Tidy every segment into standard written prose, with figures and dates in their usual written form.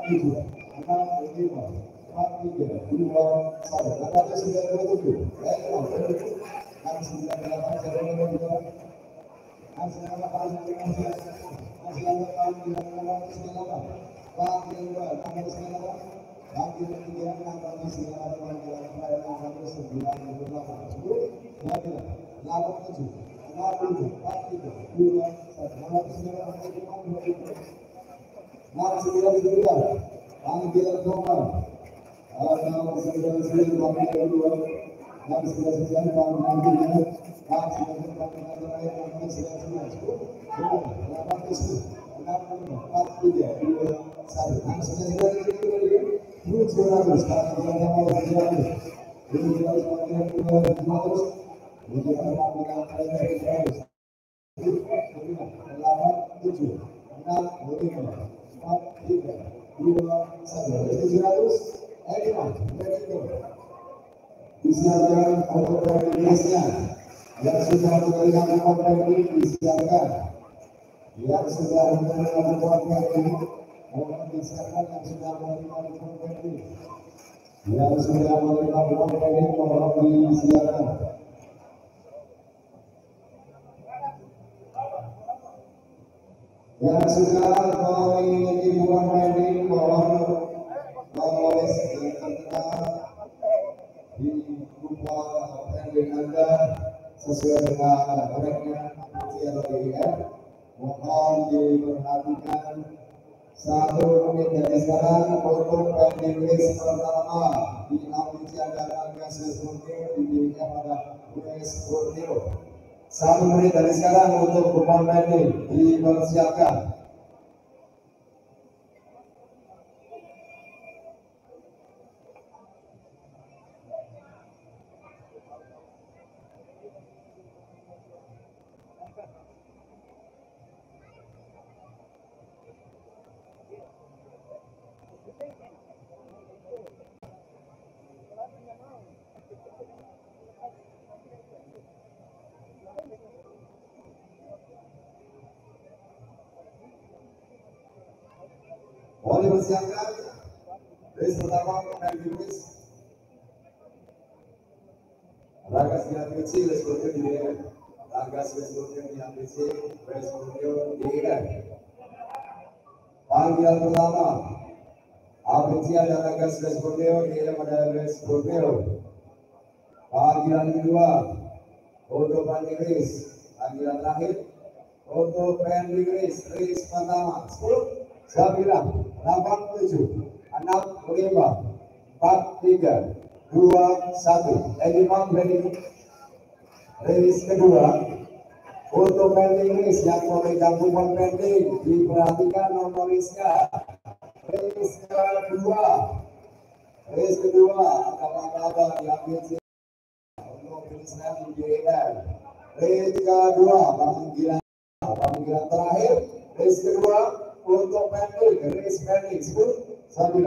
7, 6, 5, 4, 3, 2, 1. Nampaknya 97. Masih 98, masih 98. Masih 98, masih 98. Bagi yang kedua, tanggal 98. Bagi yang ketiga, tanggal 98. Bagi yang terakhir, tanggal 98. 87, 67, 43, 2, 1. Nomor 9, Nomor 99, Angel Komar. Nomor 99, Bagi yang kedua. Nomor 99, Bagi yang ketiga. Disiapkan untuk Indonesia yang sudah menerima konten ini, disiapkan yang sudah menerima konten ini, mohon disiapkan yang sudah menerima konten ini, yang sudah menerima konten ini, mohon disiapkan. Yang sudah memiliki konten ini, mohon menulis di tengah di kupon pending Anda sesuai dengan mereknya CLBR. Mohon diperhatikan 1 menit dari sekarang untuk pending list pertama diambil dan harga sesuai diberikan pada US Borneo. 1 menit dari sekarang untuk kupon pending dipersiapkan. Boleh dipersiapkan race pertama pending list. Harga sekian kecil race berikut diberikan. Harga sekian berikut yang kecil race berikut diberikan. Panggilan pertama Apricia dan harga sekian berikut diberikan pada race berikut. Panggilan kedua untuk pending list. Panggilan terakhir untuk pending list race pertama 10, 9, 8, 7, 6, 5, 4, 3, 2, 1. Ediman ready. Race kedua untuk pending list yang memegang kupon pending, diperhatikan nomor listnya. Race kedua apa yang untuk tulisan diberikan. Race kedua panggilan terakhir. Race kedua untuk pending, race pending 10, 9,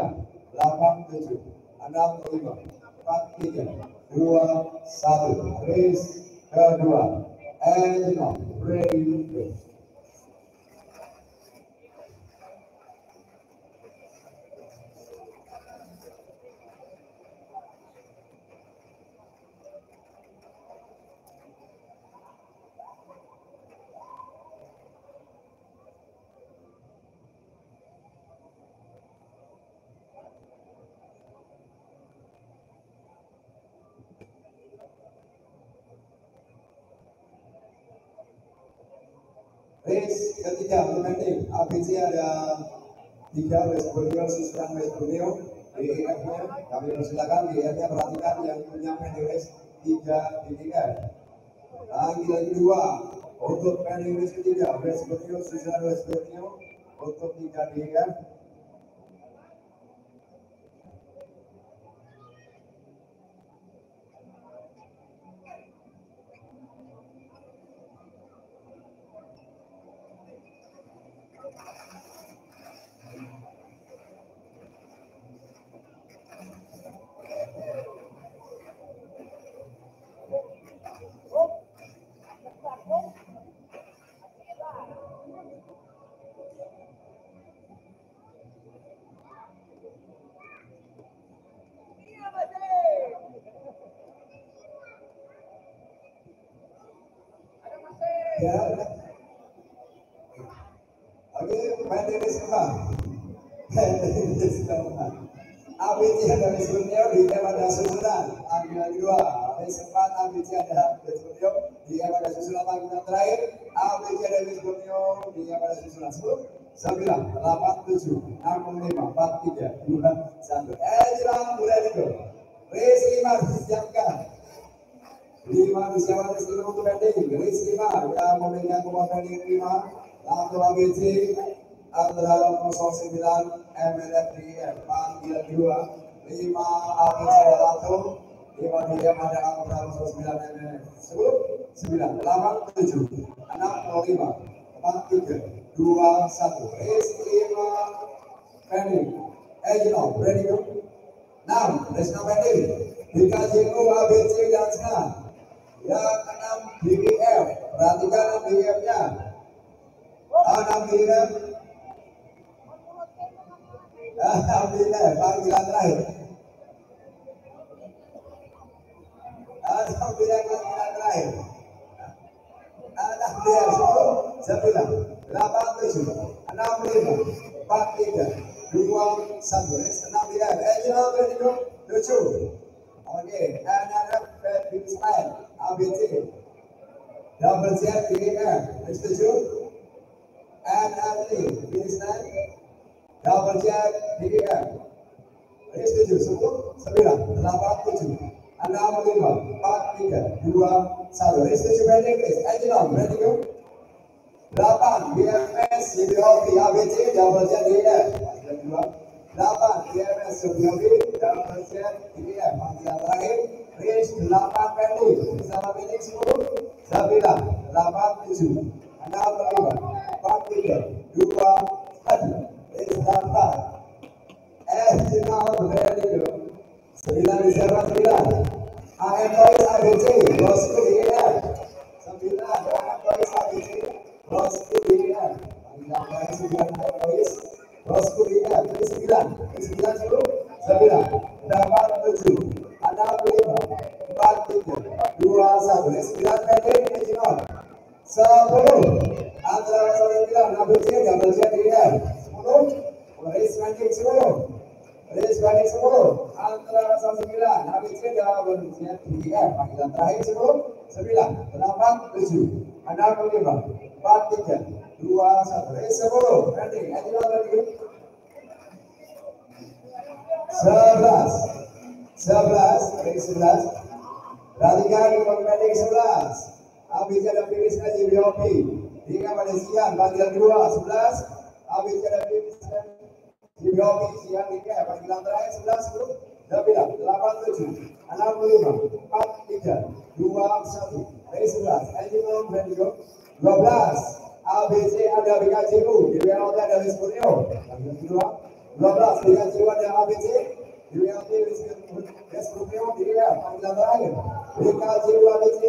8, 7, 6, 5, 4, 3, 2, 1. Race kedua. And now, ready, go. Race ketiga pending, APC ada 3 West Borneo, Susran West Borneo. DEF-nya kami persilakan, DEF-nya perhatikan yang punya pending race 3 diberikan. Panggilan kedua untuk pending race ketiga West Borneo, Susran West Borneo untuk 3 diberikan. pendek semua. Pendek semua. ABC ada Vesconio di pada susunan panggilan kedua. Sempat ABC ada Vesconio di pada susunan panggilan terakhir. ABC ada Vesconio di pada susunan 10, 9, 8, 7, 6, 5, 4, 3, 2, 1. Ejram mulai dulu. Race 5 disiapkan. 5 disiapkan race 5 untuk pending. Race 5 yang memegang kekuatan 5. Lalu ABC antara 09 MLFDM panggilan 2 5 ABC 1 5 DM ada antara 09 MLF 10 9 8 7 6 5 4 3 2 1 race 5 pending Ejino ready go 6 race 6 pending dikajiku ABC dan senang yang 6 BBF perhatikan BBF nya 6 BBF Alhamdulillah, panggilan terakhir. Alhamdulillah, panggilan terakhir. Alhamdulillah, 10, 9, 8, 7, 6, 5, 4, 3, 2, 1. Alhamdulillah, Ejino berdiri 7. Oke, NRF Ismail, ABC. Double Z, BM, setuju? NRT, Ismail. Double check DDM. Race 7, 10, 9, 8, 7, 6, 5, 4, 3, 2, 1. Race 7 pending race. Ejino, ready go. 8 BMS CBOP ABC double check DDM. 8 BMS CBOP double check DDM. Panggilan terakhir. Race 8 pending. Bersama pending 10, 9, 8, 7, 6, 5, 4, 3, 2, 1. Istana, Ejino ready go. 9 reserva 9. AM Boys ABC, Bosku DDM. 9 AM Boys ABC, Bosku DDM. Panggilan terakhir 9 AM Boys, Bosku DDM. 9, 10, 9, 8, 7, 6, 5, 4, 3, 2, 1. 9 pending Ejino. 10 antara 9 ABC double check DDM. Race ranking 10 antara 9 ABC double check DDM. Panggilan terakhir 10, 9, 8, 7, 6, 5, 4, 3, 2, 1. Race 10 pending Ejino ready 11 race 11. Perhatikan pending 11 ABC dan finisnya JBOP hingga pada siang panggilan kedua 11 ABC dan finisnya JBOP siang hingga panggilan terakhir 11 10 9 8 7 6 5 4 3 2 1 race 11 Ejino ready go 12 ABC ada BKJU DWLT ada Vesconio panggilan kedua 12 BKJU ada ABC DWLT Vesconio DWL panggilan terakhir BKJU ABC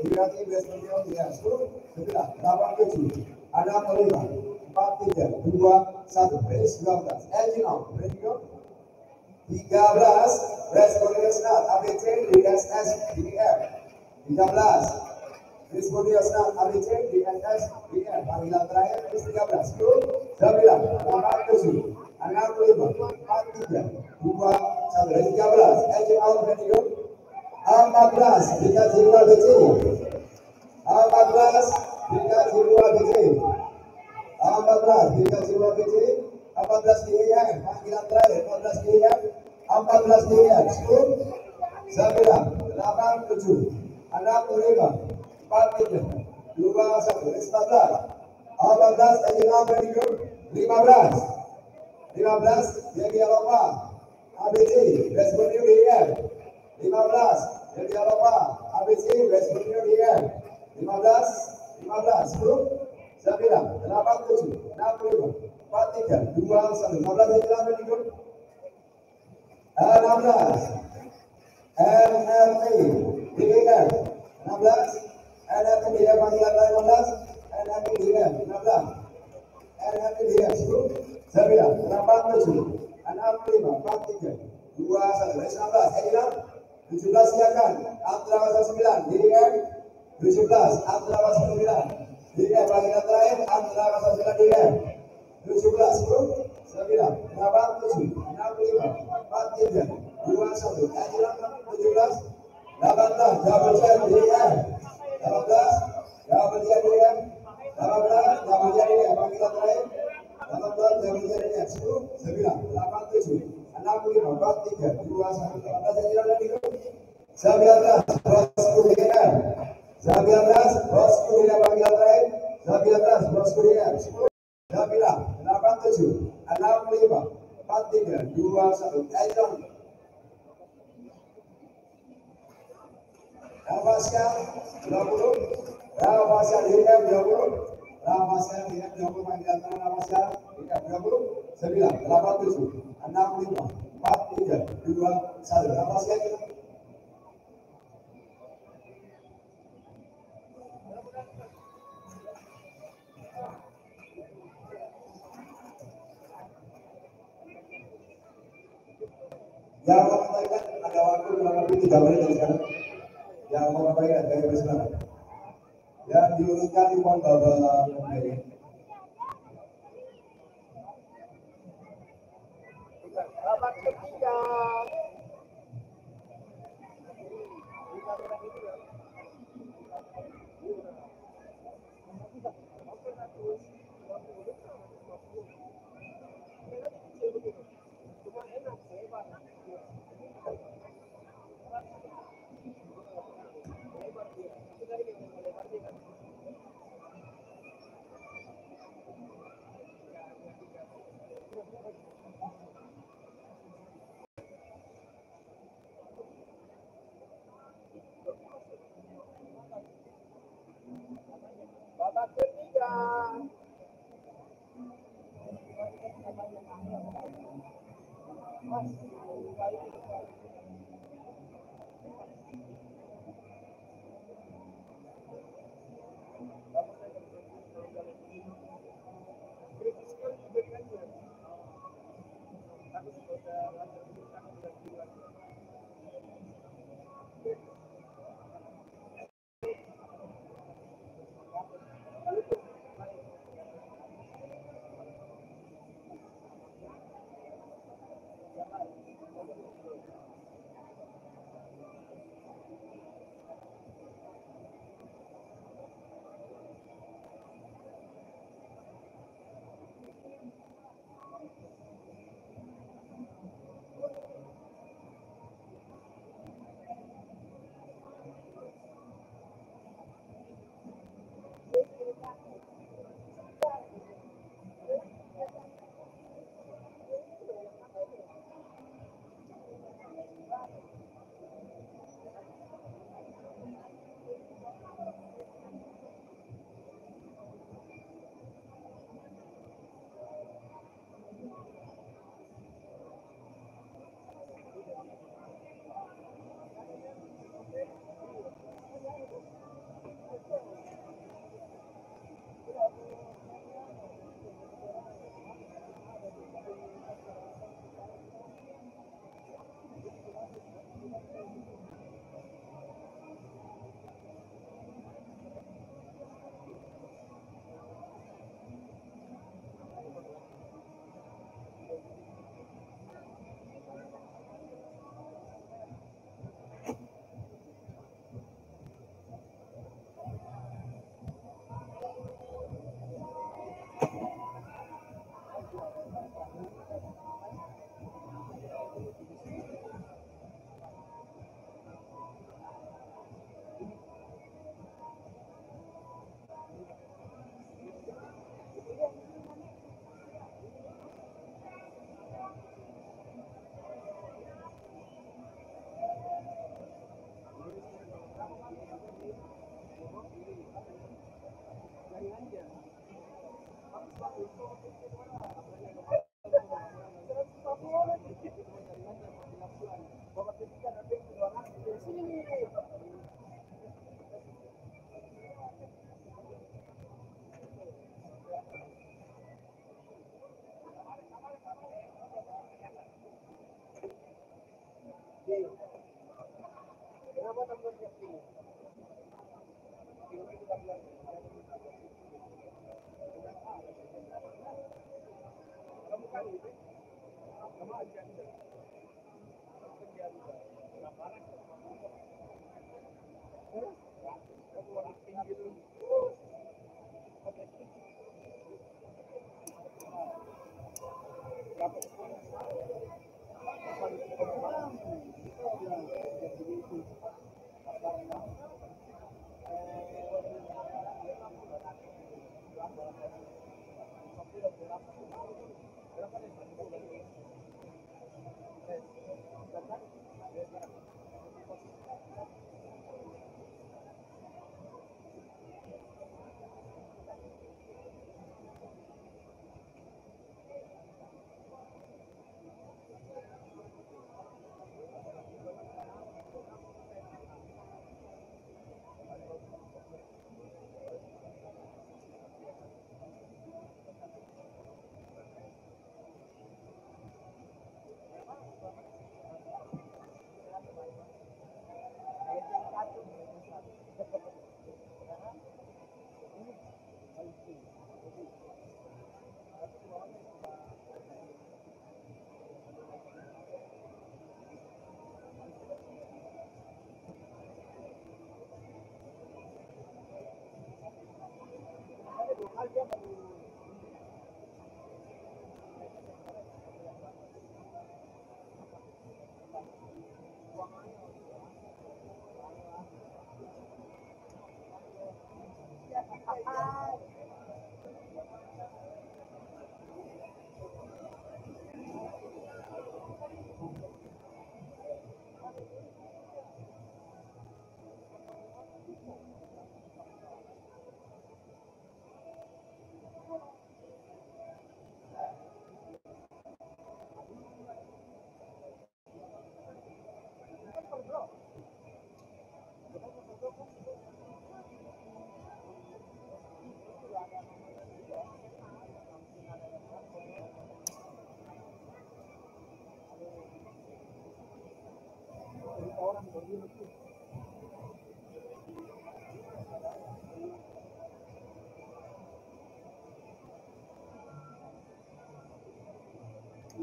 DWLT Vesconio DWL 10 9 8 7 6 5 4 3 2 1 race 12 Ejino ready go 13 Vesconio Snap ABC DSS DDM 13 Vesconio Snap ABC DSS DDM panggilan terakhir race 13 10 9 8 7 6 5 4 3 2 1 race 13 Ejino ready go 14 BKJU ABC 14 BKJU ABC 14 BKJU ABC 14 DDM panggilan terakhir 14 DDM 14 DDM 10 9 8 7 6 5 4 3 2 1 race 14 Ejino ready go 15 Dedi Eropa ABC Vesconio DDM 15 Dedi Eropa ABC Vesconio DDM 15 10 9 8 7 6 5 4 3 2 1 15 ready go 16 NRT DDM 16 NRT DDM panggilan terakhir 16 NRT DDM 16 NRT DDM 10 9 8 7 6 5 4 3 2 1 race 16 Ejino 17 siapkan antara 9 DDM 17 antara 9 DDM panggilan terakhir antara 9 DDM 17, 10, 9, 8, 7, 6, 5, 4, 3, 2, 1. Keadilan 17, 18, double jam DM, 18, double jam DM, 18, double jam DM, panggilan terakhir, 18, double jam DM, 10, 9, 8, 7, 6, 5, 4, 3, 2, 1. 18, keadilan lagi, 19, bosku DM, 19, bosku DM, panggilan terakhir, 19, bosku DM, 10, 9, 8, 7, 6, 5, 4, 3, 2, 1. Keadilan. Rafasia 20, Rafasia DM 20, Rafasia DM 20, panggilan tangan Rafasia DM 20, 9, 8, 7, 6, 5, 4, 3, 2, 1. Rafasia yang mau menyampaikan ada waktu kurang lebih 3 menit dari sekarang. Yang mau menyampaikan dari persilakan. Yang diurutkan di pohon Bapak Mary. Babak ketiga. Babak ketiga.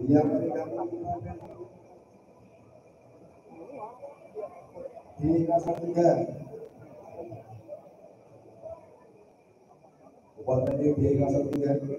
Yang di kasar 3 buat tadi di kasar 3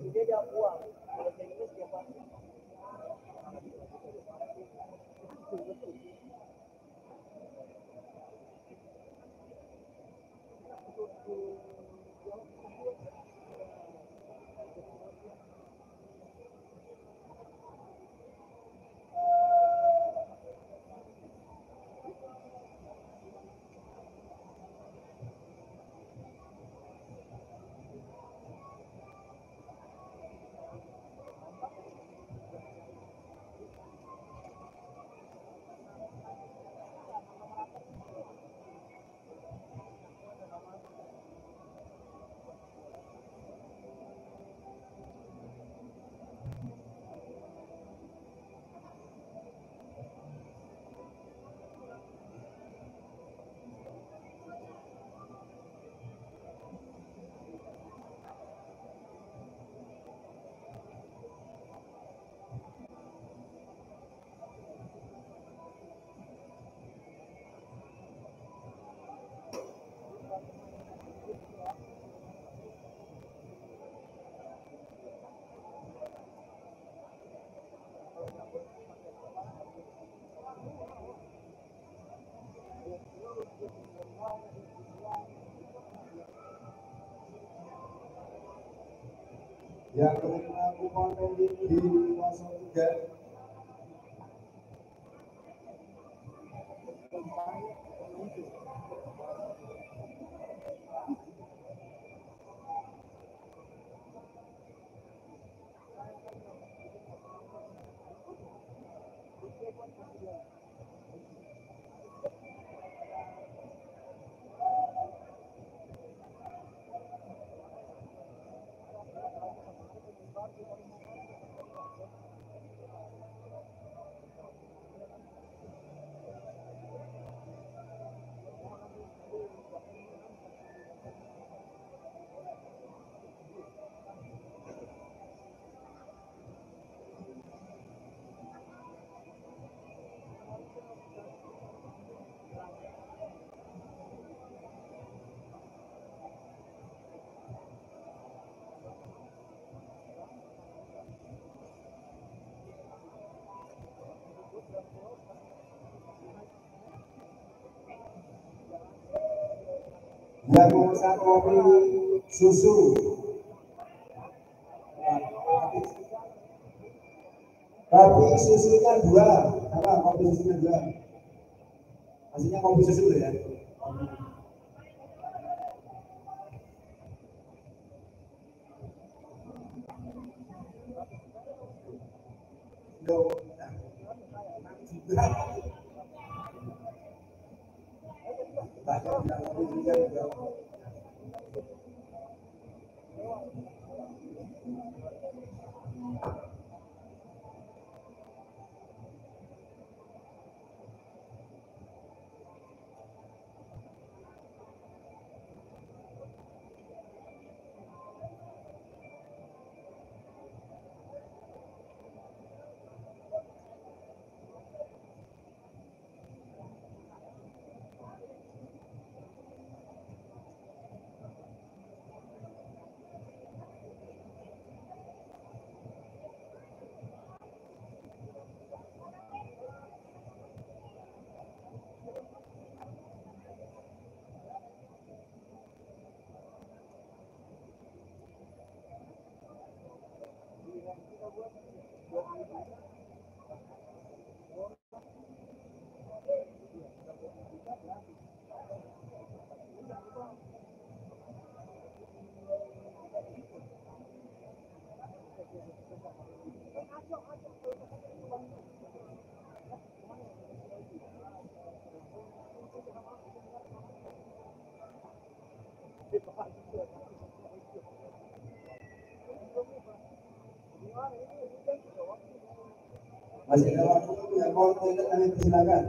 yang menerima kupon medik di pasar 3 yang yang memesan kopi susu. Kopi susunya 2, apa? Kopi susunya 2. Maksudnya kopi susu ya. Masih ada waktu yang mau tidak kami persilakan.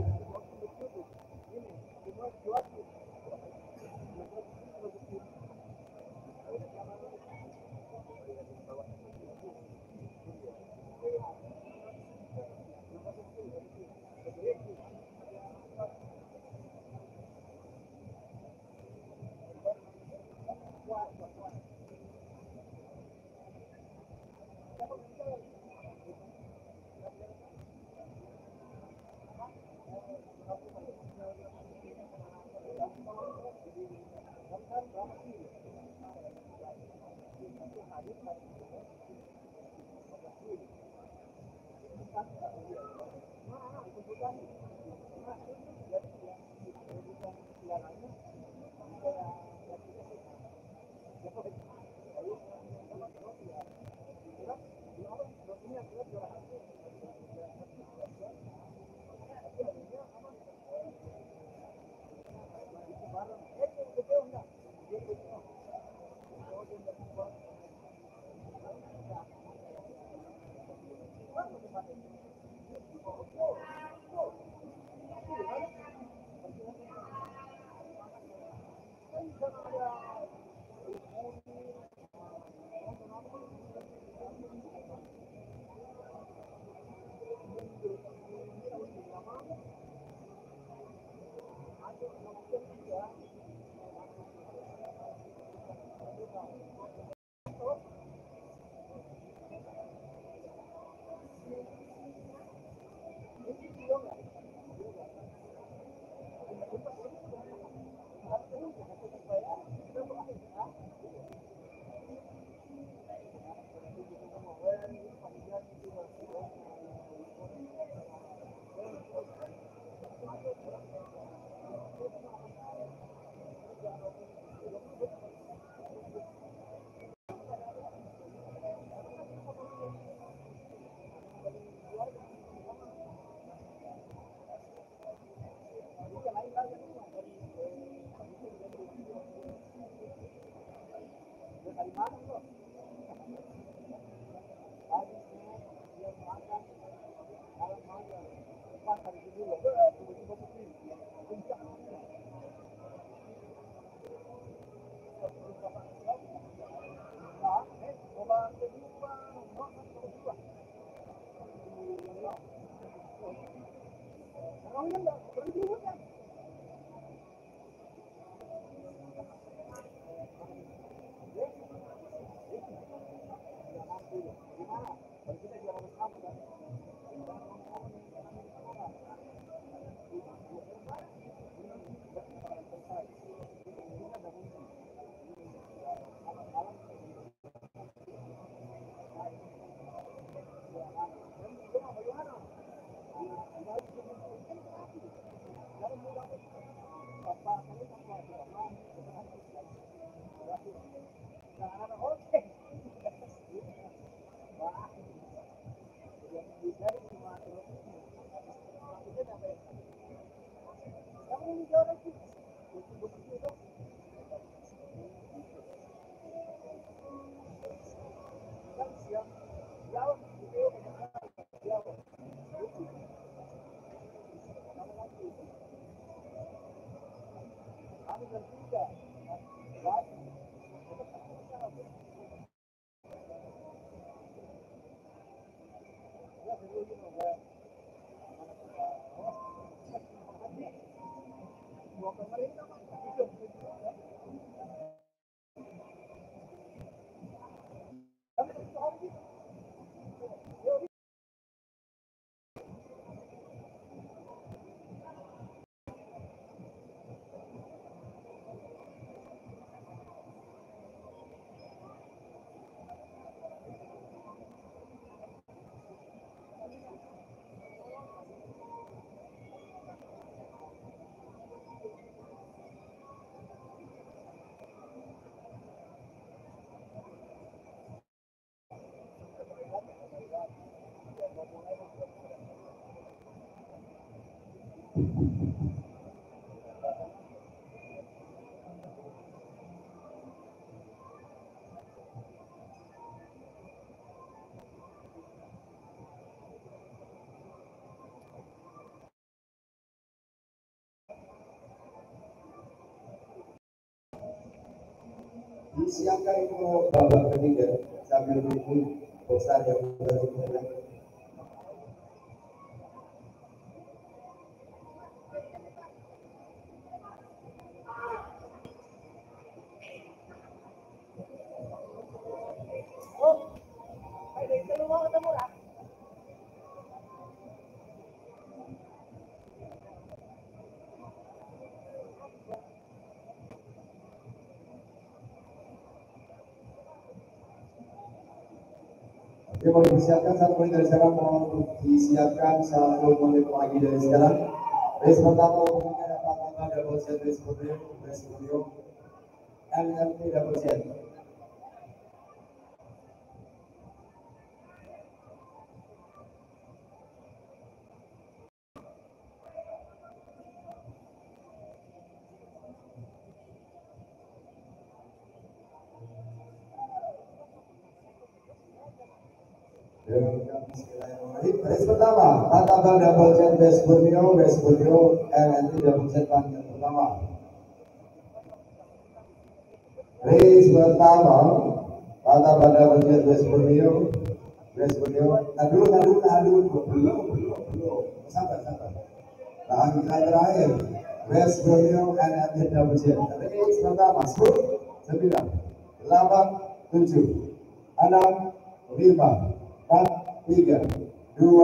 Disiapkan untuk babak ketiga sambil menunggu bosan yang berikutnya. Boleh disiapkan 1 menit dari sekarang, mohon disiapkan 1 menit lagi dari sekarang. Race pertama umumnya dapat nama double set race podium, MMP double set. Race pertama, Tata double set race podium, MMP double set panggilan pertama. Race pertama, Tata double set race podium, belum, sabar. Panggilan terakhir, race podium, MMP double set. Race pertama, 10, 9, 8, 7, 6, 5, 4, 3, 2,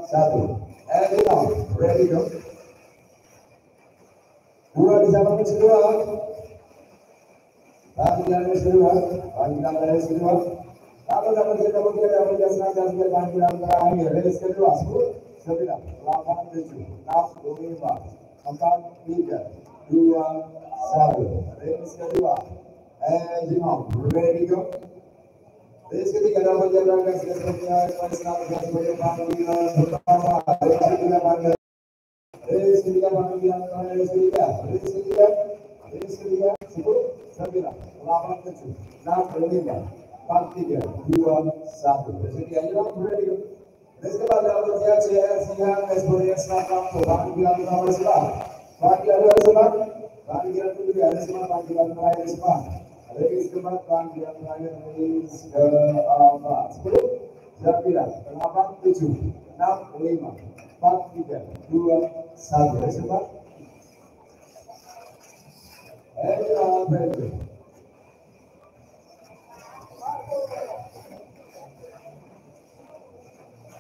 1. And now, ready go. Dua di samping kedua. Panggilan kedua. Kalau dapat kita senang panggilan terakhir. Race kedua, 10, 9, 8, 7, 6, 5, 4, 3, 2, 1. Race kedua. And now, ready go. Race ketiga dapat jalan selanjutnya sebagai panggilan pertama. Race ketiga panggilan terakhir. Race ketiga 10, 9, 8, 7, 6, 5, 4, 3, 2, 1. Race ketiga jalan ready. Race keempat dapat CR Siang Explorers Selatan panggilan nomor 9. Panggilan kedua race panggilan terakhir semua. Race keempat panggilan terakhir race keempat 10, 9, 8, 7, 6, 5, 4, 3, 2, 1. Race keempat.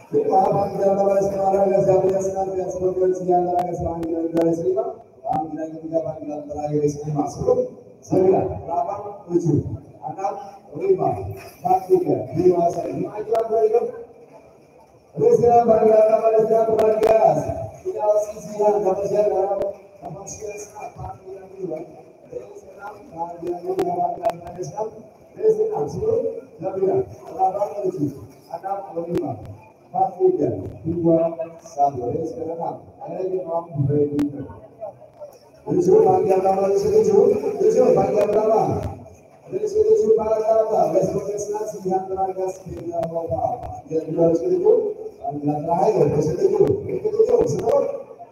Lima panggilan nomor sekarang yang sebelum siang panggilan 5. Panggilan ketiga panggilan terakhir 5, 10, 9, 8, 7, 6, 5, 4, 3, 2, 1. Majuan berikut. Race panggilan nomor 13. Final sisian dapat siang dalam siang panggilan kedua. Race 6 panggilan kedua panggilan terakhir 6. Race 6, 10, 9, 8, 7, 6, 5, 4-3, 2-1. Sekarang lagi nomor 7 bagian pertama tujuh bagian pertama. Dari 7 para kata, West Profesional Sinihan Teragas Bina Bapak. Yang kedua 7, panggilan terakhir 7, sebut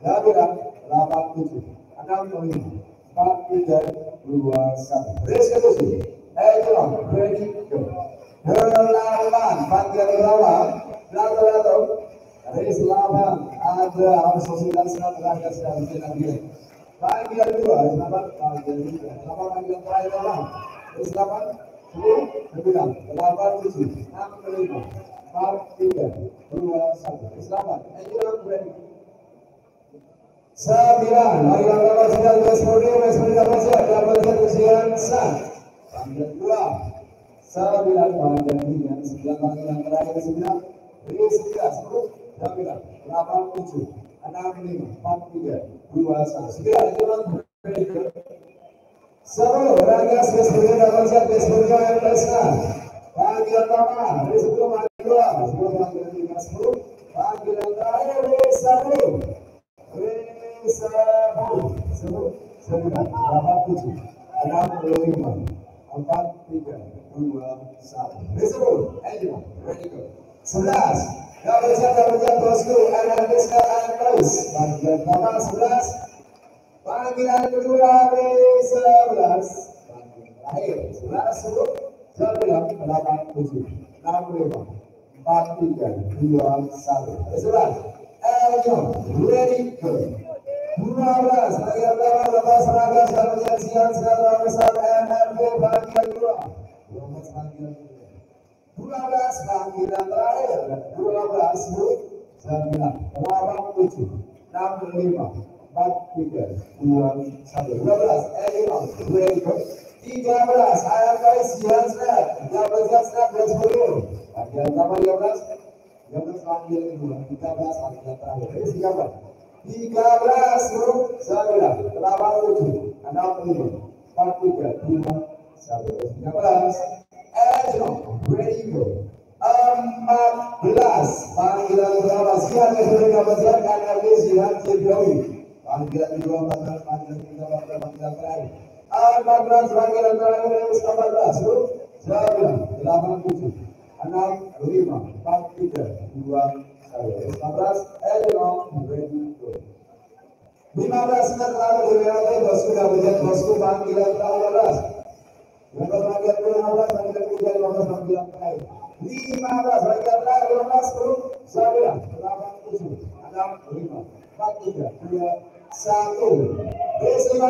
Dabiran 87, 65, 4-3, 2-1. Race ke-7, Ejelon, ready, go. Delapan, bagian pertama, Lato. Race 8, ada Asosiasi Teragas dan Bina Bina. Panggilan kedua, 8, panggilan 3, 8 panggilan terakhir 8, 8, 10, 9, 8, 7, 6, 5, 4, 3, 2, 1, selamat, Ejelon ready. 9, panggilan pertama sudah West dapat usian sah. Panggilan kedua, 9, panggilan 3, 9 panggilan terakhir 9, 10, 9, 8, 7, 6, 5, 4, 3, 2, 1. Sudah, Ejelon ready. 10, Ragas Westbury dapat siap Westbury yang bersah. Panggilan pertama, dari 10 panggilan 2, 10 panggilan 3, 10, panggilan terakhir dari 1, 9, 8, 7, 6, 5, 4, 3, 2, 1. Dari 10, Ejelon, ready go. 11, dapat siap bosku, NLPSK terus. Panggilan pertama 11, panggilan kedua B11, panggilan terakhir 11, 10, 9, 8, 7, 6, 5, 4, 3, 2, 1. 11, Ejelon, ready go. 12, panggilan pertama lepas Ragas dan penyaksian secara besar NRB panggilan kedua. 12 panggilan kedua. 12 panggilan terakhir 12, 9, 8, 7, 6, 5, 4, 3, 2, 1. 12, Ejelon, ready go. 13, AFK Sihan Snap, dapat Snap Westbury. Panggilan pertama 13 panggilan kedua, 13 panggilan terakhir. 13, 9, 8, 7, 6, 5, 4, 3, 2, 1. 13, Ejelon, ready go. 14, panggilan pertama Sihan Westbury dapat siap NRB Sihan Westbury. Panggilan kedua 14, panggilan ketiga 14, panggilan terakhir 14, panggilan terakhir 14, 9, 8, 7, 6, 5, 4, 3, 2, 1. 14, Ejelon, ready go. 15 terlalu dilewati bosku dan hujan bosku panggilan ke-15. 15 panggilan ke-15, panggilan ketiga 15 panggilan terakhir. 15 panggilan terakhir 15, 10, 9, 8, 7, 6, 5, 4, 3, 2, 1. Race 15,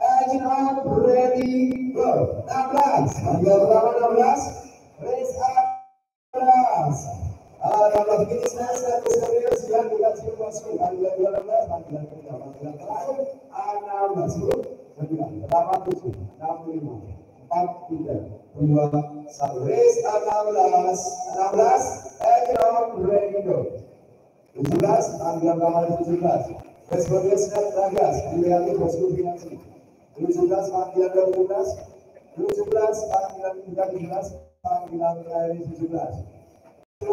Ejelon, ready go. 16, panggilan pertama 16, race 16. Dapat finish dan serius dan dikasih bosku panggilan 12, panggilan ketiga, panggilan terakhir 16, 10, 9, 8, 7, 6, 5, 4, 3, 2, 1. Race 16, Ejelon, ready go. 17, panggilan pertama 17. Westbury Snap Ragas, dilewati bosku finansi. 17, panggilan 17, 17, panggilan 17, panggilan terakhir 17. 17,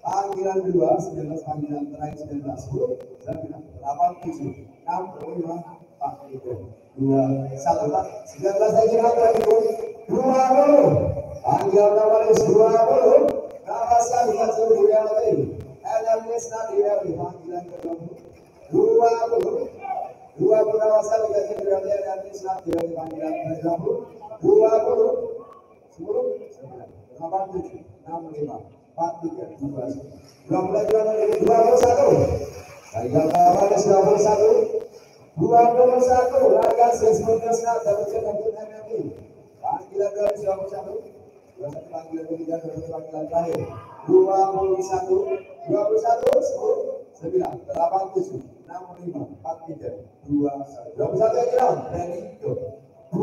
panggilan kedua 19 panggilan terakhir 19 10 8 7 6 5 4 3 2 1 19 saya kira 20 panggilan pertama 20 nama saya dikasih dilewati NLPSK dilewati panggilan kedua 20 nama saya dikasih dilewati NLPSK dilewati panggilan ke-20 10 9 8 7 6 5 43, 21. Harga lawan 21, harga sesuai dapat MMI. Panggilan 21, panggilan ketiga, panggilan terakhir. 21, 10, 9, 8, 7, 6, 5, 4, 3, 2, 1. 21 yang hilang, ready, go. 22,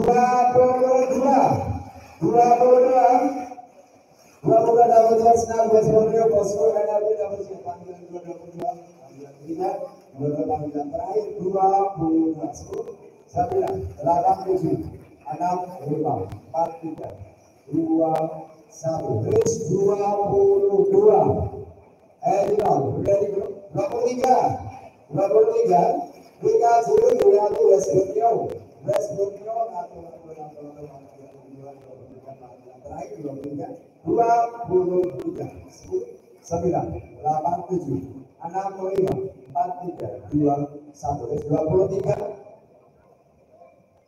22 dapat senang bersemuanya bosku NRB dapat panggilan 22, panggilan ketiga, panggilan terakhir 22, 9, 8, 7, 6, 5, 4, 3, 2, 1. Reach 22. Final, ready bro? 23, Liga Zulu Yaitu Westbrookio atau terakhir 23, 9, 8, 7, 6, 5, 4, 3, 2, 1. 23.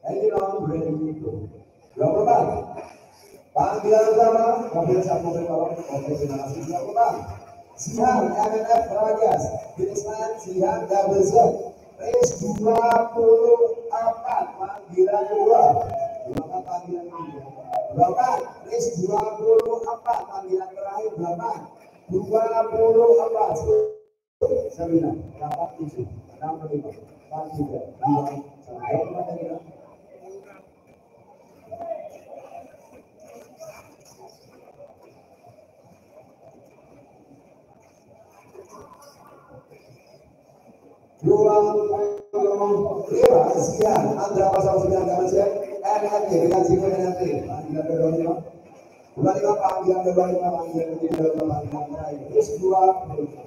Final, ready go. 24. Panggilan utama, mobil satu berkawal, mobil terima kasih 24. Sihan MNF Ragas, Binisman Sihan Double Z, race 24, panggilan kedua. Berapa panggilan kedua? 24, race 24, panggilan terakhir 8, 24, 9, 8, 7, 6, 5, 4, 3, 2, 1. Sekian Andra pasal 9 Kamasya NNT dengan Ziko NNT panggilan 25, panggilan 25, panggilan 25, panggilan terakhir terus 25.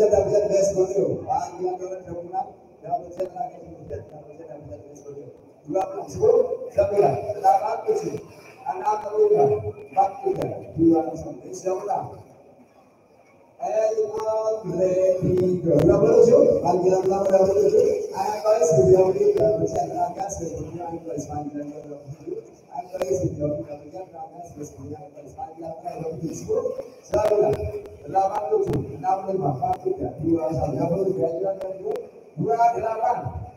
Double Z best video. Panggilan 26 double Z lagi double Z best video. 20, 10, 9, 8, 7, 6, 5, 4, 3, 2, 1. Sudah ulang. Ready go. 27, panggilan 27. Ayo guys, video ini double Z lagi sebelumnya ayo guys panggilan 27. Ayo guys video ini double Z lagi sebelumnya ayo guys panggilan 27. Sudah ulang. 8, 7, 6, 5, 4, 3, 2, 1. Yang perlu diajukan dari 28 langkah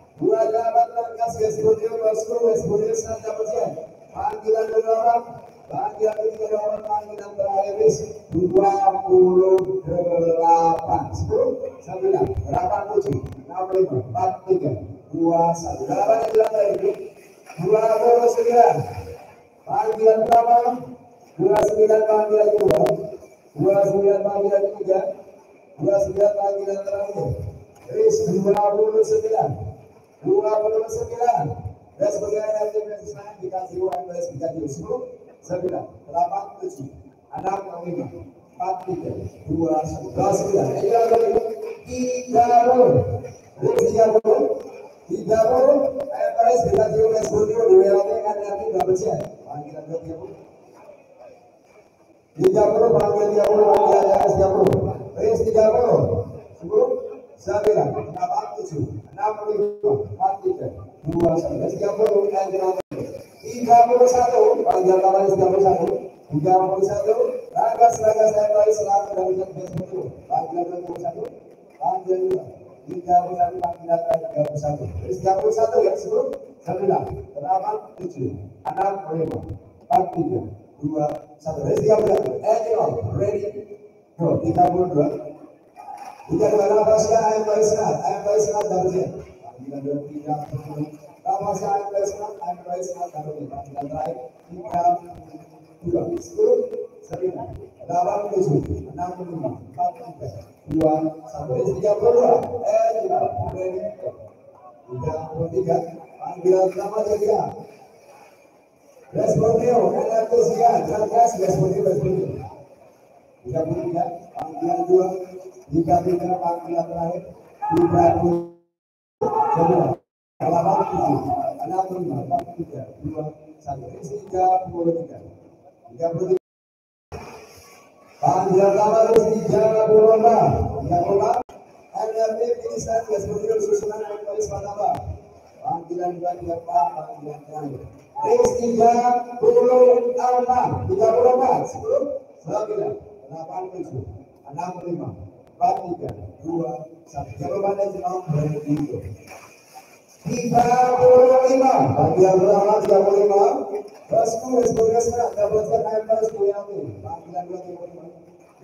Westbrookio senang dapat siap. Panggilan 28, panggilan ketiga panggilan terakhir 28, 10, 9, 8, 7, 6, 5, 4, 3, 2, 1. 8 yang bilang tadi 29, panggilan pertama 29, panggilan kedua 29, panggilan ketiga 29, panggilan terakhir Riz 29 dan sebagai nanti saya dikasih uang dari dikasih 10, 9, 8, 7, 6, 5, 4, 3, 2, 1, 29. Ini adalah 30. Riz 30. Ayo dikasih uang 10 di WLT kan nanti dapat siap. Panggilan 30. 30, panggilan 30, panggilan 30. Riz 30. 10, 9, 8, 7, 6, 5, 4, 3, 2, 1. 30, panggilan kembali 31. 31, ragas saya kembali selalu dari best video. Panggilan 31, panggilan 2. 31, panggilan 31. 31 ya, 10, 9, 8, 7, 6, 5, 4, 3, 2, 1. Ready, go. 32. Jika dua lapasnya ayam bayi senat double Z. Panggilan 23, lapasnya ayam bayi senat double Z. Panggilan terakhir 2, 10, 9, 8, 7, 6, 5, 4, 3, 2, 1. Race 32. Ready. 33. Panggilan pertama Jaga. Race Borneo, NRT Sian, jalan gas, Race Borneo, 33. Panggilan 2. 33. Panggilan terakhir. 30. Jaga. 87. 65, 43, 2, 1. Race 33. 33. Panggilan pertama Race 34. 34. NRT Pilihan, Race Borneo, susunan Polis Panama. Panggilan 24. Panggilan terakhir. Race 34, 10, 9, 8, 7, 6, 5, 4, 3, 2, 1. Jawabannya cuma begitu. 35, panggilan pertama 35. Bosku sebagai dapatkan air sepuluh yang ini. Panggilan 25.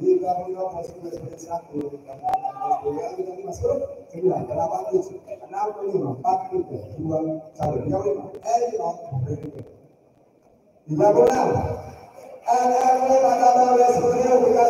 35 bosku sebagai 1. Panggilan 35 masuk. 9, 8, 7, 6, 5, 4, 3, 2, 1. 35. Elok berikut. 36. NRT Panama West Borneo bukan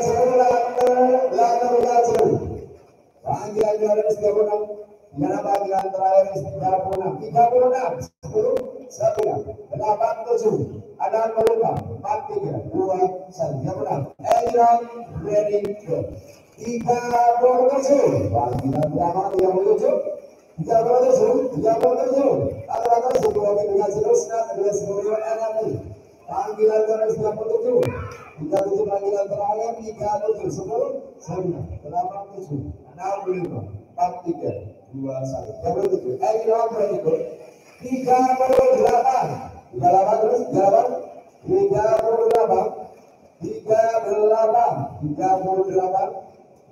panggilan 236. Yang panggilan terakhir 36. 36. 10, 9, 8, 7. Ada peluang. 4, 3, 2, 1. Yang menang. Elok ready go. 37. Panggilan pertama 37. 37. 37. Rata-rata sebelum dengan seterusnya adalah sebelum NRT. Panggilan terakhir 37. 37 panggilan terakhir 37. 10, 9, 8, 7, 6, 5, 4, 3, 2, 1. 37. Elok ready go. 38. 38 terus 38.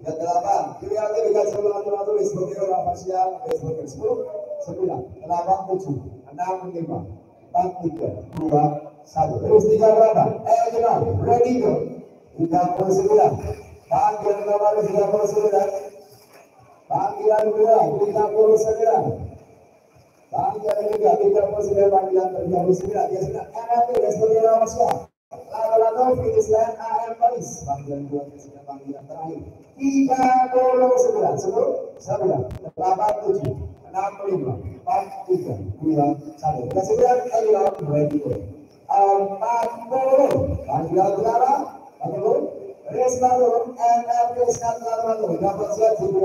38. Kiriati dengan sebelum tulis sebagai orang Asia sebagai 10, 9, 8, 7, 6, 5, 4, 3, 2, 1. Terus 38. Ready go. 39. Panggilan nomor 39. Panggilan kedua 39. Panggilan ketiga 39. Panggilan 39. Ya sudah. NRT sebagai orang Asia. Lalu finish line AM Paris. Panggilan 2 sudah panggilan terakhir. 39. 10, 9, 8, 7, 6, 5, 4, 3, 2, 1. Kemudian Elok ready go. 40. Panggilan pertama 40. Race baru NRT Skandal dapat siap 90.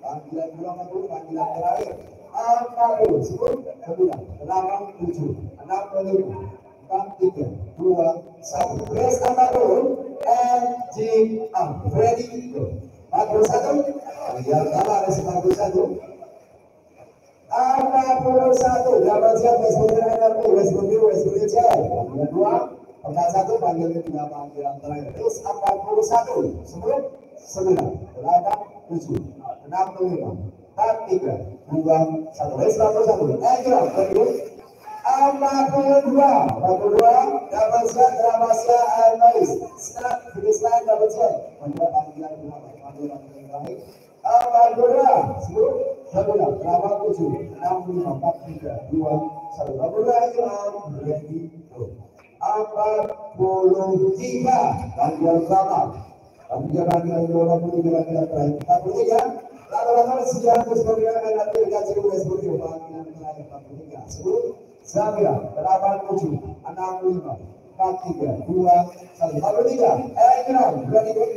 Panggilan 40. Panggilan terakhir 40. 10, 9, 8, 7, 6, 5, 4, 3, 2, 1. Race 40. NGM ready go. 41. Panggilan pertama race 41. 41. Dapat siap West Borneo NRT. West Borneo cek. Panggilan 2. Panggilan 1. Panggilan ketiga panggilan terakhir. Terus 41. 10, 9, 8, 7, 6, 5, 4, 3, 2, 1. Race 41. Elok ready. 42 dapat siap Dramasia Airways. Start finish line dapat siap. Panggilan berapa? Panggilan terakhir. 42 10, 9, 8, 7, 6, 5, 4, 3, 2, 1. 42 ready go. 43 panggilan pertama. Panggilan 23 panggilan terakhir. 43. Lalu sejarah Borneo NRT dikasih West Borneo panggilan terakhir 43. 10, 9, 8, 7, 6, 5, 4, 3, 2, 1. 43. Ready go.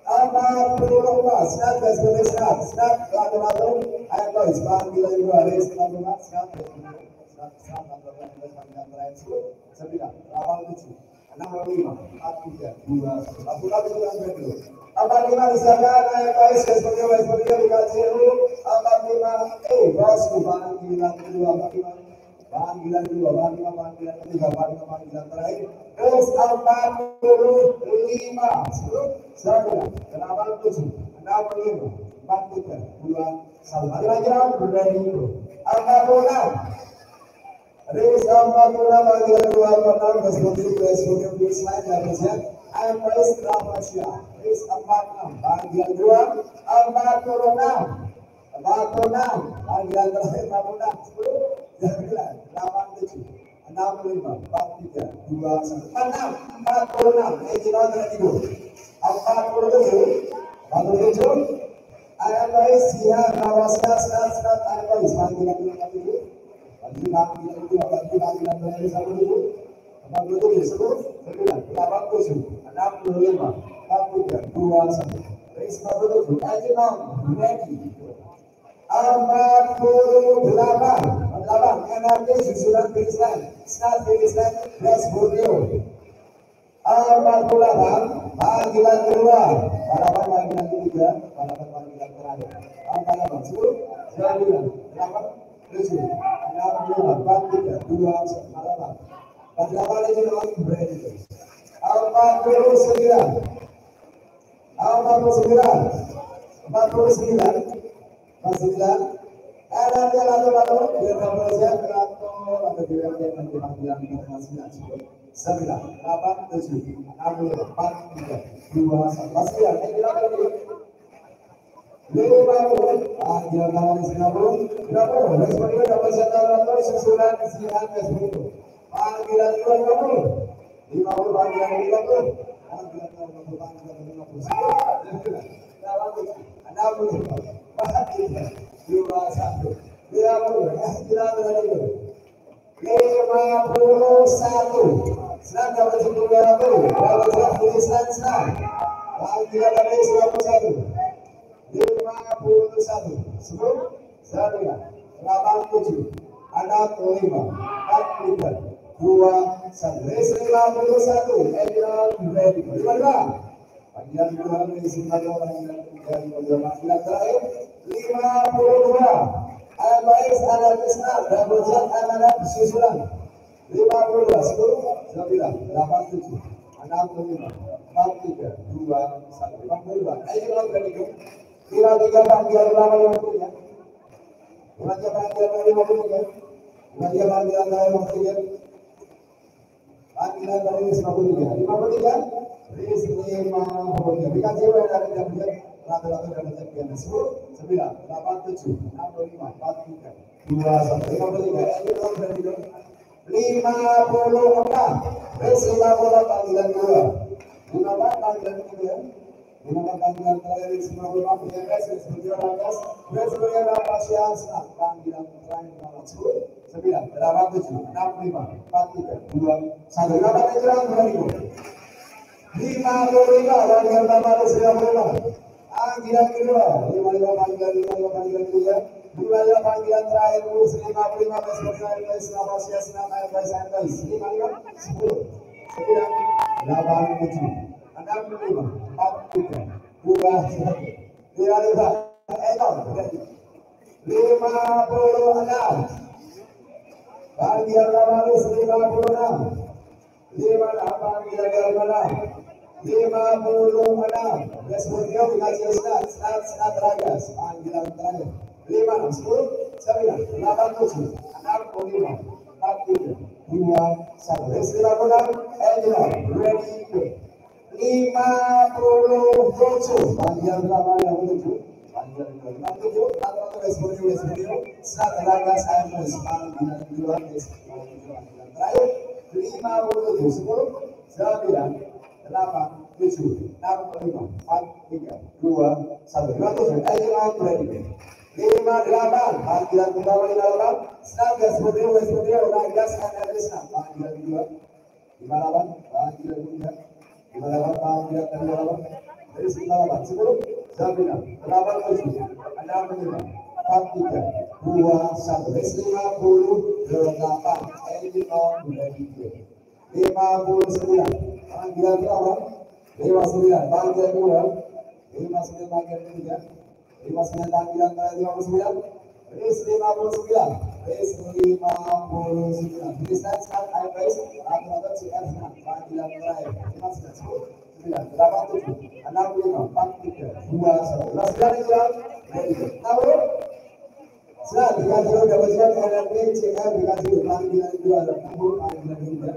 44. Snap West Borneo snap. Lalu ayo guys panggilan 2 race 44. Snap panggilan terakhir 10, 9, 8, 7, 6, 5, 4, 3, 2, 1. Lalu 45 disangka naik guys West Borneo dikasih 45. Bosku panggilan kedua 45. Panggilan kedua 45. Panggilan ketiga 45. Panggilan terakhir terus 45. 10, 9, 8, 7, 6, 5, 4, 3, 2, 1. Mari lanjut ready go. 46. Race 46 panggilan kedua 46. West Borneo finish line habisnya AM Paris Dramasia. Race 46 panggilan kedua 46. 46 panggilan terakhir 46. 10, 9, 8, 7, 6, 65, 43, 26, 46, Ejina Tertidur, 47, 47, AMI siap kawasan serat AMI panggilan itu, panggilan itu, panggilan dari satu itu, 47, 10, 9, 87, 65, 43, 21, 57, Ejina Ready. 48 NRT susulan Queensland Start Queensland West Borneo 48 panggilan kedua balapan panggilan ketiga balapan panggilan terakhir 48 10 9 8 7 6 5 4 3 2 1 balapan balapan itu lawan berani 49 ada dia lalu dia berproses atau ada dia yang panggilan internasional 9 8 7 6 4 3 2 1 masih ya kita lagi 50 panggilan lawan Singapura berapa sebenarnya dapat satu susulan siang itu panggilan 50 panggilan 50 Panggilan kedua diisikan orang dari panggilan terakhir 52 AMS ada Krishna dan Bojang Amanat susulan 52 10 9 8 7 6 5 4 3 2 1 52 ayo kita berani kira-kira panggilan ulama yang punya kira-kira panggilan yang punya kira-kira panggilan yang punya panggilan dari 53 dikasih dari jam rata-rata dari jam 10 9 8 7 6 5 4 3 2 1 53 54 panggilan kedua 54 panggilan kedua 54 panggilan terakhir 54 PMS seperti orang gas sebagai berapa siang panggilan terakhir 10 9 8 7 6 5 4 3 2 1 berapa kejuaraan 2000 55 panggilan pertama 55 panggilan kedua 55 panggilan kedua 55 panggilan terakhir 55 belas Navasia Senam AFS 55 10 9 8 7 6 5 4 3 2 1 tidak lupa ekor 56 panggilan pertama 56 panggilan kedua 56 Desmondeo dikasih start Ragas panggilan terakhir 5 10 9 8 7 6 5 4 3 2 1 Desmondeo Angela ready 57 panggilan pertama yang 7 panggilan kedua 67 atau Desmondeo start Ragas AMS panggilan kedua panggilan terakhir 57 10 9 8, 7, 6, 5, 4, 3, 2, 1. 100. Ayo ready. 58. Panggilan pertama 58. Snagas Bodeo Ragas Analisna. Panggilan kedua 58. Panggilan ketiga 58. Panggilan kedua 58. Dari 98. 10, 9, 8, 7, 6, 5, 4, 3, 2, 1. Dari 58. Ready. 59. Panggilan pertama 59 panggilan kedua 59 panggilan ketiga 59 panggilan terakhir 59 Ris 59 Kristen Scott IPS atau CR panggilan terakhir 59 10 9 8 7 6 5 4 3 2 1 sudah tahu sudah dikasih dapat siap NRT CR dikasih panggilan kedua panggilan ketiga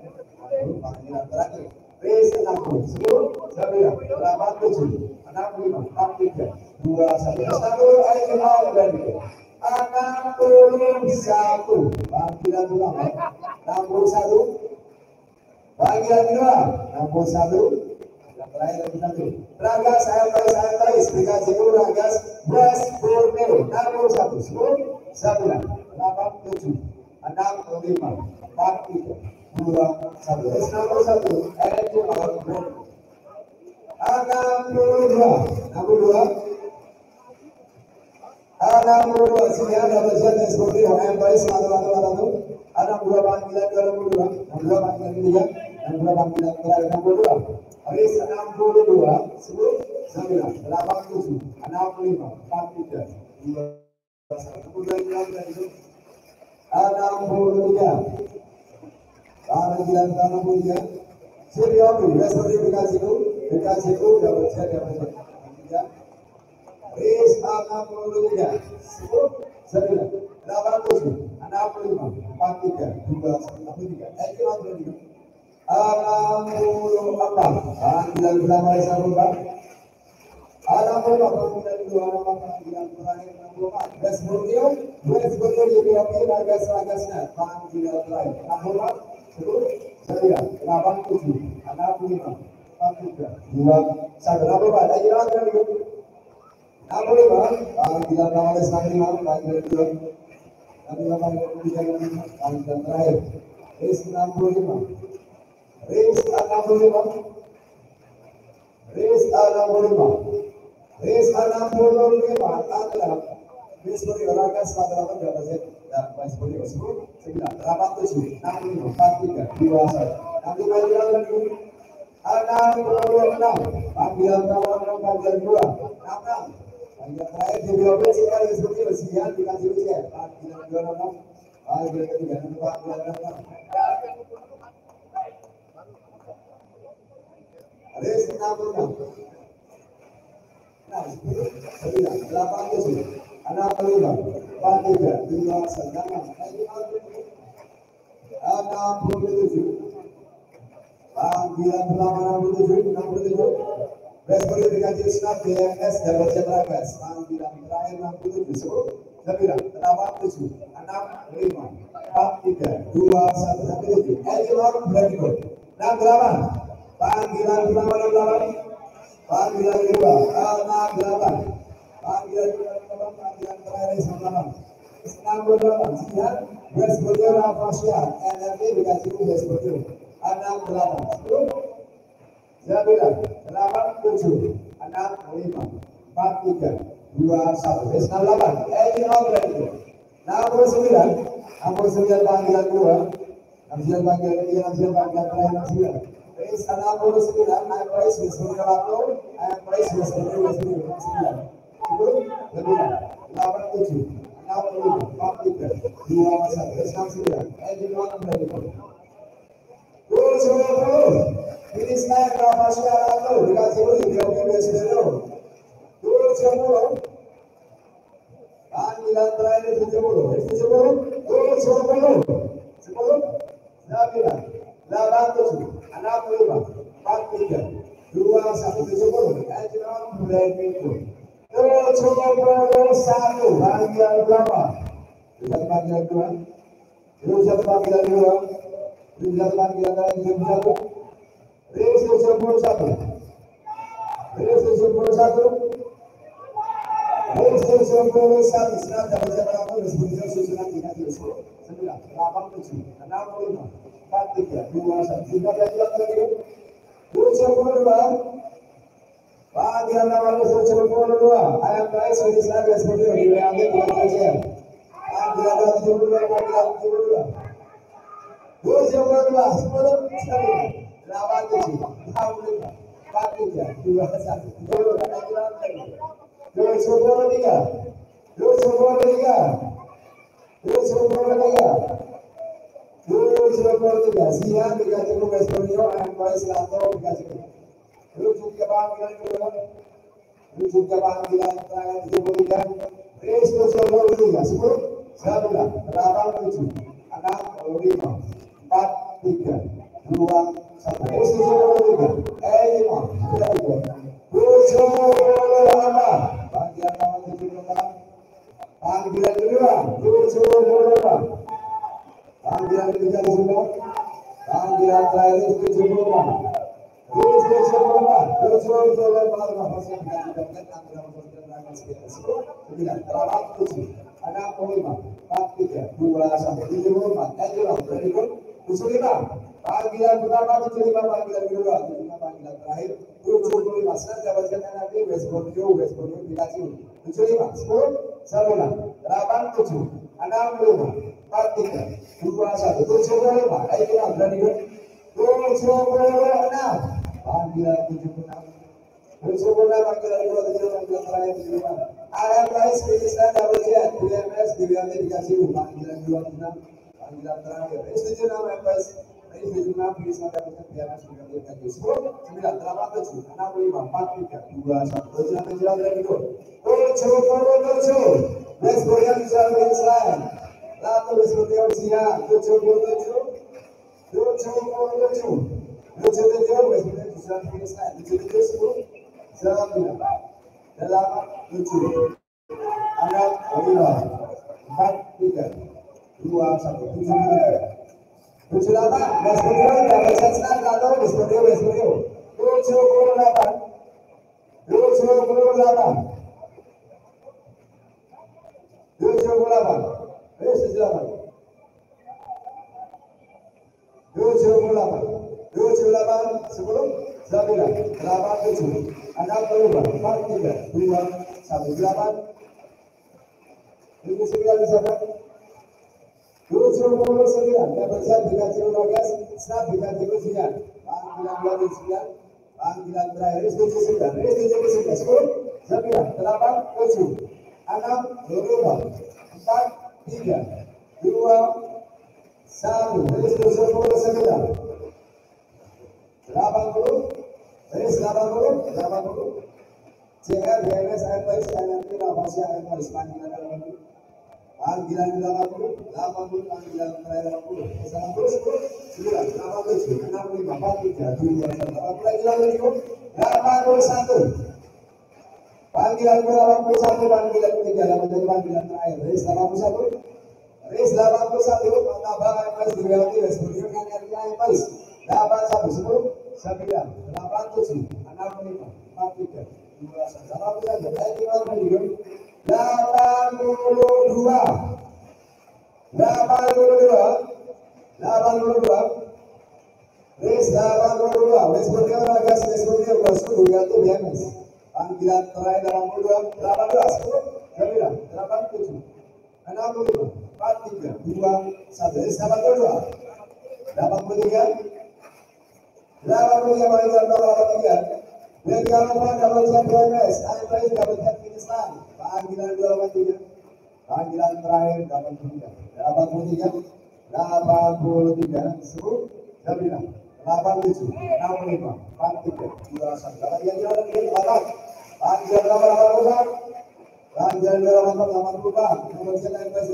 panggilan terakhir Res 60 10 9 8 7 6 5 4 3 2 1 ayo ready 61. Panggilan pertama 61. Panggilan kedua 61. Yang terakhir 61. Ragas Airways Brigade Jiku Ragas West Borneo 61. 10 9 8 7 6 5 4 3 2 1. 61. LNG Power Group 62 sekian dapat jadinya seperti Empire 1 62 panggilan 22 62 panggilan ketiga 62 panggilan terakhir 62 Aris 62 10 9 8 7 6 5 4 3 2 1 kemudian dari 63 panggilan 63 Siriopi seperti BKC itu dapat jadinya Aris 63 10 9 8 7 65 43 2 64 panggilan pertama Reza Rumah 64 panggilan kedua panggilan terakhir 64 West Borneo YPOP Ragas-Ragasnya panggilan terakhir 64 10 9 8 7 65 43 2 1 64 lagi lagi 65 panggilan pertama Reza Rumah panggilan kedua panggilan terakhir Ris 65 Ris 65 Ris 65 adalah Ris beri olahraga 98 berapa set dan Ris beri 10 9 8 7 65 4 3 2 1 nanti panggilan lagi 66 panggilan pertama panggilan kedua 66 panggilan terakhir di BOP jika Ris beri bersihan dikasih ujian panggilan kedua 66 panggilan ketiga panggilan 66 Res 66 nah 10 9 8 7 65 4 3 2 1 panggilan pertama 67 Res beri dikasih snap DMS dapat Ragas panggilan terakhir 67 10 9 8 7 6 5 4 3 2 1 Elon Bradford 68 panggilan pertama 68 panggilan kedua 68 panggilan kedua panggilan terakhir 68 sekian West Borneo Rafasia NRT dikasih West Borneo 68 10 9 8 7 6 5 4 3 2 1 West 68 Elon Bradford 69 panggilan kedua 69 panggilan ketiga 69 panggilan terakhir 69 Res 69 Empire West Borneo Empire West Borneo 10 8 7 6 5 4 3 2 1 Res 69 Elon Bradford ini saya Rafasia Ratu dikasih oleh BOP West Borneo 70 panggilan terakhir 70 10 9 8 7 6 5 4 3 2 1 70 Elon Bradford 71 panggilan berapa? Panggilan kedua 71 panggilan kedua 71 panggilan terakhir 71 Res 71 Res 71 Res 71 senang dapat siapa kamu Res 71 susunan dikasih 10 9 8 7 6 5 4 3 2 1 sudah belajar lagi 72 panggilan nama 72 ayam baik sudah selesai West Borneo di WAG panggilan 72 panggilan 72 10 9 8 7 6 5 4 3 2 1 siang dikasih ke West Borneo Empire Selatan dikasih ke panggilan kedua panggilan terakhir 73 Res 73 10 9 8 7 6 5 4 3 2 1 Res 73 panggilan nama 76 Panggilan kedua, 78. Panggilan ketiga semua. Panggilan terakhir 78. 78 masih dikatakan antara pertandingan sekitar 9 terlalu 7 ada 5 4 3 2 sampai 74 berikut 75. Panggilan pertama 75, panggilan kedua 75, panggilan terakhir 75. Saya dapatkan nanti West Borneo dikasih 75 10 9 8 7 6 5 4 3 2 1 75. Ayo berani 76. Panggilan 76. 76 panggilan kedua 76, panggilan terakhir 75. AMS Pakistan double jet, BMS dikasih panggilan 26, panggilan terakhir. S76 MS, S76 bisa dapatkan BMS dikasih 10, 9, 8, 7, 6, 5, 4, 3, 2, 1. Jalan dari itu. 77. Let's go yang bisa Queensland. Lalu let's go yang siap. 77. 77. 77 Westminster bisa Queensland. 77 10 9 8 7 6 5 4 3 2 1 78 Westminster dapat Queensland lalu Westminster 78 sebelum 9 8 7 6 5 4 3 2 1 8 ini 9 disebut 79 dapat saya dikasih bagas snap dikasih 9 panggilan 29 panggilan terakhir 79 10 9 8 7 6 5 4 3 2 1 80 CR BMS AMS NMP Navasia AMS panggilan 80 panggilan terakhir 80 90 10 9 87 65 43 2 1 panggilan 81 panggilan 81 panggilan ketiga panggilan terakhir 81 tambah AMS diwakili Westminster AMS 81 10 9 8 7 6 5 4 3 2 1 82 panggilan terakhir 82 18 10 9 8 7 65 4 3 2 1 82 83 panggilan 83 yang dilakukan dapat BMS AMS dapat Queensland panggilan 83 panggilan terakhir 83 10 9 8 7 6 5 4 3 2 1 yang dilakukan panggilan 80 panggilan 80 nomor 9 AMS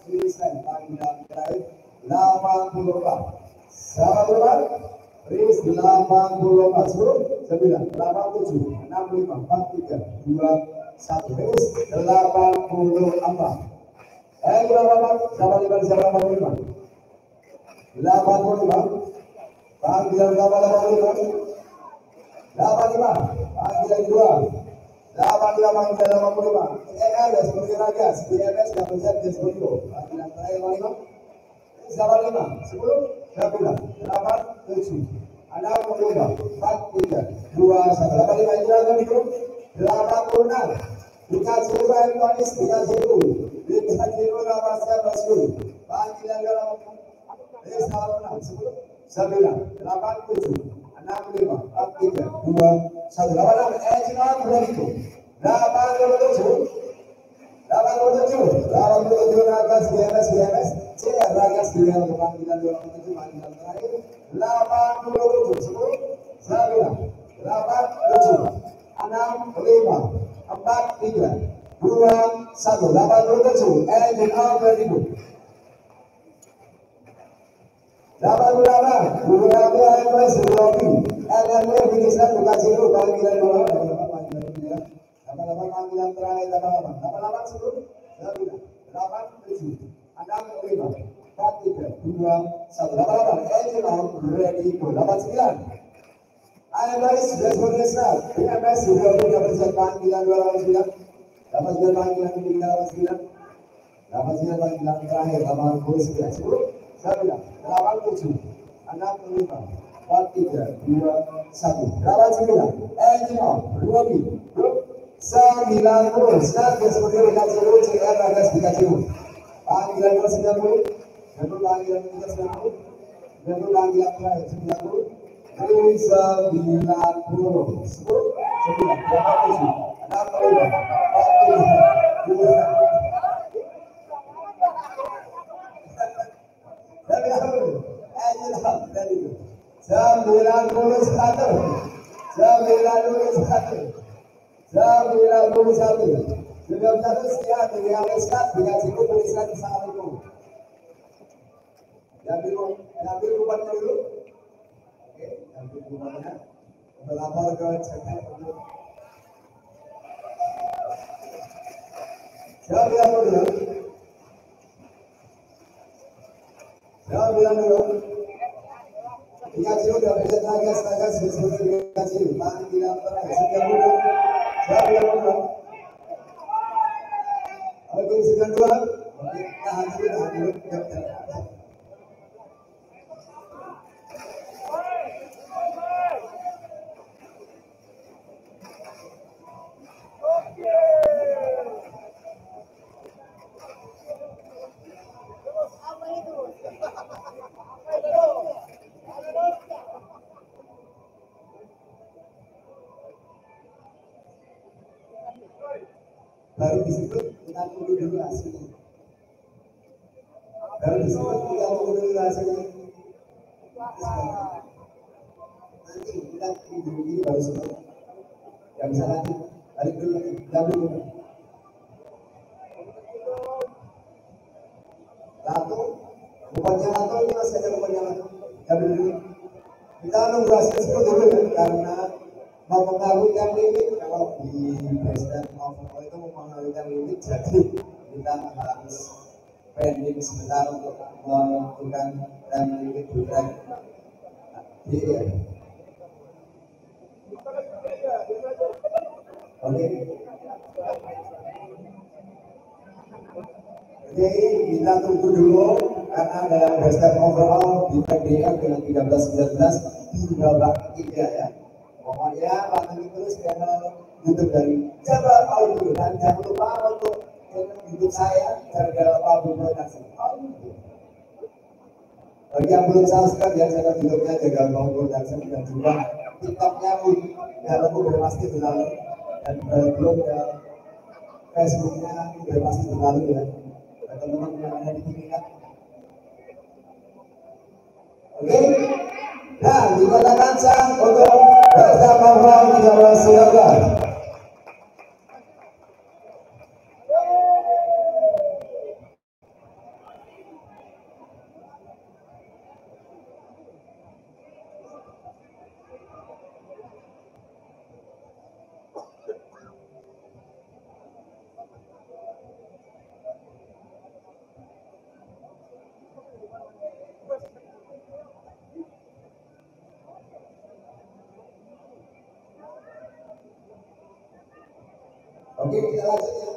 Queensland panggilan terakhir 84 Riz 84 10 9 8 7 6 5 4 3 2 1 Riz 84 85 panggilan 85 panggilan 2 85 seperti raga BMS dapat Z panggilan terakhir 85 10 9 8 7 6 5 4 3 2 1 85 itu 86 dikasih elektronis dikasih nama saya panggilan 86 10 9 8 7 6 5 4 3 2 1 86 begitu 87 Ragas BMS CR Ragas BMS panggilan 27 panggilan terakhir 87 10 9 8 7 6 5 4 3 2 1 87 engine out begitu 88 beberapa AMS Rocky NMP Pakistan dikasih panggilan 2 panggilan terakhir 88 10 8, 7, 6, 5, 4, 3, 2, 1. 8, engine on, ready, go. 8, 9. AMS responnya start. AMS sudah bersiap panggilan 289. 89 panggilan 389. 89 panggilan terakhir 89. 10, 9, 8, 7, 6, 5, 4, 3, 2, 1. 89. Engine on, ready, go. 90. Start seperti Bikasi CR Ragas Bikasi. Panggilan 90. Jadul panggilan 90. Jadul panggilan terakhir 90. 90, 10, 9, 8, 7, 6, 5, 4, 3, 2, 1. Jam 91. Sudah satu sekian dari Aleskat dengan cukup tulisan Assalamualaikum. Yang biru bukannya dulu. Oke, yang biru bukannya. Melapor ke CPN dulu. Siapa bilang dulu? Siapa bilang dulu? Bikasi udah bisa tenaga sebagai Bikasi. Panggilan terakhir. Sekian dulu. Siapa bilang dulu? Oke, sudah dua. Oke, tahan dulu. Baru disebut kita tunggu dulu hasilnya. Baru disebut kita tunggu dulu hasilnya. Nanti kita tunggu dulu baru sebut. Yang bisa nanti balik dulu, dulu. Lato, bukannya lato ini masih ada bukannya lato. Dulu. Kita nunggu hasil sebut dulu ya, karena mempengaruhi yang limit. Kalau di Presiden Overall itu mempengaruhi yang limit, jadi kita harus pending sebentar untuk menentukan yang limit bukan. Iya. Oke. Jadi kita tunggu dulu karena ada Presiden Overall di PDM dengan 13-19 di babak 3 ya. Pokoknya pantengin terus channel YouTube dari Jabar Audio dan jangan lupa untuk channel YouTube saya Jabar Audio Production. Bagi yang belum subscribe ya channel YouTube-nya Jabar Audio Production dan juga TikTok-nya pun ya udah pasti berlalu dan belum ya Facebook-nya udah pasti berlalu ya. Teman-teman yang ada di sini kan. Oke. Nah, dikatakan sah untuk bersama Bang 13-19. Oke, kita lanjut ya.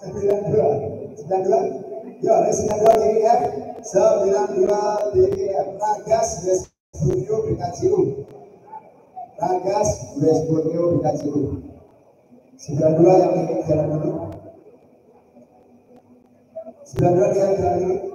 92. Ya, 92 DGF, 92 DGF. Ragas West Borneo Bikaciu. Ragas West Borneo Bikaciu. 92 yang ingin jalan dulu. 92 yang jalan dulu.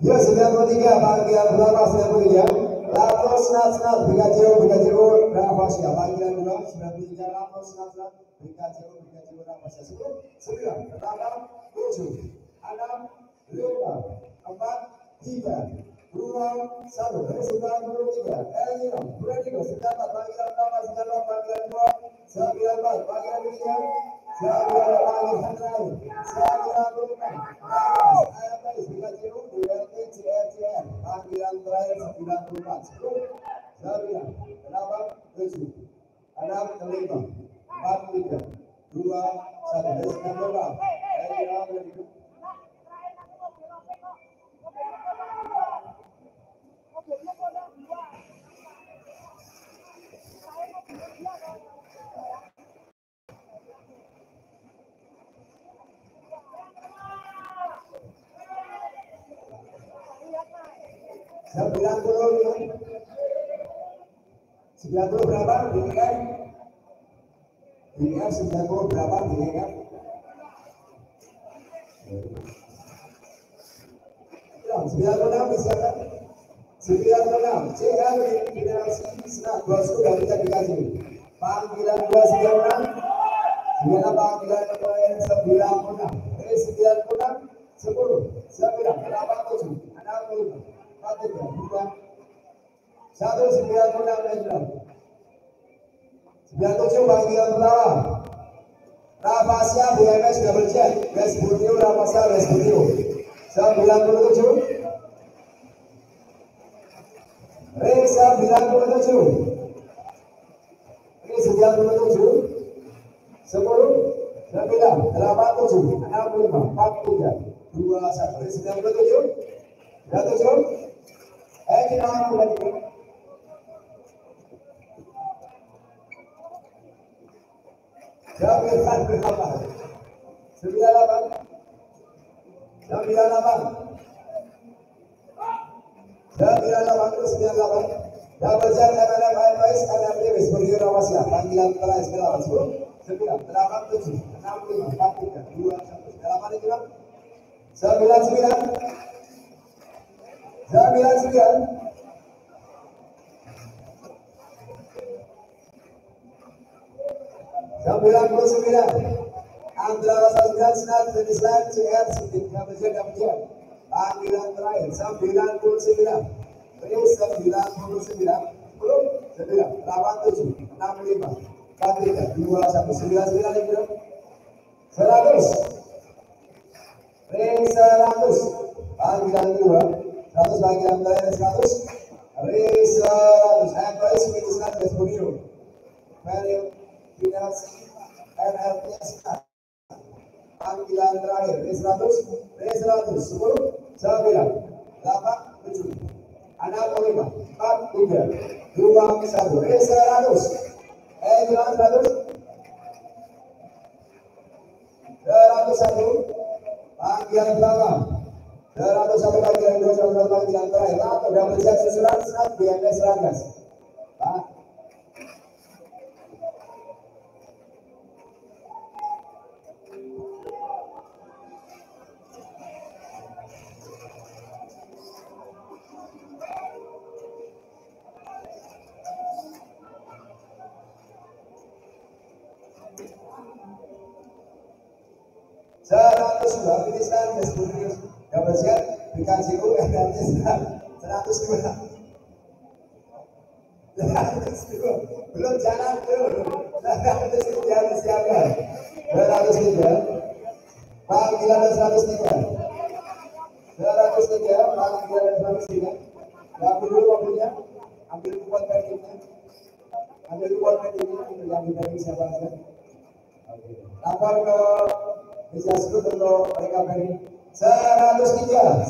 Ya, 93 panggilan berapa 93? Latos Snat Bikaciu Rafasia panggilan 2 93 Latos Snat Bikaciu Rafasia 10 9 8 7 6 5 4 3 2, 1, dari 93, Elvino, Bradigo, senjata panggilan pertama, senjata panggilan 2, 94, panggilan 3, 94 panggilan terakhir, 96, AFS, Pikachu, DLT, CFCN, panggilan terakhir 94, 10, 9, 8, 7, 6, 5, 4, 3, 2, 1, dari 94, Elvino, Bradigo. Sembilan puluh berapa DKM? DKM 90 berapa DKM? 96 bisa kan? 96 CL Generasi Senat bosku sudah bisa dikasih panggilan 296 gimana panggilan yang 96 dari 96 10 9 87 65 43 2 196 97 panggilan pertama Rafasia BMS double check Vespudio Rafasia Vespudio 97 Reza 97 ini 97 10 9 8 7 6 5 4 3 2 1 97 kita mulai Jamilan berapa? 98 double check MNF AFS NMD Vespudio Rawasia panggilan terakhir 9 10 9 8 7 6 5 4 3 2 1 8 itu 99 Andra Wasanggan Senat Denislan CR Sidin Kabupaten panggilan terakhir 99 Beri 99 belum 9 8 7 6 5 4 3 2 1 99 itu 100 Beri 100 panggilan kedua 100 panggilan terakhir 100 Beri 100 Employees Ministan Vespudio Value Finance NLPS panggilan terakhir R100 10 9 8 7 6 5 4 3 2 1 R100 101 panggilan pertama R101 panggilan 2 panggilan terakhir atau double check susulan Senat BMS Ragas sudah finiskan Vespudio double check dikasih NLPS 102 belum jalan belum 103 disiapkan 103 panggilan 103 panggilan 103 ambil dulu mobilnya ambil kuat pedingnya ambil dari siapa saja lapor ke Bisasku untuk mereka beri 103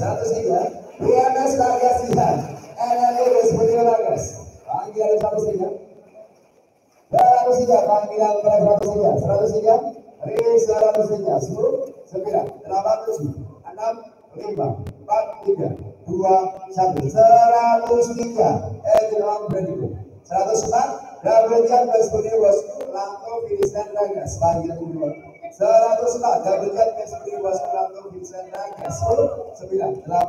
BMS Ragas Lihat NLP Vespudio Ragas panggilan 103 panggilan 103 Riz 103 10 9 8 7 6 5 4 3 2 1 103 Edron Bradigo 104 double check Vespudio bosku langsung finiskan Ragas panggilan kedua 104 double check Vespudio bosku langsung finiskan Ragas 10 9 8 7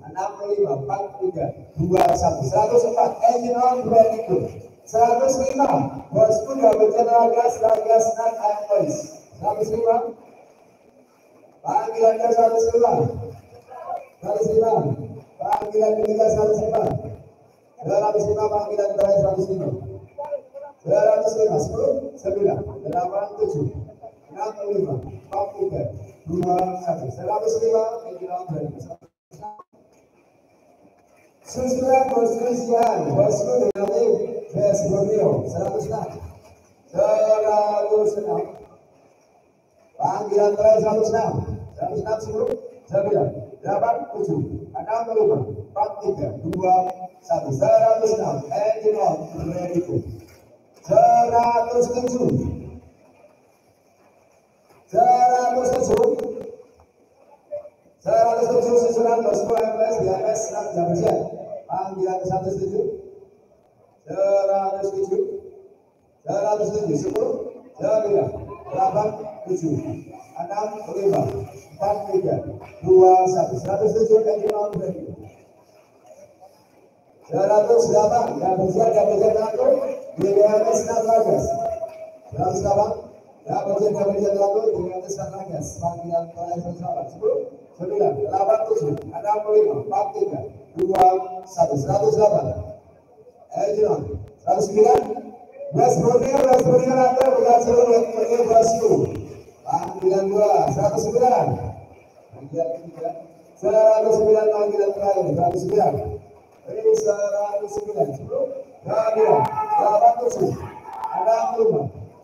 6 5 4 3 2 1 104 Edron Bradigo 105 bosku double check Ragas Senat Employees 105 panggilan 105 panggilan Panggilan ketiga 105. 205 panggilan terakhir 105. 205 10 9 8 7 6 5 4 3 2 1. 105 panggilan terakhir. Susulan perselisihan bosku dengan West Borneo 106. 106 panggilan terakhir 106. 106 10 9 8 7 6 5 4 3 2 1. 106 engine on ready to 107 susulan bosku MS BMS jam bersiap panggilan 107 107 107 10 9 8 7 6 5 4 3 2 1. 107 engine on ready 108 jam bersiap laku BMS Natragas 108 ya bagian lalu dengan besar nagas panggilan terakhir 10 9 8 7 6 5 4 3 2 1. 108 Ejinon 109 West Borneo atau berhasil West Bosku panggilan 2 109 panggilan 3 109 panggilan terakhir 109 ini 109 10 9 8 7 6 5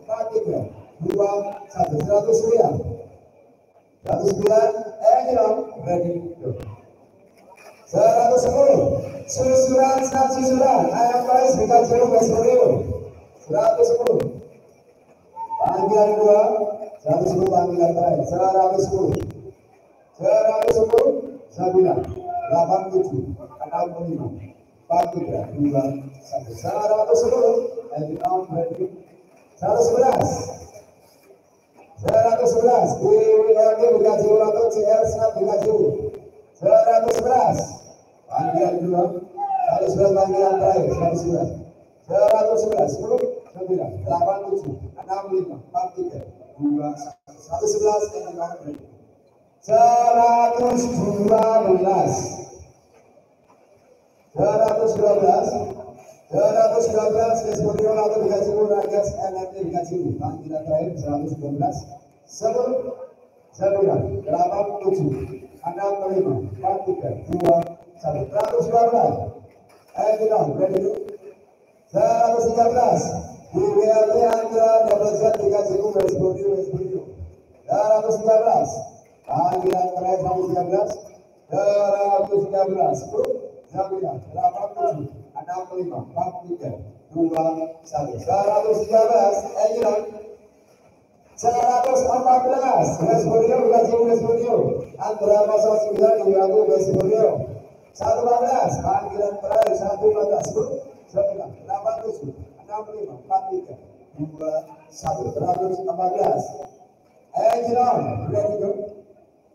4 3 2 1. 109 Ejinon ready go 110 susulan ayam paris bukan jeruk West Borneo 110 panggilan 2 110 panggilan terakhir 110 9 8 7 6 5 4 3 2 1. 110 Ejinon ready 111 BWLG Bekasi Ulanto CR Senat Bekasi 111 panggilan 2 111 panggilan terakhir 111 10 9 8 7 6 5 4 3 2 1. 111 West Borneo atau Bekasi Ragas NMT Bekasi panggilan terakhir 112 10 9 8 7 6 5 4 3 2 1. 112 Ejinon ready 113 BWLT Andra Double Z Bekasi West Borneo 113 panggilan terakhir 113 10 9 8 7 6 5 4 3 2 1. 113 Ejinon 114 West Borneo West Borneo Andra Masa 9 Iwago West Borneo 114 panggilan terakhir 114 9 8 7 6 5 4 3 2 1. 114 Ejinon ready go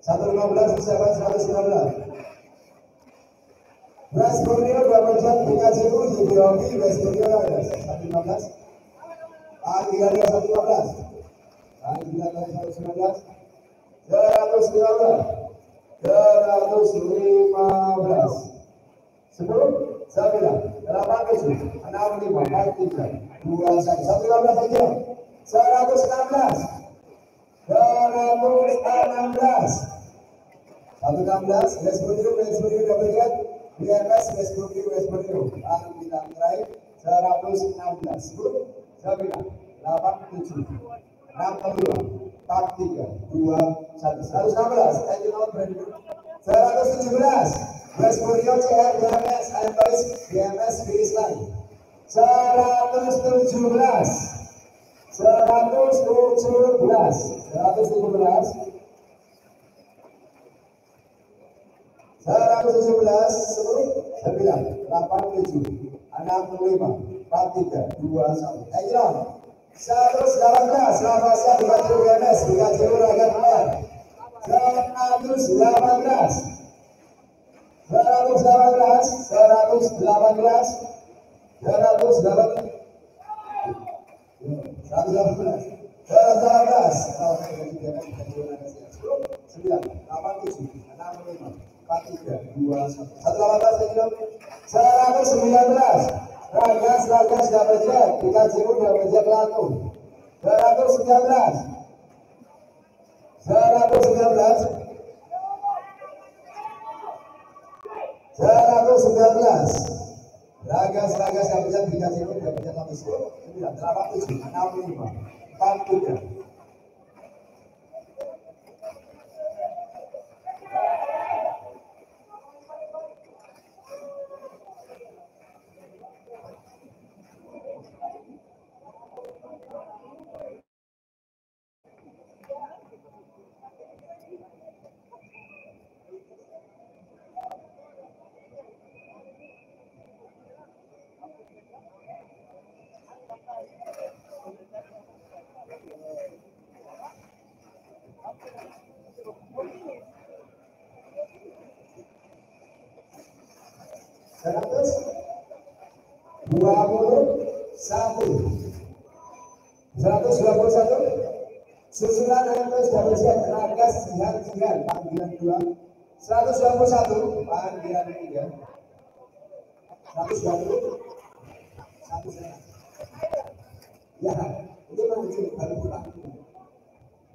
115 119 West Borneo Double Z Bekasi Yogi West Borneo 115 panggilan 115 panggilan 119 115 10 9 8 7 6 5 4 3 2 1. 115 Ejinon 116 West Borneo Double Z BMS West Borneo panggilan terakhir 116 10 9 8 7 6 5 4 3 2 1. 116 Ejinon ready 117 West Borneo CR BMS ayam paris BMS finish line 117 10 9 8 7 6 5 4 3 2 1. Ejinon 118 Lavasya Bekasi BMS Bekasi Raga 118 4321. 118 kilo. 119. Ragas double jet. Kita cium double jet laku. 119. 119. 119. Ragas double jet. Kita cium double jet laku. 87. 65. 43. Susulan Ragas double jet. Ragas Jihan panggilan 2. 121 panggilan 3. 120. 1 ya, ini menuju baru pulang.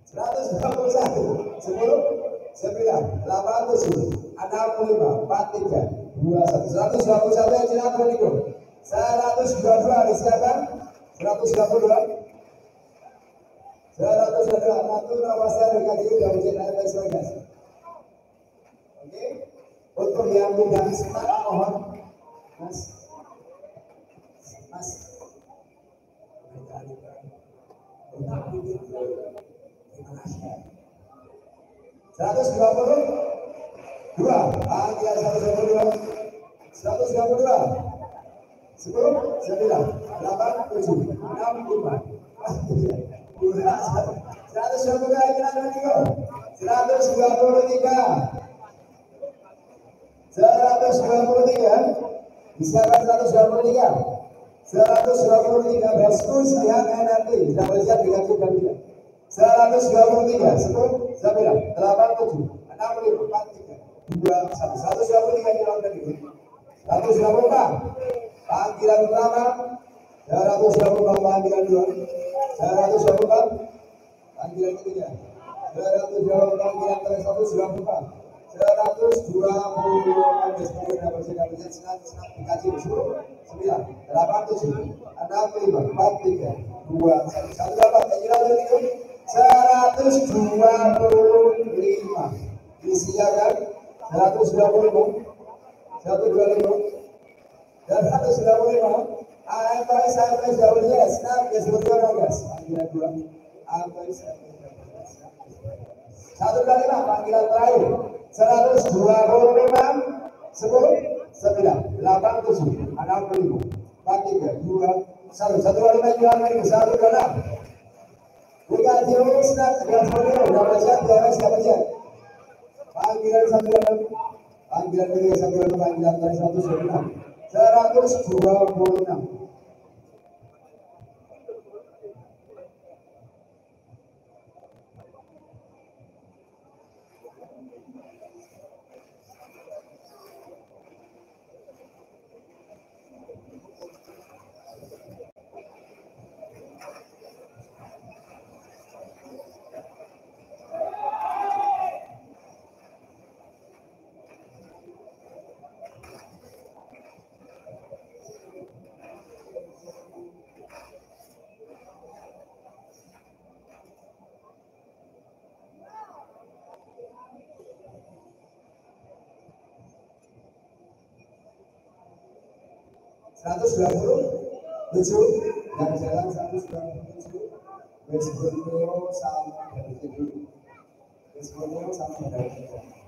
121 10 9 8 7 65 43 21. 121 yang Cina Nico. 122 disiapkan. 122. 122 Ratu Rawasya DKJ dari JNS Ragas. Oke, untuk yang tidak semangat mohon Mas 122 panggilan 122 10 9 8 7 6 5 123 disiapkan 123 Breskus yang NRT double jet dikasih kami 123 10 9 8 7 6 5 4 3 2 1 123 hilang tadi 124 panggilan pertama 124 panggilan 2 124 panggilan ketiga 124 panggilan ke 124 120 sebagai double jet senang dikaji 10 9 8 7 6 5 4 3 2 1 dapat kira itu 125 disiapkan 125 dan 125 AMPS double jet senang disebutkan Ragas panggilan 2 AMPS 125 panggilan terakhir 125 10 9 8 7 6 5 4 3 2 1 1 kali lagi lagi 1 dalam buka jauh senang tegas model double jet DRS double jet panggilan 1 dalam panggilan kedua 1 dalam panggilan dari 126 127 dan jalan 127 West Borneo sama dari sini West Borneo sama dari sini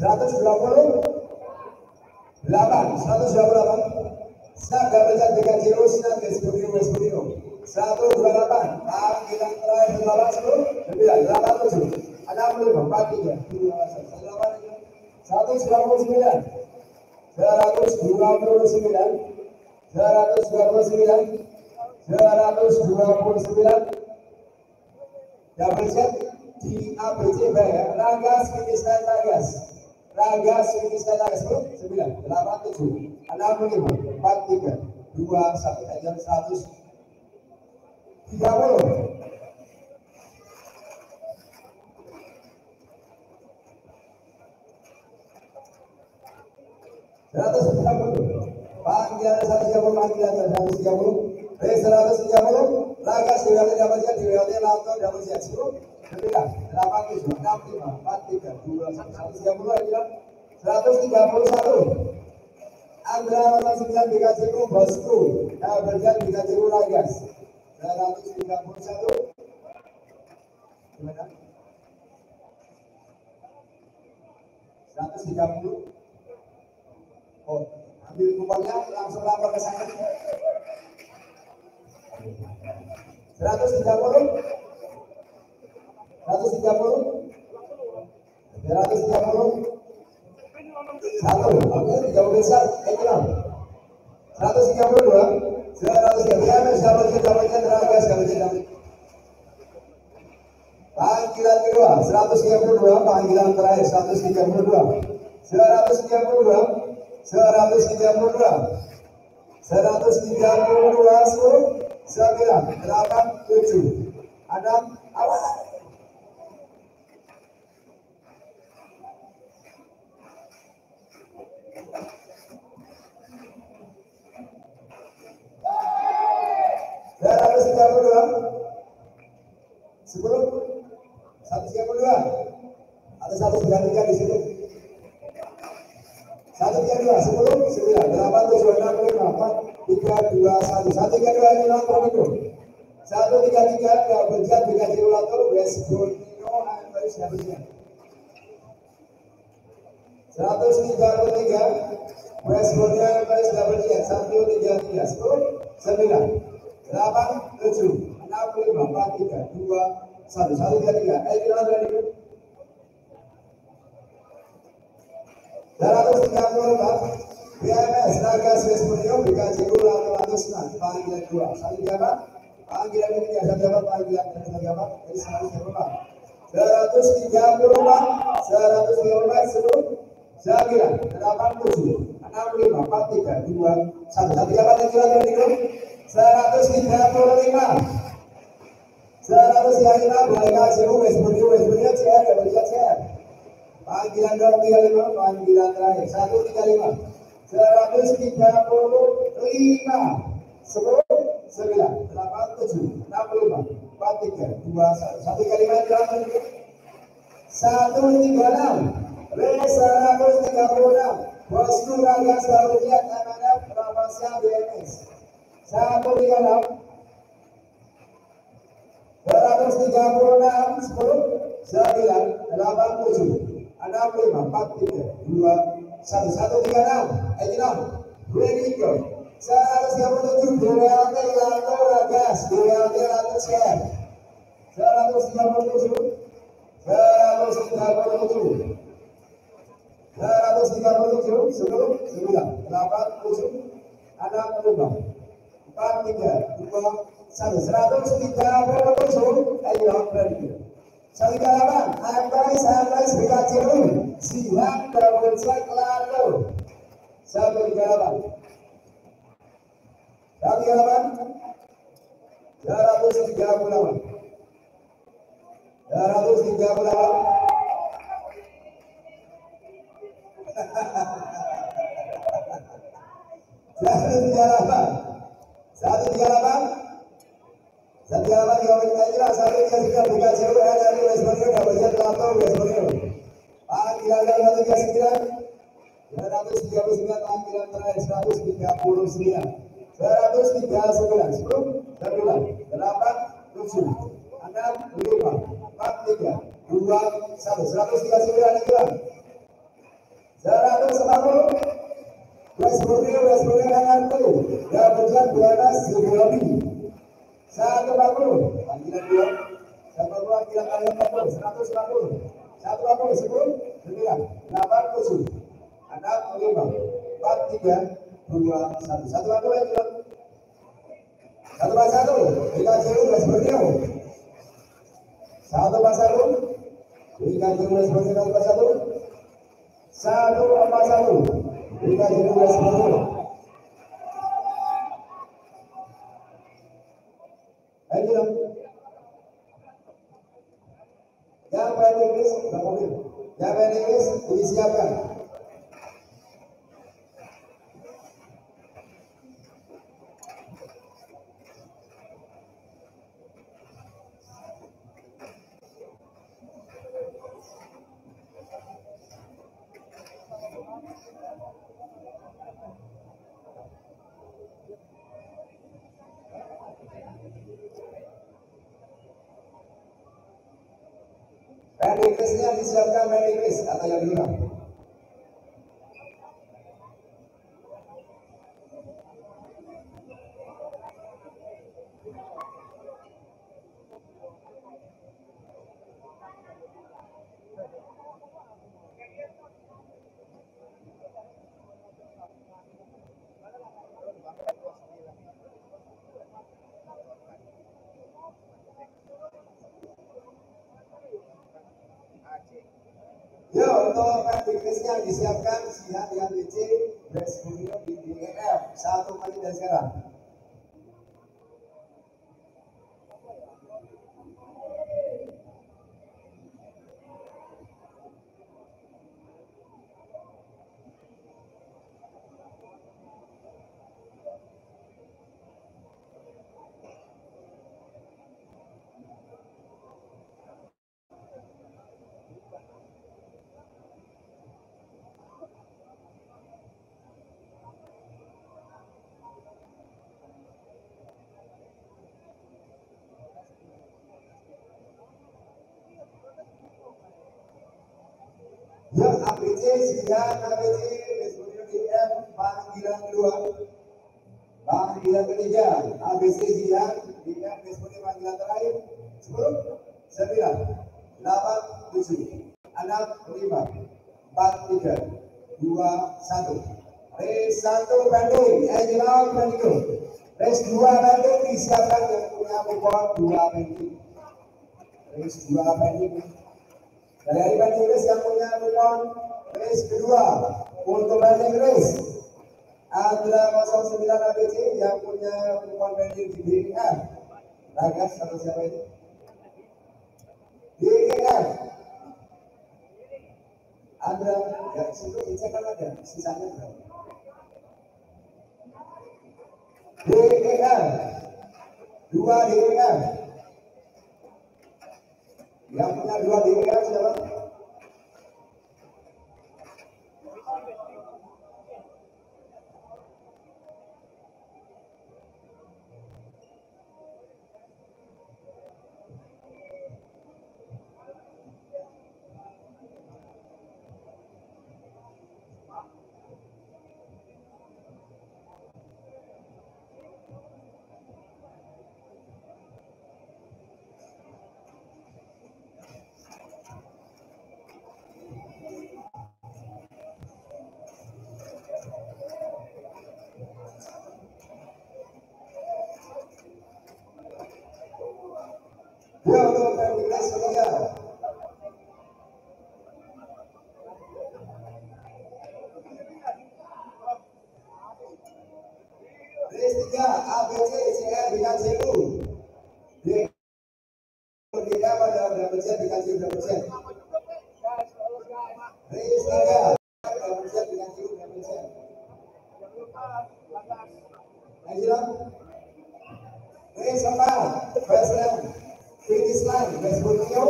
128 128 128. Panggilan terakhir 8 10 9 8 7 65 43 2 199 double check di ABC ya. Ragas Finistan Ragas 9 8 7 65 43 2 1 jam 130. 130. Panggilan 130, panggilan 130. 130. Raga sudah didapatkan di WOT Lanto double check 10 9 8 7 6 5 4 3 2 130 lagi 131. Andra 9 dikasih bosku. Double check dikasih Ragas 131. Gimana? 130. Oh, ambil kuponnya langsung lapor ke saya. 130. 130. 130. Satu, oke, 3 besar, ekran. 132. 132. Panggilan kedua, 132. Panggilan terakhir, 132. 132. 132. 132 10 9 8 7 6 awal. Ada 193 di situ. 132 10 9 8 7 6 5 4 3 2 1 132 ini langsung itu. 133 double check dikasih ulator West Borneo and West Borneo. 133 West Borneo and West double check 133 10 9 8 7 6 5 4 3 2 1 133. Ayo kita lagi. 134 BMS Ragas West Borneo dikasih ulang 100 panggilan 2 satu jabat panggilan ini ada jabat panggilan satu jabat jadi 134 10 9 8 7 6 5 4 3 2 1 satu jabat yang kita lagi 135 boleh kasih West Borneo CR double CR. Panggilan 235, panggilan terakhir 135, 135, 10, 9, 8, 7, 6, 5, 4, 3, 2, 1. Satu kalimat jalan 136, 136, Bosku Ragas baru lihat anak-anak Ramasya BMS 136, 136, 10, 9, 8, 7 ada 5, 4, 3, 2, 1, 136, Ejinam, ready go. 137, BWLT Lanto Ragas, BWLT Lanto Share. 137, 137, 10, 9, 8, 7, 6, 5, 4, 3, 2, 1. Ejinam, ready go. Saudara, santai Bekaciru, siap double check lalu. 138. 138. 138. Satu jalan yang kita satu sudah Bekaciru dari West Borneo double check lalu West Borneo. Panggilan 139. 139 panggilan terakhir 139 10 10 8 7 6 5 4 3 2 1 139 lagi 140 West Borneo dengan itu double check 12 lebih 140 panggilan 2 140 panggilan kali 40 140 140 10 9 8 7 ada 5 4 3 2 1 140 yang bilang 141 dikasih ulas berdiri 141 dikasih ulas berdiri 141 dikasih ulas berdiri. Ayo, yang paling Inggris, yang paling Inggris disiapkan. Inggrisnya disiapkan main Inggris atau yang lima. Ya, untuk main Inggrisnya disiapkan siap di ABC West Borneo di DEF 1 menit dari sekarang. Ya, ABC siap ABC West Borneo DEF panggilan kedua. Panggilan ketiga, ABC siap DEF West Borneo panggilan terakhir 10 9 8 7 6 5 4 3 2 1 race 1 banding Angelon banding race 2 banding disiapkan yang punya kupon 2 banding race 2 banding dari banding race yang punya kupon race kedua untuk banding race Andra 09 ABC yang punya kupon banding di DEF Ragas atau siapa itu DEF Andra ya situ dicek kan ada sisanya berapa DEF 2 DEF yang punya 2 DEF siapa? Ya, untuk race ketiga. Race 3 ABC CR dengan CU. Dia pada berapa persen dikasih berapa persen? Race 3 berapa persen dengan CU berapa persen? Ayo. Race 4 Westland finish line West Borneo.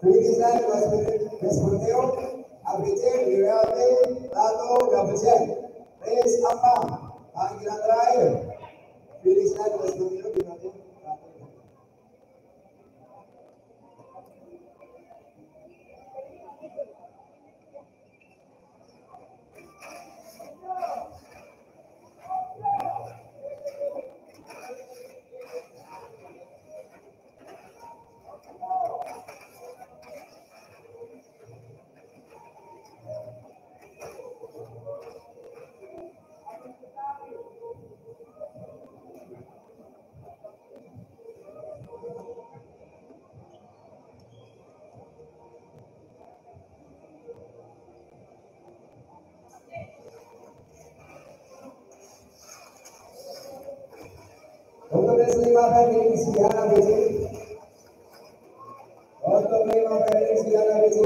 Finish line West Borneo ABC DWLT lalu double check race 4 panggilan terakhir finish line West Borneo di mana? Tulis 5 Felix Diana BC. Untuk 5 Felix Diana BC.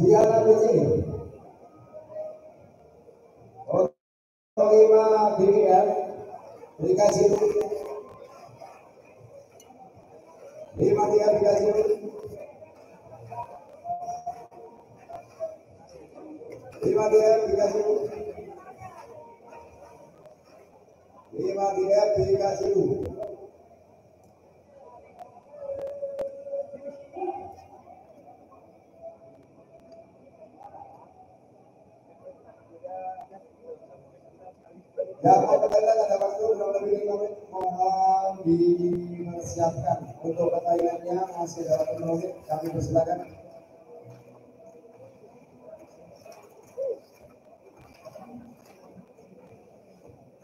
Diana BC. Untuk 5 BDF. Dikasih 5 dia dikasih 5 dia dikasih 5 dia dikasih yang mau bertanya ada waktu kurang lebih 5 menit, mohon dipersiapkan untuk pertanyaannya masih dalam 5 menit, kami persilakan.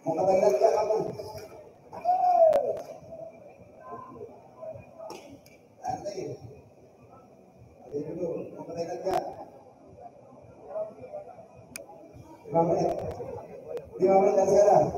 Mau pertanyaan ke apa? Nanti dulu, mau pertanyaan ke 5 menit, 5 menit dan sekarang.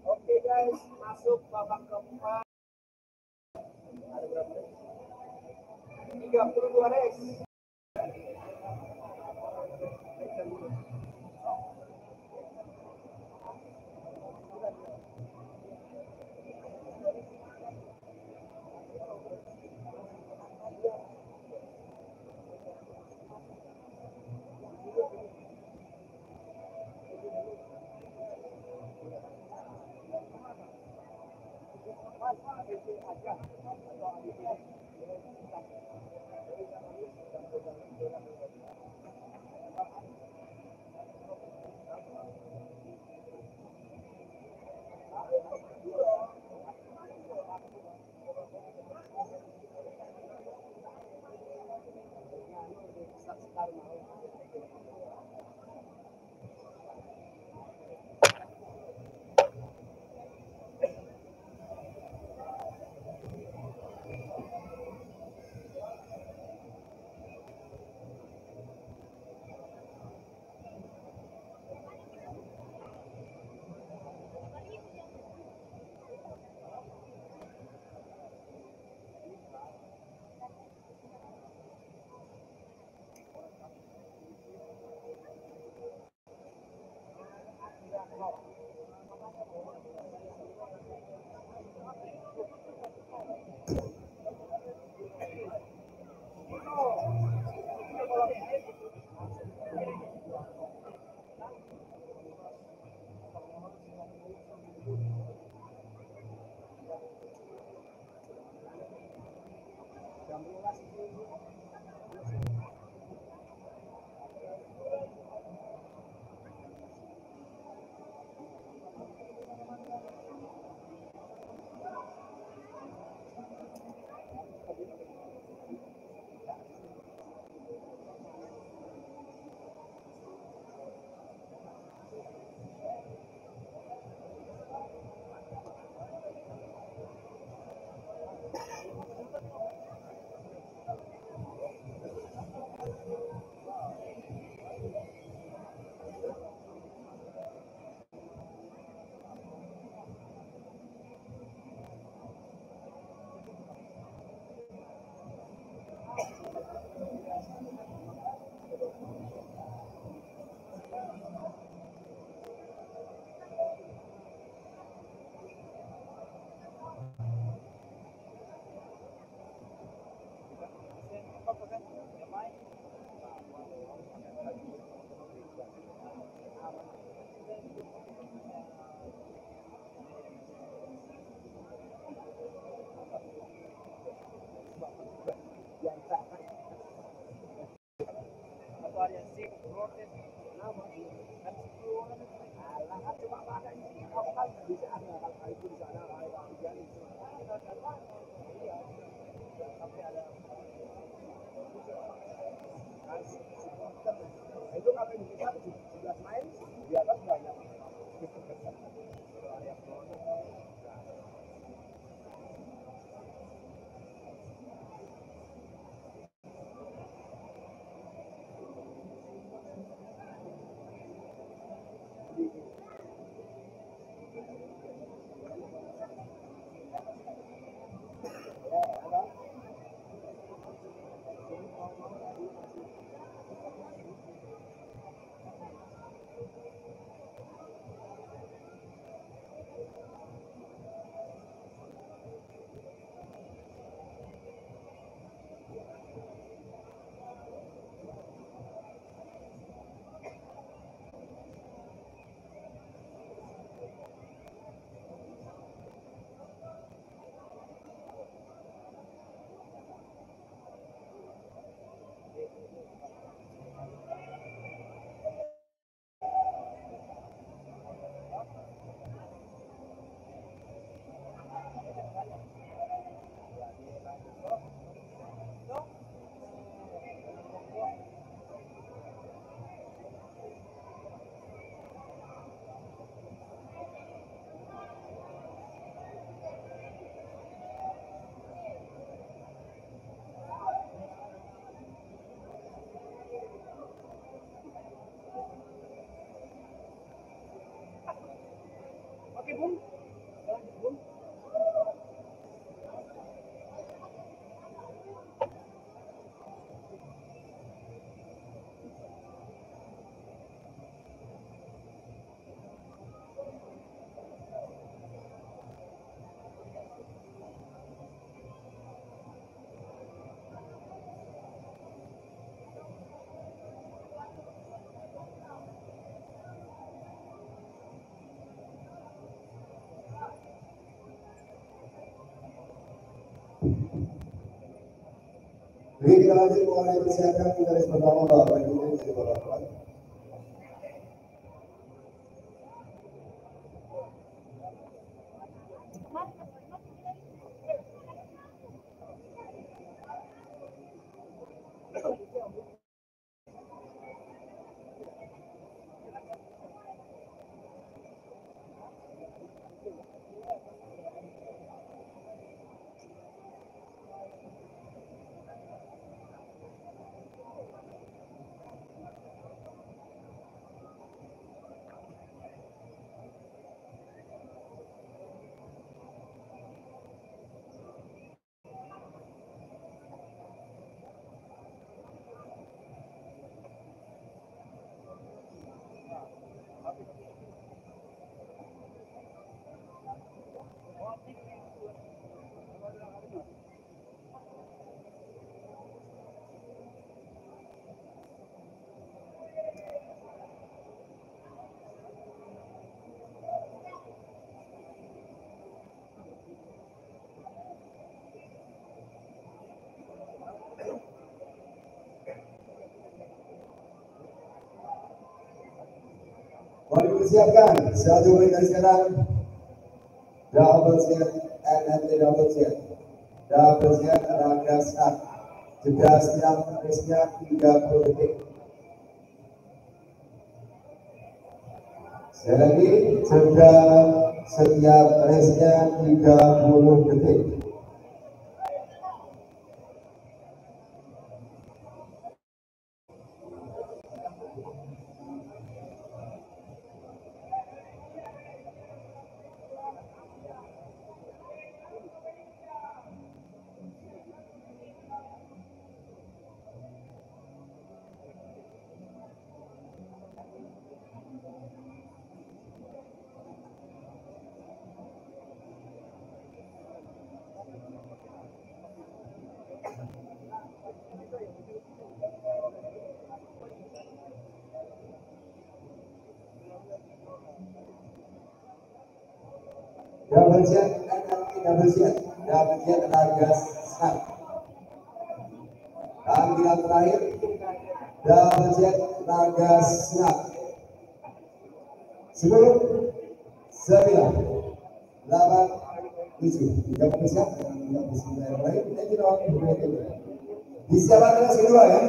Oke guys, masuk babak keempat. Ada berapa? 32 race. Jadi kita lanjut mulai persiapkan garis pertama Bapak Ibu jadi Bapak. Mari persiapkan 1 menit dari sekarang. Double set, NNT double set. Double set, rangka start. Jeda siap, resnya 30 detik. Sekali lagi, jeda setiap resnya 30 detik. Double set, double set, double set tenaga start. Panggilan terakhir, double set tenaga start. 10, 9, 8, 7. Jika bersiap, bismillahirrahmanirrahim. Disiapkan kelas kedua ya.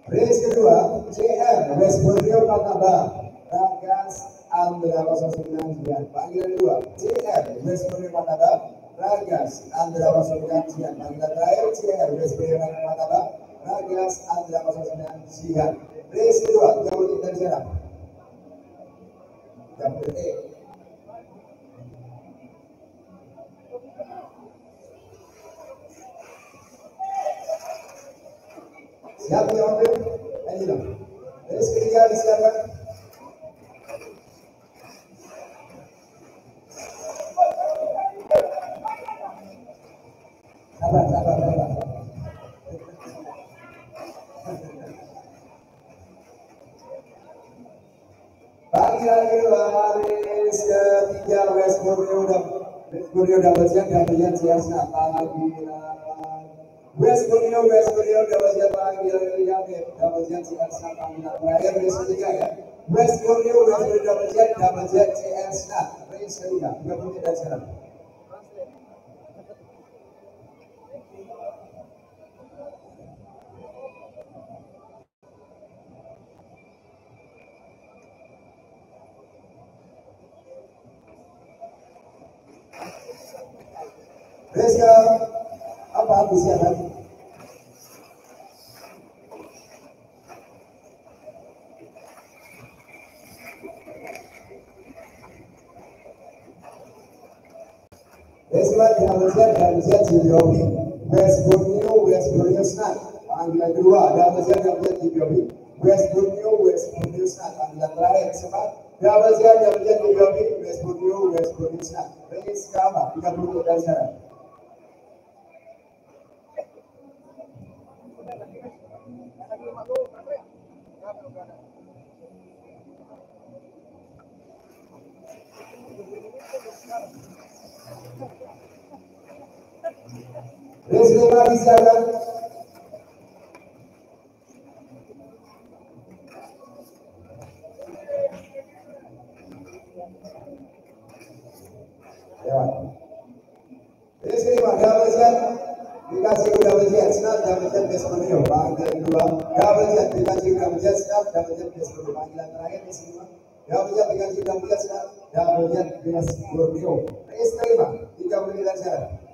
Race kedua, CR West Borneo Panaba, Ragas Andra 099. Panggilan kedua, CR West Borneo Panaba, Ragas Andra 099. Panggilan terakhir, CR West Borneo Panaba, Ragas Andra 099. Race kedua, jauh dari sana. Jauh dari siap ya Om? Ini dong. Race ketiga disiapkan. Sabar. Panggilan kedua, race ketiga West Borneo dapat siap dan siap panggilan. West Borneo dapat siap panggilan ketiga dapat siap panggilan terakhir race ketiga ya. West Borneo dapat siap CR start race ketiga 30 menit dari sekarang. Race apa disiapkan? Race dapat siap Jibiobi. West Borneo start. Panggilan kedua dapat siap Jibiobi. West Borneo start. Panggilan terakhir sempat dapat siap Jibiobi. West Borneo start. Race keempat 30 menit dari sekarang. Race 5 disiapkan. Ya. Race 5 double jet. Dikasih double jet snap double jet Vespurio. Panggilan kedua double jet dikasih double jet snap double jet Vespurio. Panggilan terakhir race 5. Double jet dikasih double jet snap double jet Vespurio. Race kelima 3 menit acara.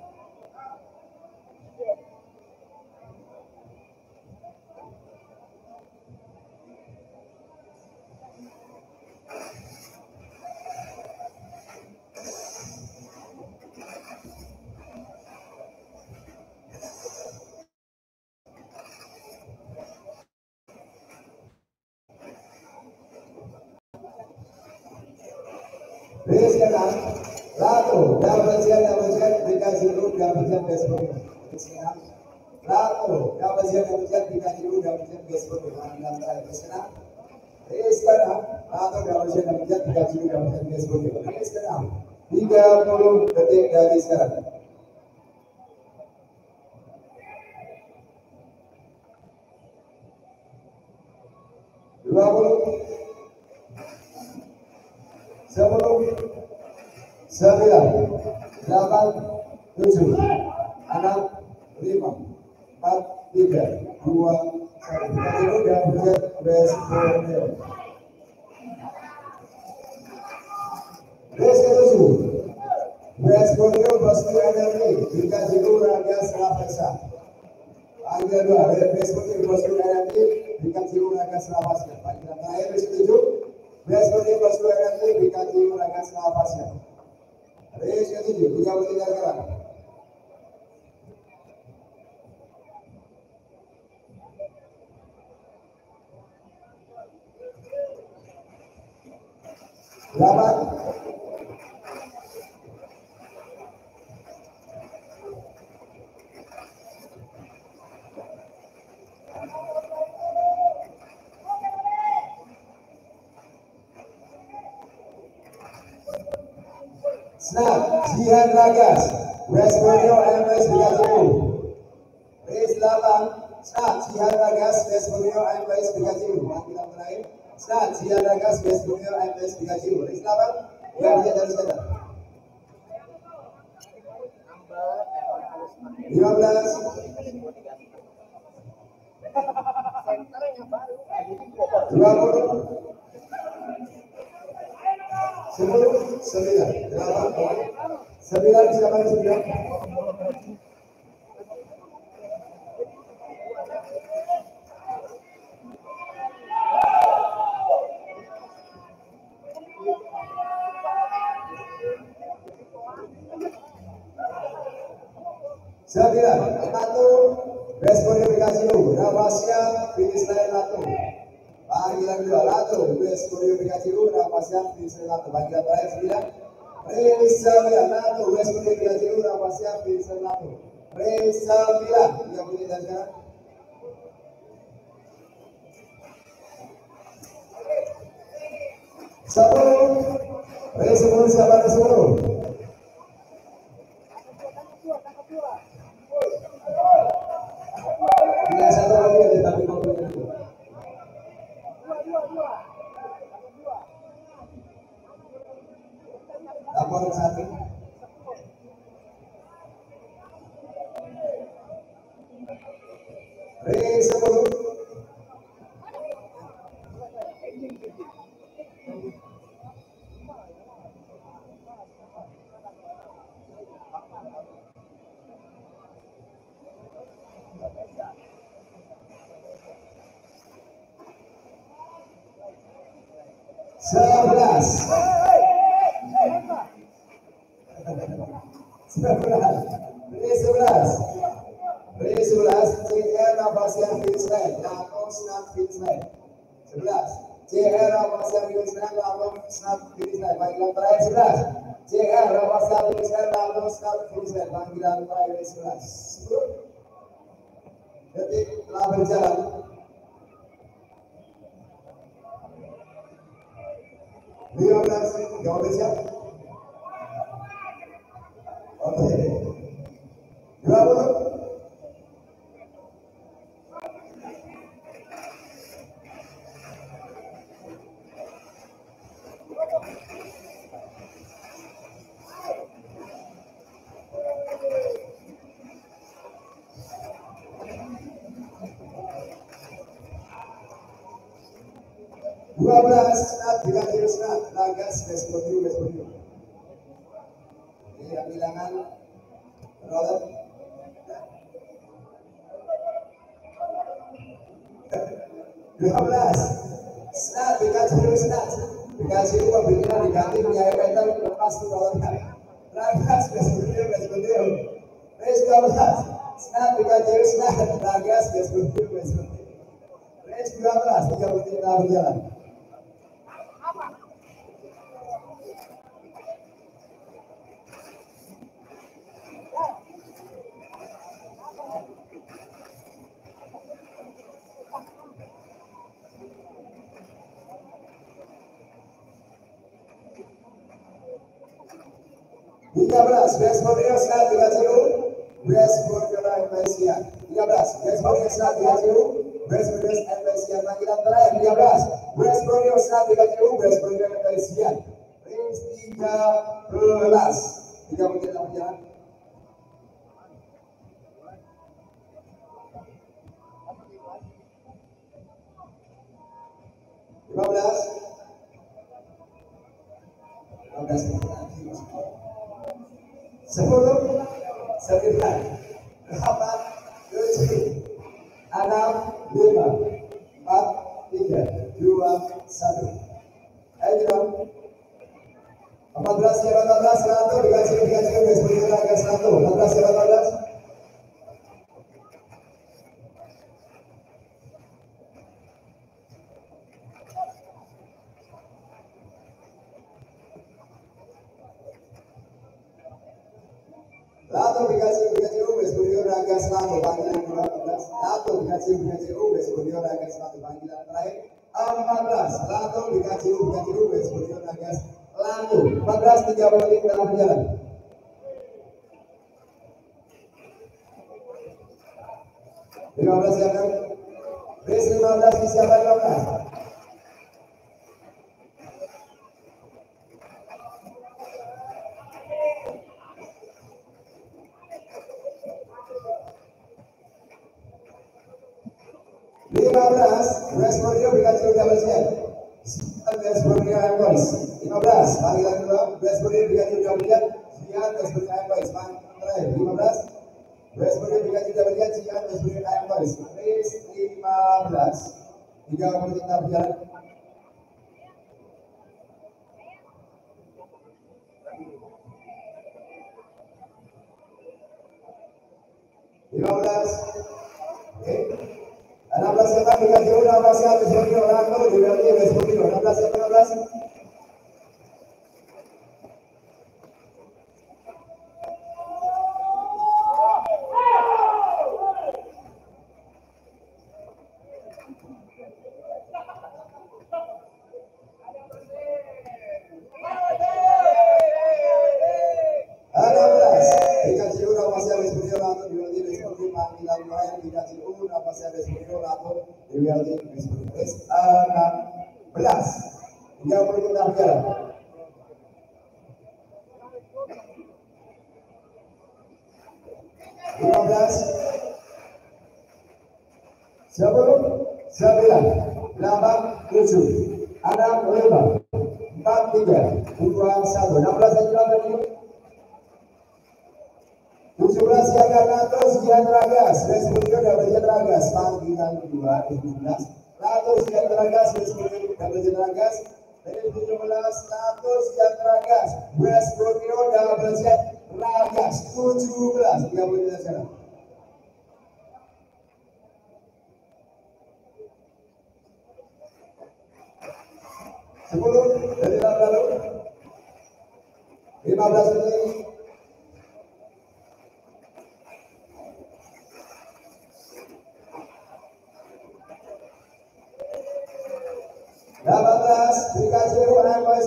Race ke-6, Lato, double jet dikasih dulu double jet Vespurio. Race ke-6, Lato, double jet dikasih dulu double jet Vespurio. Panggilan terakhir race ke-6. Race ke-6, Lato double jet dikasih dulu double jet Vespurio. Race ke-6, 30 detik dari sekarang. Sebelum 9, 8, 7, 6, 5, 4, 3, 2, 1. Kita dulu double jet Vespurio. Race ke-7, Vespurio Bosku Energi dikasih dulu Raga Sravasa. Panggilan 2, Vespurio Bosku Energi dikasih dulu Raga Sravasa. Panggilan terakhir race ke-7, Vespurio Bosku Energi dikasih dulu Raga Sravasa. Race ke-7, 33 sekarang. Delapan, snap, Jihan Ragas, Vespurio MS dikasih dulu. Race 8, snap, Jihan Ragas, Vespurio MS dikasih dulu. Panggilan terakhir, snap, Jihan Ragas, Vespurio MS dikasih dulu. Race 8, yang bisa dari sana. 15, 20, 10, 9, 8, 9 siapa yang 9? Sembilan, satu, Vespurio dikasih dulu, Ravasya, finish line Lato. Panggilan kedua, Lato, Vespurio dikasih dulu, Ravasya, finish line Lato. Panggilan terakhir 9, Race 9, Lato, Vespurio dikasih dulu, Ravasya, finish line Lato. Race 9, 3 menit dan sekarang. Sepuluh, race 10 siapa yang 10? Tidak satu lagi ada tapi mobilnya itu. Lapor satu. Race 10. Sebelas, CR Ravasya finish line, Lato snap finish line. 11, CR Ravasya finish line, Lato snap finish line. Panggilan terakhir 11, CR Ravasya finish line, Lato snap finish line. Panggilan terakhir 11. 10 detik telah berjalan. Gak boleh siap. Oke. 20. 12 snap dikasih snap Ragas Vespodio. Ini yang bilangan roller 12 snap dikasih pembelian diganti punya meter lepas tuh rollernya Ragas Vespodio. Race 12 snap dikasih snap Ragas Vespodio. Race 12 33 berjalan. Vespodio snap dikasih Vespodio Indonesia 13 Vespodio snap dikasih Vespodio Indonesia panggilan terakhir 13 Vespodio snap dikasih Vespodio Indonesia race 13 3 menit berjalan. Sepuluh, 9, 8, 7, 6, 5, 4, 3, 2, 1. Ayo dong. 14 ya 14 1 dikasih Vespodio Ragas 1. 14 ya 14. Lato dikasih Vespodio Ragas 1 panggilan 15. Lato dikasih Vespodio Ragas 1 panggilan terakhir 14. Lato dikasih Vespodio Ragas Lato 14 30 menit dalam berjalan. Siapkan. Race 15 disiapkan 15. Vespodio dikasih double set. Vespodio Boys 15 panggilan kedua Vespodio dikasih double set. Sian Vespodio Boys panggilan terakhir 15 Vespodio dikasih double set. Sian Vespodio Boys race 15 3 menit berjalan. Oke. 16 setan dikasih 16 ya Vespodio Lato diganti Vespodio 16 ya 16. Sebelum 9, 8, 7, 6, 5, 4, 3, 2, 1. 16 aja lagi. 17 siaga Lato Sian Ragas Vespodio double Ragas panggilan kedua 17 Lato Sian Ragas Vespodio double Ragas dari 17 Lato Sian Ragas Vespodio double Ragas 17 30 sekarang. Dari lalu 15 menit. Dikasih Boys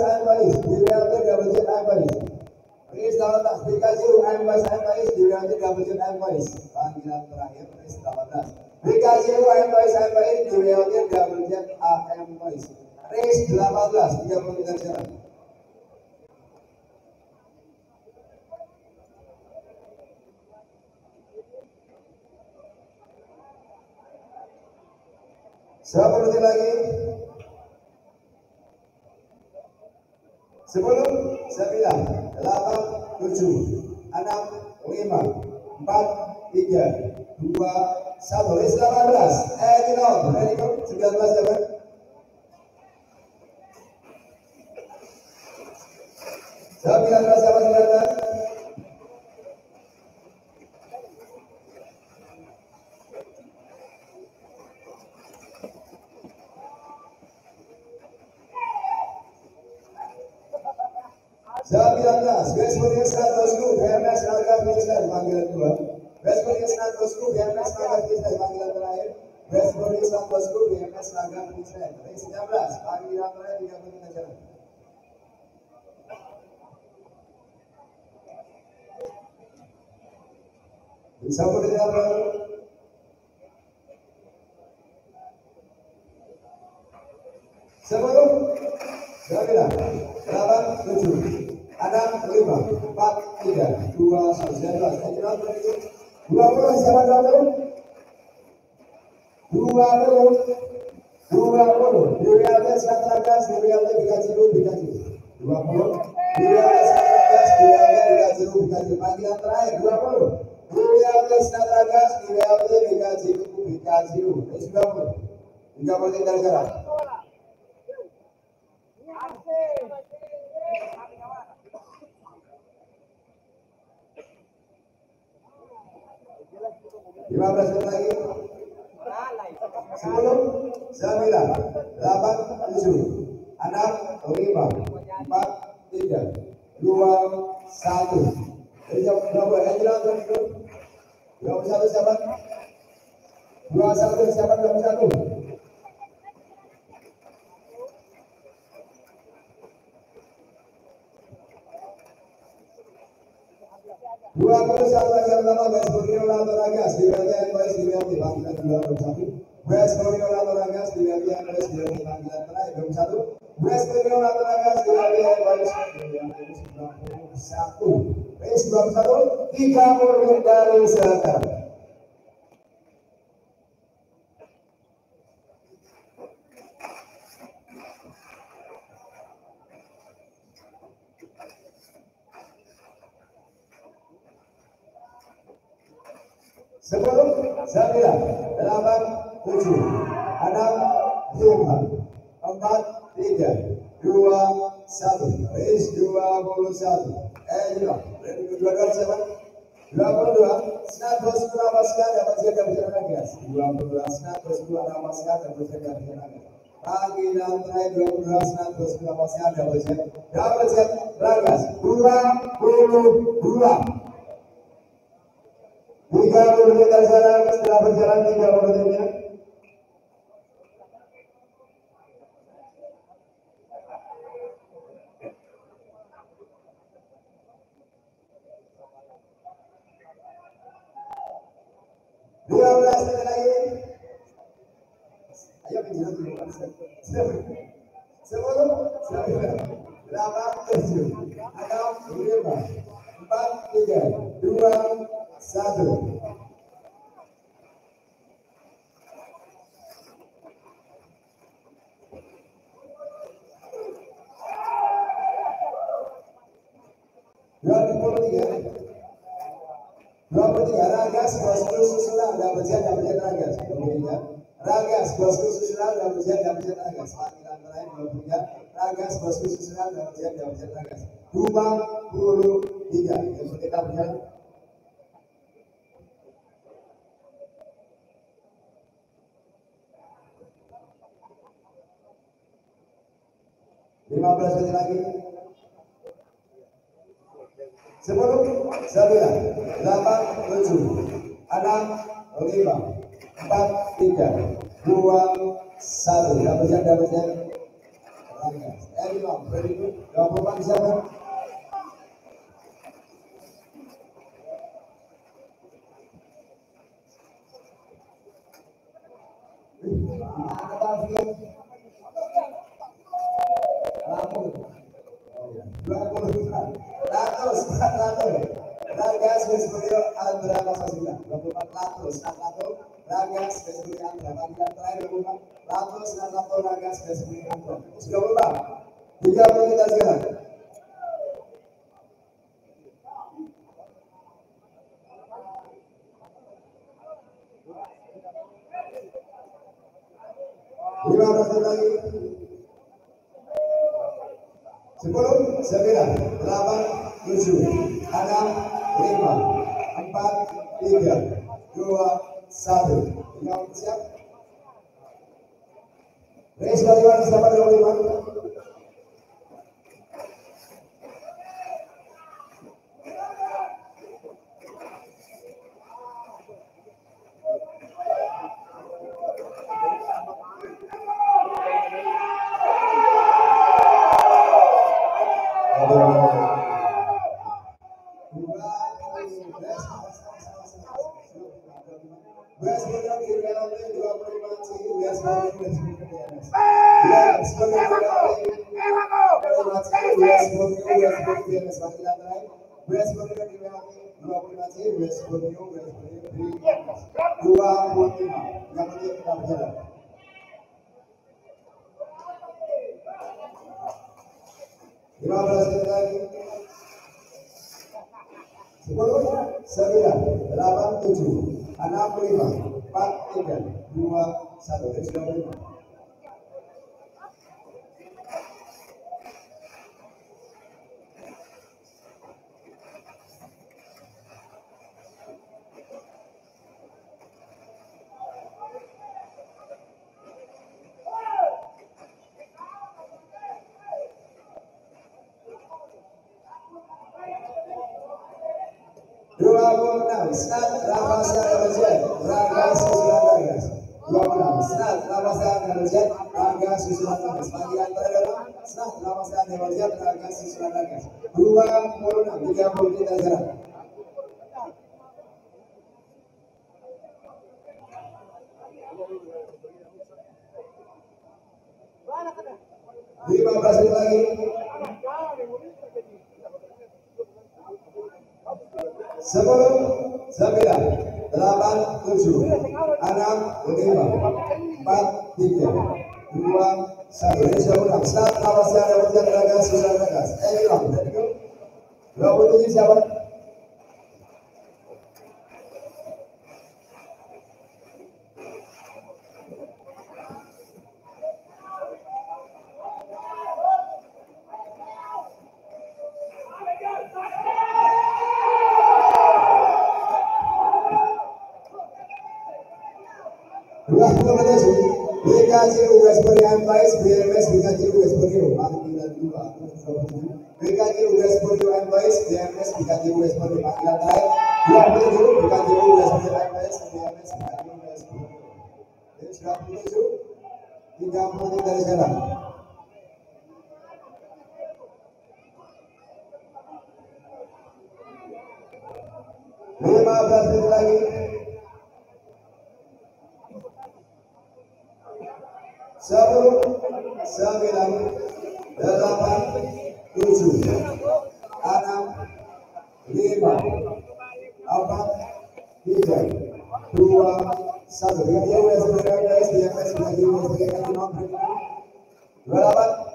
diambil double jet Boys. Race 18 dikasih Boys diambil double jet Boys. Panggilan terakhir race 18. Dikasih Boys diambil double jet Boys. Race 18 30 menit jalan. Sepuluh menit lagi. 10, 9, 8, 7, 6, 5, 4, 3, 2, 1. Race 18. Engine out. Ready go. 19 dapat. 19 dapat 19. Best Ponies Bosku, BMS Naga Freestyle panggilan 2. Best Ponies Bosku, BMS Naga Freestyle panggilan terakhir. Best Ponies Bosku, BMS Naga Freestyle. Race 19 panggilan terakhir 3 menit aja. Bisa boleh apa? 10, 9, 8, 7. Ada 5, 4, 3, 2, 1. 20 siapa 20? 20. Dewi Alves Satragas, Dewi Alves dikaji 20. Dewi Alves Satragas, Dewi Alves dikaji panggilan terakhir 20. Dewi Alves Satragas, Dewi Alves dikaji 20. 3 menit dari sekarang. Lima belas lagi. 10, 9, 8, 7, 6, 5, 4, 3, 2, 1. Jadi jam berapa? Angela 21 siapa? 21 siapa? 21. 21 lagi yang pertama West Borneo Ragas di bagian West di panggilan 21. West Borneo Ragas di bagian West di panggilan terakhir 21. West Borneo Ragas di bagian West di 91. Race 21 3 menit dari sekarang. Sebelum 9, 8, 7, 6, 5, 4, 3, 2, 1. Race 21. Ready kedua siapa? 22. Snap bos melepaskan dapat jaga berjalan gas. 22. Snap bos melepaskan dapat jaga berjalan gas. Panggilan terakhir 22. Snap bos melepaskan dapat jaga gas. 22. 30 menit dari sana setelah berjalan 30 menitnya. Dua belas menit lagi. Ayo penjelasan dulu. 10, 9, 8, 7, 6, 5, 4, 3, 2, 1. Ragas bosku susulan dan berjalan Ragas 23. Ragas bosku susulan dan berjalan Ragas. Panggilan terakhir 23. Ragas bosku susulan dan berjalan Ragas 23. Yang kita berjalan 15 menit lagi. 10, 9, 8, 7, 6, 5, 4, 3, 2, 1. Dapat ya. Imam, ready? 24 siapa? Ragas Vespurio Andra Pasasila 24 Ragas Vespurio Andra panggilan terakhir 24 Ragas Vespurio Andra sudah berubah 3 menit sekarang 15 menit lagi. 10, 9, 8, 7, 6, 5, 4, 3, 2, 1. Yang siap. Race bagaimana siapa 25? Start Rafael Kerajaan, Raga Susulan Tegas. 26, start Rafael Kerajaan, Raga Susulan Tegas. Panggilan terdalam, start Rafael Kerajaan, Raga Susulan Tegas. 26, 30 kita jarak. Lima belas menit lagi. 10, 9, 8, 7, 6, 5, 4, 3, 2, 1. Indonesia menang. Start Rafael Kerajaan, Raga Susulan Tegas. Ayo, 27 siapa? BKJU West Borneo Empires, BMS BKJU West Borneo. BKJU West Borneo Empires, BMS BKJU West Borneo. Panggilan terakhir 27 BKJU West Borneo Empires, BMS BKJU West Borneo. Jadi 27, 30 menit dari sekarang. Lima belas menit lagi. 10, 9, 8, 7, 6, 5, 4, 3, 2, 1.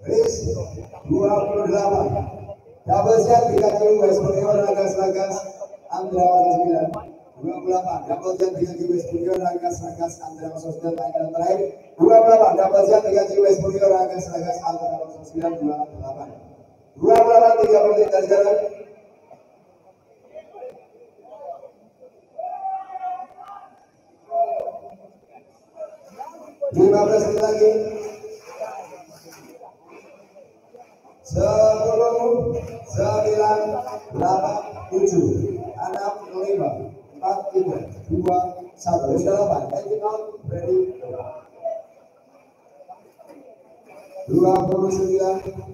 Race 28. Double set BKJU West Borneo Ragas Andra 9. 28. Double set BKJU West Borneo Ragas Andra 9. Panggilan terakhir 28. Double set BKJU West Borneo Ragas Andra 9. 28. 28 30 menit dari jalan. Lima belas menit lagi. 10, 9, 8, 7, 6, 5, 4, 3, 2, 1. Sudah 8. Exit out, ready. 29.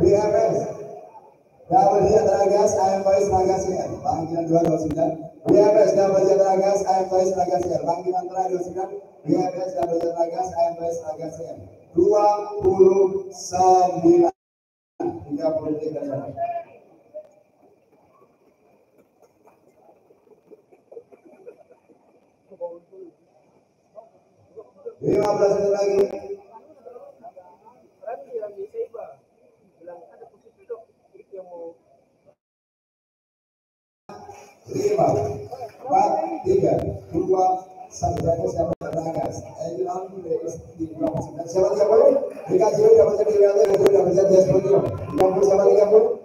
BMS Double Jatra Gas, IM Boys Naga Singer, panggilan 229. BFS Double Jatra Gas, IM Boys Naga Singer, panggilan terakhir 29. BFS Double Jatra Gas, IM Boys Naga Singer. 29. 33. 15 menit lagi. Rami Seiba bilang ada positif dok, itu yang mau 5, 4, 3, 2, 1. Siapa berangkat? Siapa 30? Dikasih dapat jadi dapat 30. 30 sama 30.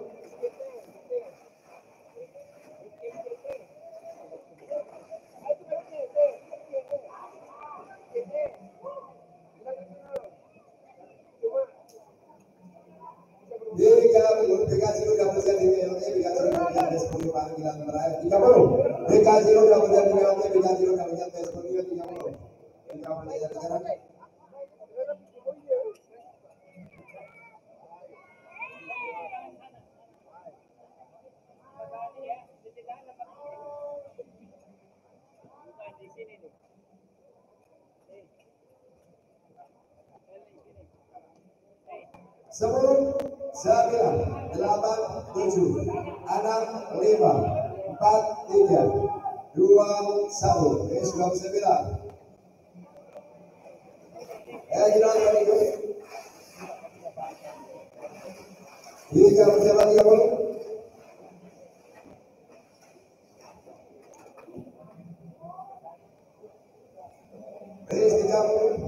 Dikasih udah berjadi WLT, dikasih udah berjadi 10 panggilan terakhir 30. Dikasih udah berjadi WLT, dikasih udah berjadi 10 30. 30 ya sekarang. Sebelum 9, 8, 7, 6, 5, 4, 3, 2, 1. Ini sudah 9. Jalan berikut. 30. Race 30.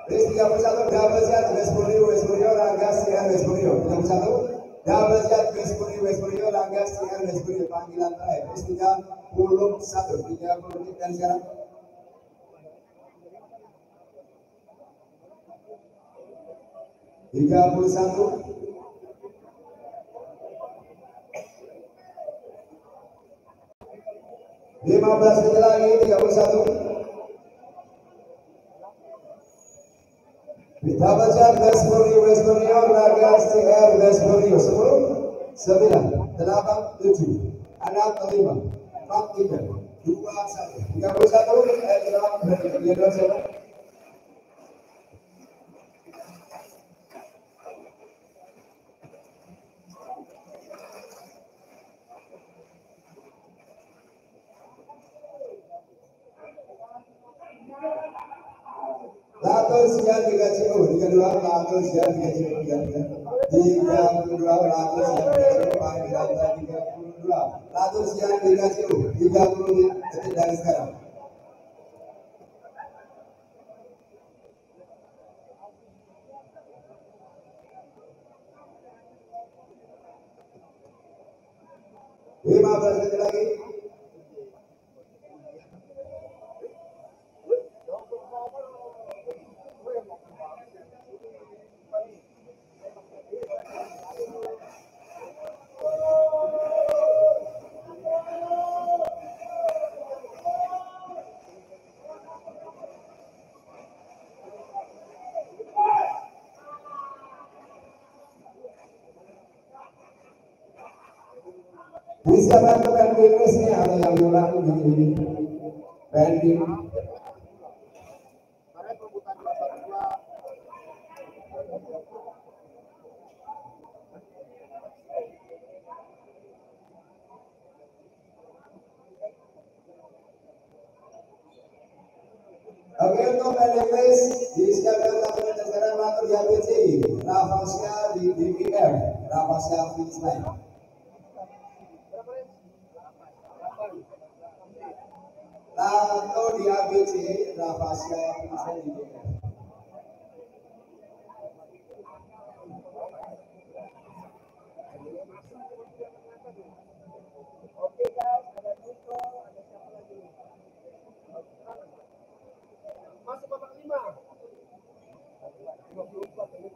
Race 31. Double Jet Vespurio Rangga CR Vespurio. 31. Double Jet Vespurio Rangga CR Vespurio. Panggilan terakhir. Race 31. 30 menit dan sekarang. Tiga puluh satu. 15 menit lagi. 31. Double Jet Vespurio Rangga CR Vespurio. 10, 9, 8, 7, 6, 5, 4, 3, 2, 1. 31. Latos yang dikasih 32, latos yang dikasih 32, latos yang dikasih panggilan 32, latos yang dikasih 30 detik dari sekarang. Lima belas menit lagi. Siapa yang pending ini ada yang ulang begini pending. Oke, untuk pending list disiapkan teman-teman sekarang mengatur di ABC, Rafasia di DPR, Rafasia finish line. Atau di ABC, Rafasia finish line di DPR. oke guys, ada Niko, ada siapa lagi? Masuk babak 5. 54 menit.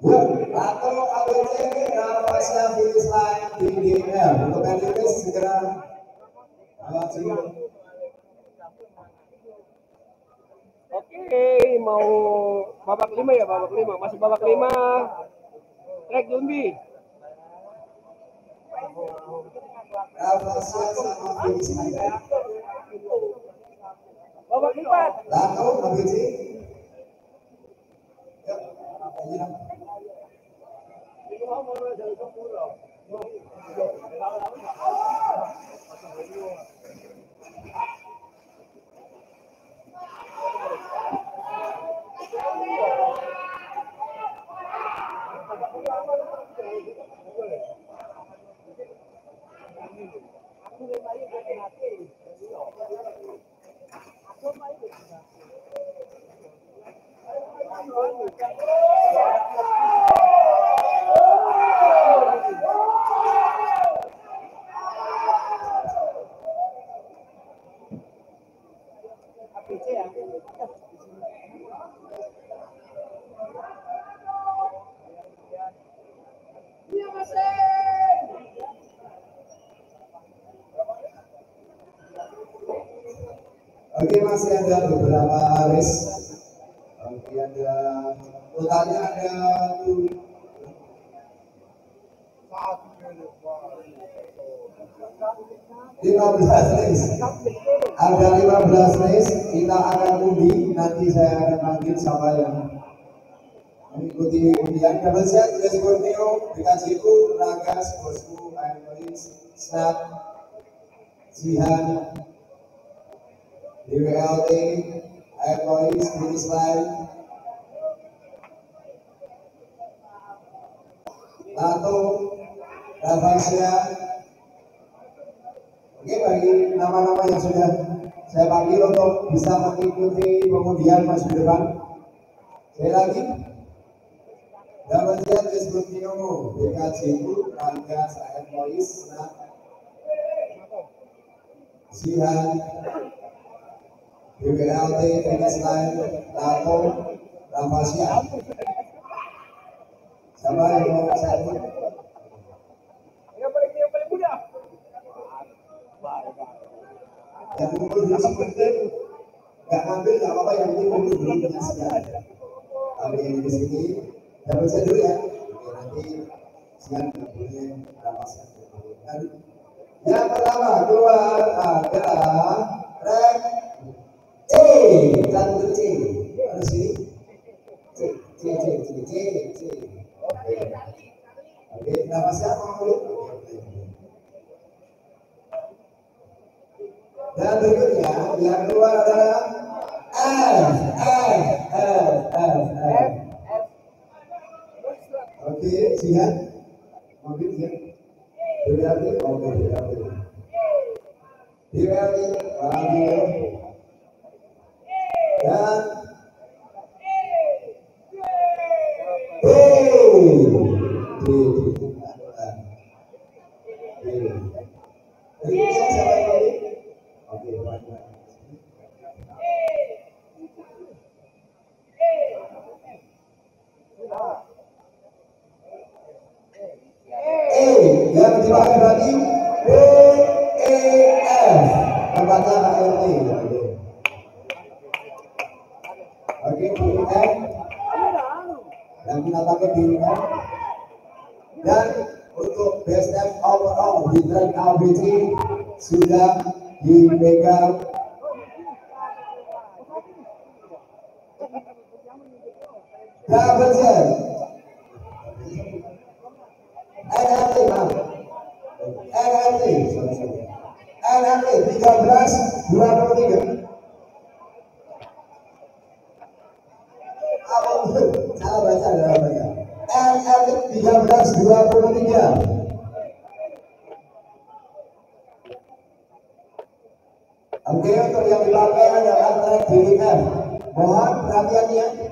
Ya, atau ABC Rafasia finish line di DPR. Untuk pending list segera Oke, mau babak 5 ya, babak 5. Masih babak 5. Trek Jundi. Rafasia sama Fiji. Babak 4. Lato Fiji. Oke, masih ada beberapa race. Oke, ada totalnya ada 15 race. Ada 15 race. Kita akan undi. Nanti saya akan panggil siapa yang mengikuti undian. Dapat siap Des Borneo, BKJU, Ragas, Bosku, Aerolis, Snap, Zihan, DWLT, Aerolis, Finish Line, Lato, Rafasia. Oke, bagi nama-nama yang sudah saya panggil untuk bisa mengikuti pengundian maju depan. Sekali lagi, dapat lihat Facebook Tinomo, BKJU, Ranggas, Aerolis, Snap, Zihan, DWLT, Finish Line, Lato, Rafasia. Sama yang mau saya Yang paling muda. yang kumpul dulu sebentar, nggak ngambil nggak apa-apa, yang penting kumpul dulu nyaksikan. Kami di sini dapat saya dulu ya. Oke, nanti siang kumpulnya Rafasia. Dan yang pertama keluar adalah rek C, satu C, harus ini C. Oke, nama siapa dulu? Dan berikutnya yang keluar adalah F. Oke, Zihan, mungkin Zihan. DWLT, oke DWLT, radio, dan yang dipakai berarti BEF, tempatnya KLT. Oke, BEF yang kita pakai BEF. Dan untuk best step overall di track ABC sudah dipegang Davidson NLT 13-23. Salah baca NLT 13-23. Oke, untuk yang dipakai adalah track DWF. Mohon perhatiannya.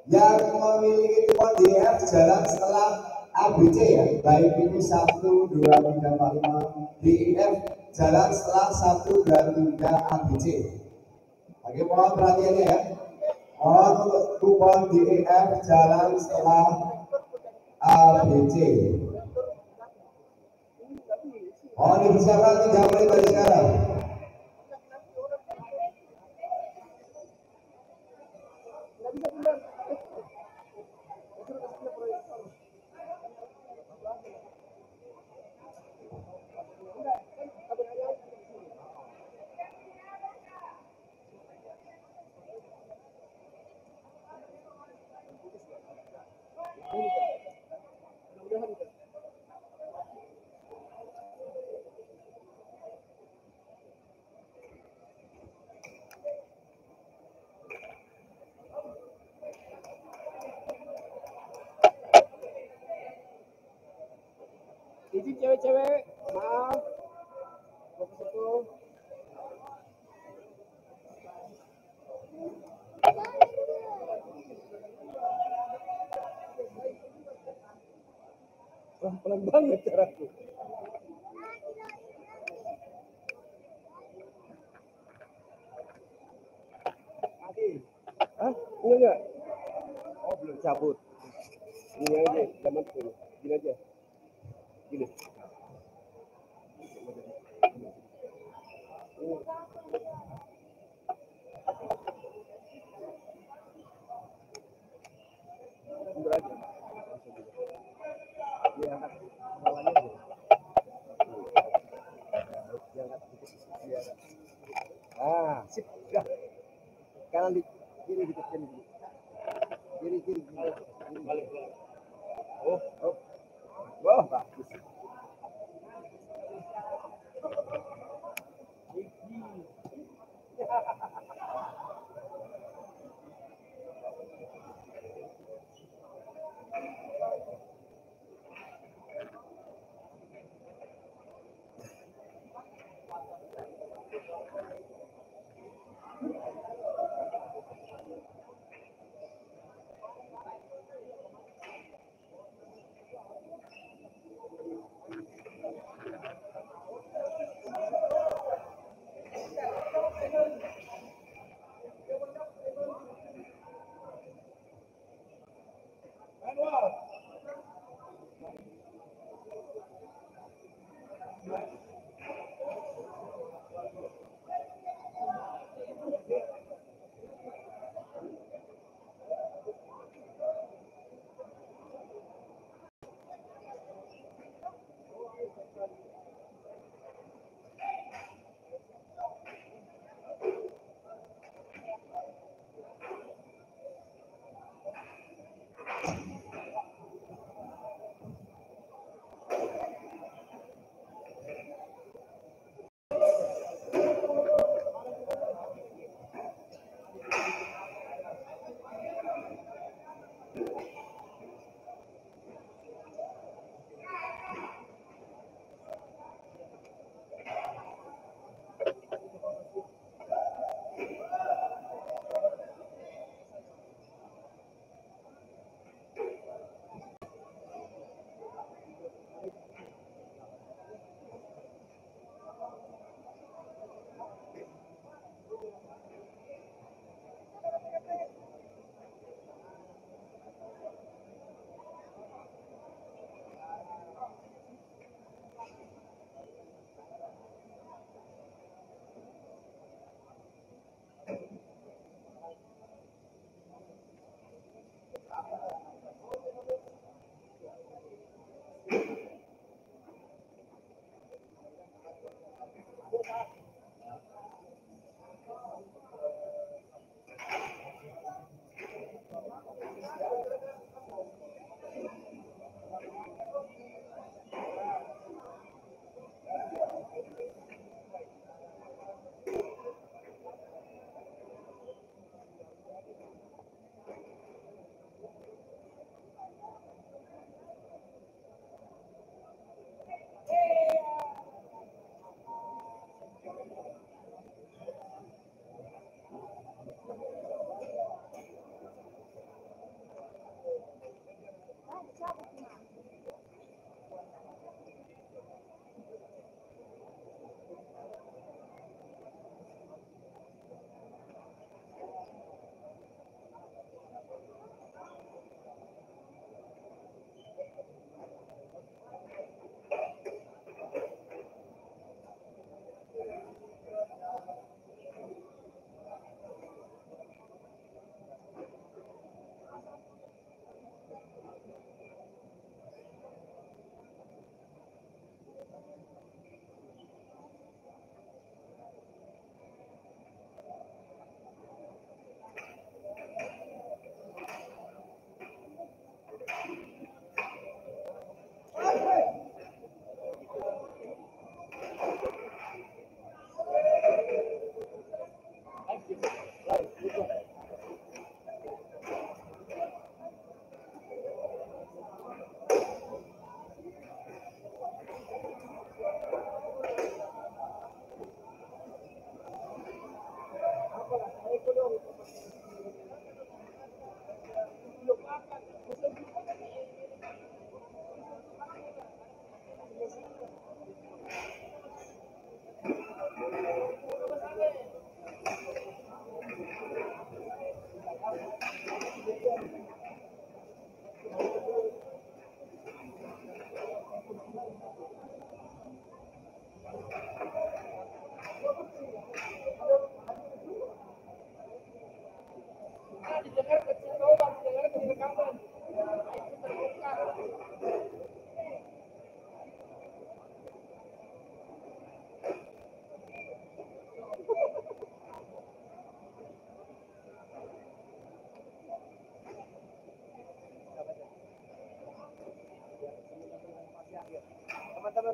Yang memiliki kupon DWF jalan setelah ABC ya, baik itu 1, 2, 3, 4, 5. DWF jalan setelah 1 dan 3 ABC. Oke, mohon perhatiannya ya. Mohon untuk kupon DWF jalan setelah ABC. Mohon dipersiapkan 3 menit dari sekarang. lagi cewek-cewek. Maaf. Fokus itu. Wah, pelan banget caraku. Hah? Enggak. Oh, belum cabut. Ini aja, zaman tuh. Gini aja. Gini. Mundur aja. Diangkat bawahnya aja. Diangkat dikit. Diangkat. Ah, sip. Udah. Kanan di kiri dikit kiri. Kiri kiri. Balik. Oh, oh. Wah, bagus.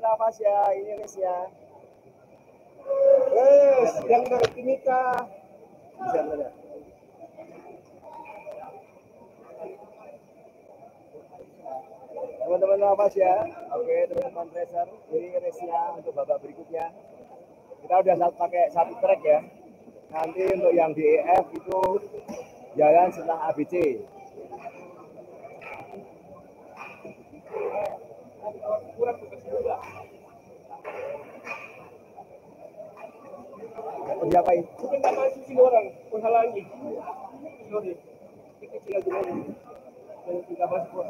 nafas ya, ini race-nya. Yang dari Timika. Bisa mana? Teman-teman nafas ya. Oke, teman-teman racer, ini race-nya untuk babak berikutnya. Kita udah pakai satu track ya. Nanti untuk yang DEF itu jalan setelah ABC. Diapain? Mungkin tak masuk sini orang, penghalangi. Sorry, kecil lagi lagi. Dan kita masuk.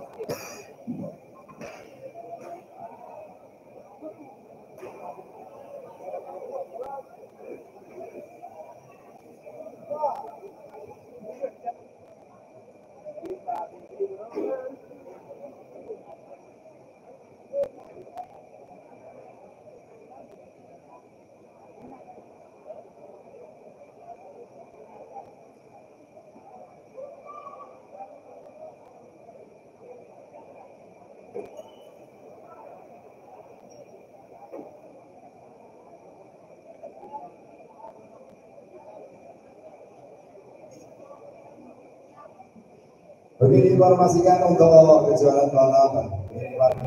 Oke, diinformasikan untuk kejuaraan balap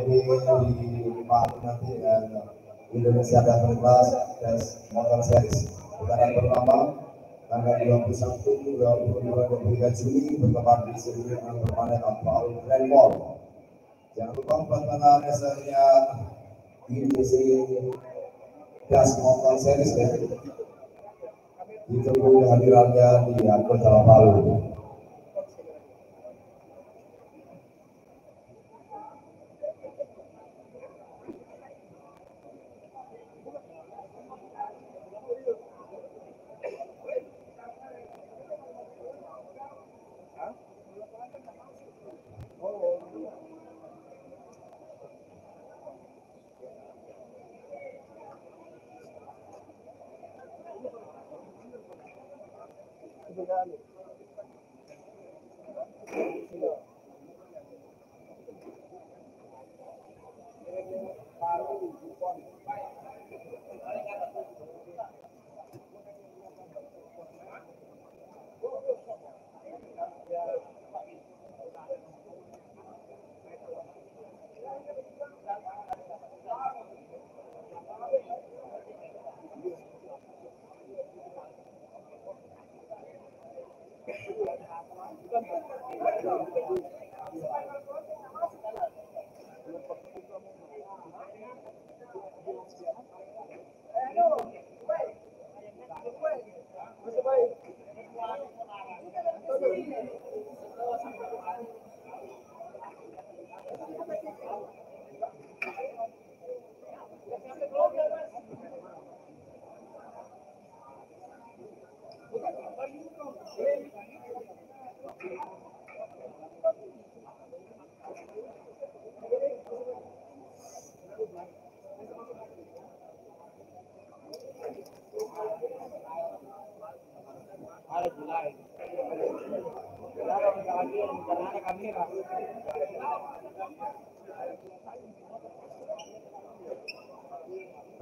ini di Palu nanti dan Indonesia dan Kelas Tes Motor Series putaran pertama tanggal 21, 22, 23 Juni bertempat di sirkuit yang permanen Palu Grand Mall. Jangan lupa buat para racernya industri gas motor series ya. Ditunggu kehadirannya di Kota Palu.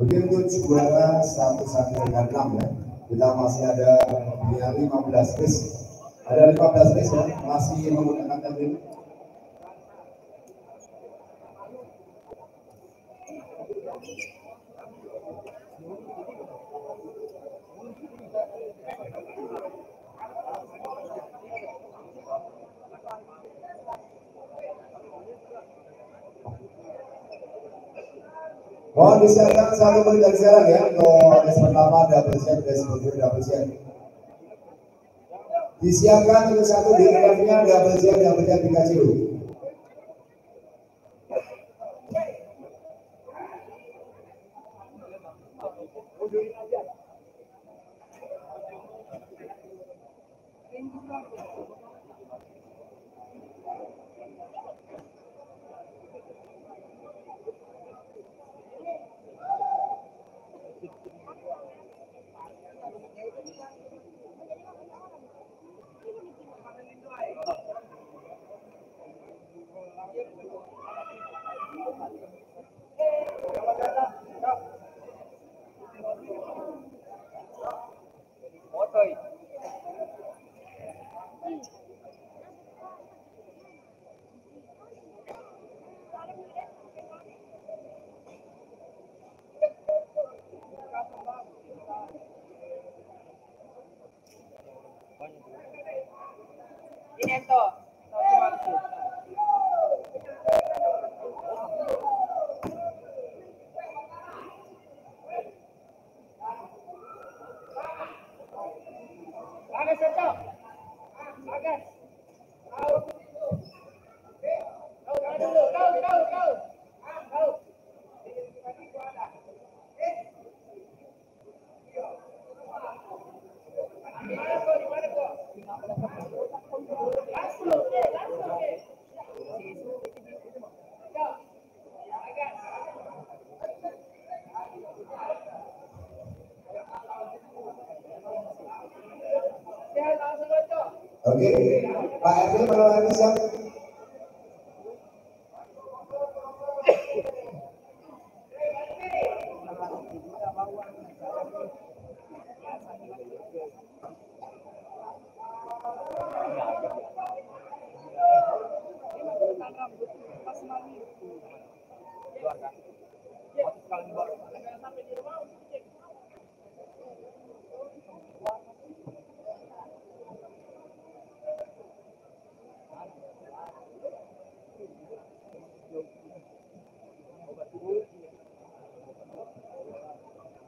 Oke, untuk juara 1 sampai dengan 6 ya. Kita masih ada 15 race. Ada 15 race ya, masih menggunakan teknik. Mohon disiapkan 1 menit dari sekarang ya untuk race pertama double check, race kedua double check. Disiapkan untuk 1 DNF-nya double check Pikachu. Oke, Pak RT melalui siap.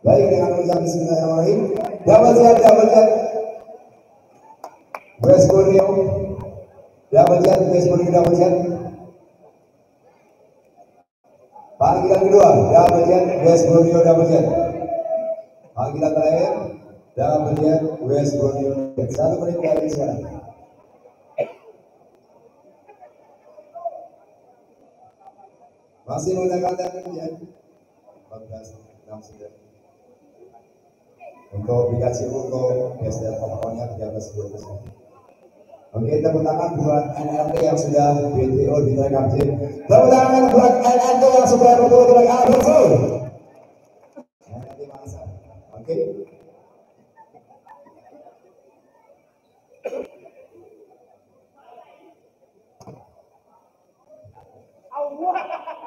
Baik, dengan ucap bismillahirrahmanirrahim. Double jab. West Borneo. Double jab. Panggilan kedua, double jab, West Borneo double jab. Panggilan terakhir, double jab, West Borneo. 1 menit dari sekarang. Masih menggunakan teknik ya. 14, 6, 9. Untuk aplikasi untuk gesture totalnya 13-12. Oke, tepuk tangan buat NRT yang sudah BTO di track update. Tepuk tangan buat NRT yang sudah BTO di track update. NRT Makassar. Oke.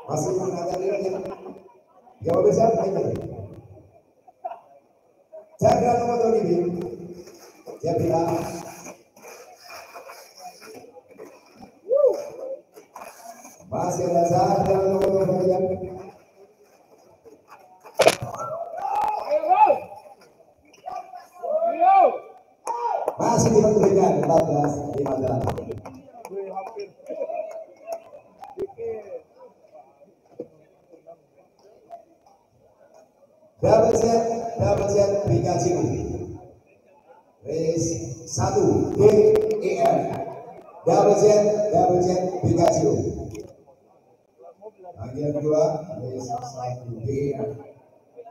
Masih menggunakan ini. Jawab besar, ayo. Jaga nomor 2 ini. Jaga. Masih ada saat dalam nomor 2 yang masih diberikan 14-15. Double set Pikachu. Race 1 DER. Double set Pikachu. Panggilan kedua, race 1 DER.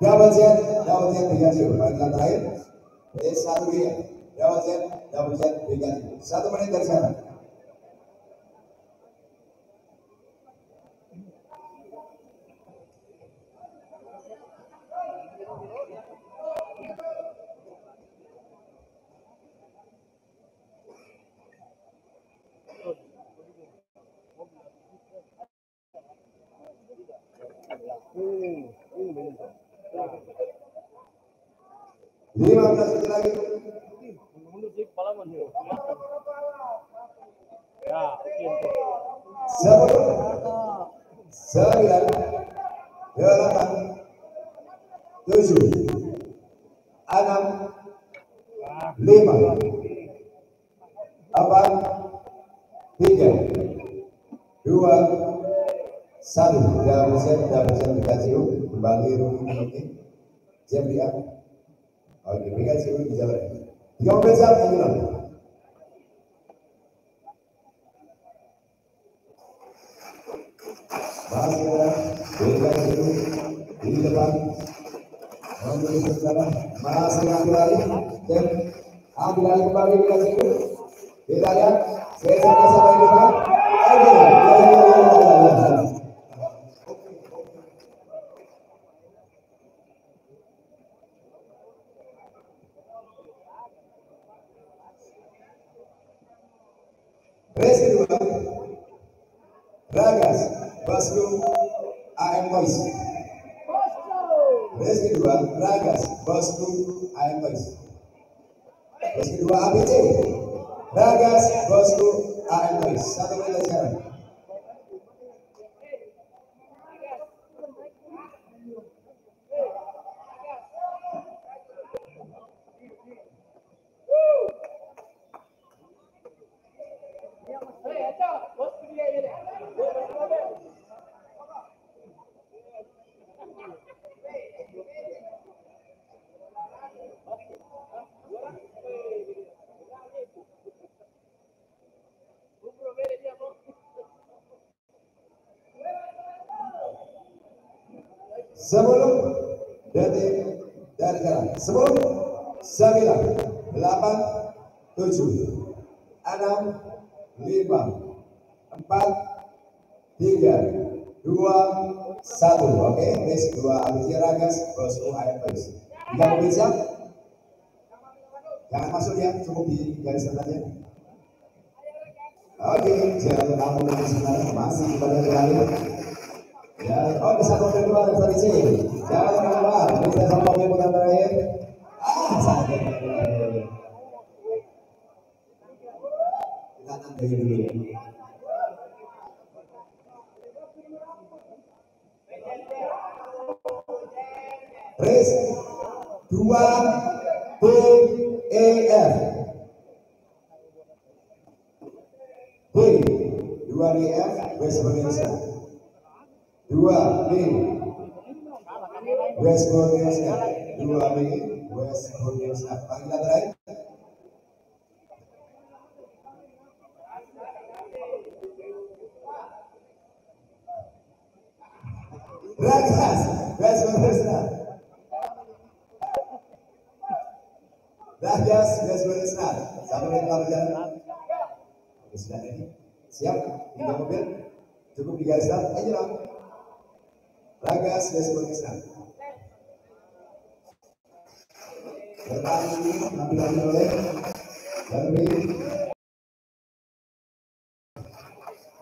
Double set Pikachu. Panggilan terakhir, race 1 DER. Double set Pikachu. 1 menit dari sekarang. Lima belas detik lagi. Sembilan, 8, 7, 6, 5, 4, 3, 2, 1. Double set Pikachu kembali rumah ini. Jam dia. Oke, Pikachu di jalan. 13 jam ini. Masih ada Pikachu di depan. Menuju ke sana. Masih ambil lagi. Dan ambil lagi kembali Pikachu. Kita lihat. Saya sampai di depan. Oke. Race kedua, Ragas, Basku, AM Boys. Race kedua, Ragas, Basku, AM Boys. Race kedua, ABC, Ragas Bosku AM Boys. 1 menit sekarang. Sebelum detik dari sekarang, 10, 9, 8, 7, 6, 5, 4, 3, 2, 1. Oke, race 2 Abidja Ragas Bosku AM Boys. Jika mobil siap, jangan masuk ya, cukup di garis saja. Oke, jangan kamu nanti sebenarnya masih kepada kembali. Ya, oh bisa mobil keluar dari sini. Jangan keluar, bisa sama mobil putar terakhir. Sakit. Kita nanti dulu. Race 2 DEF. B 2 DEF West Indonesia. 2 B West Indonesia. 2 B West Indonesia. Panggilan terakhir. Ragas West Indonesia. Ragas West Indonesia. 1 menit berjalan. Sudah ini siap, tiga mobil cukup di garis start. Ayo lah, Ragas West Indonesia. Bertahan ini penampilan oleh Henry.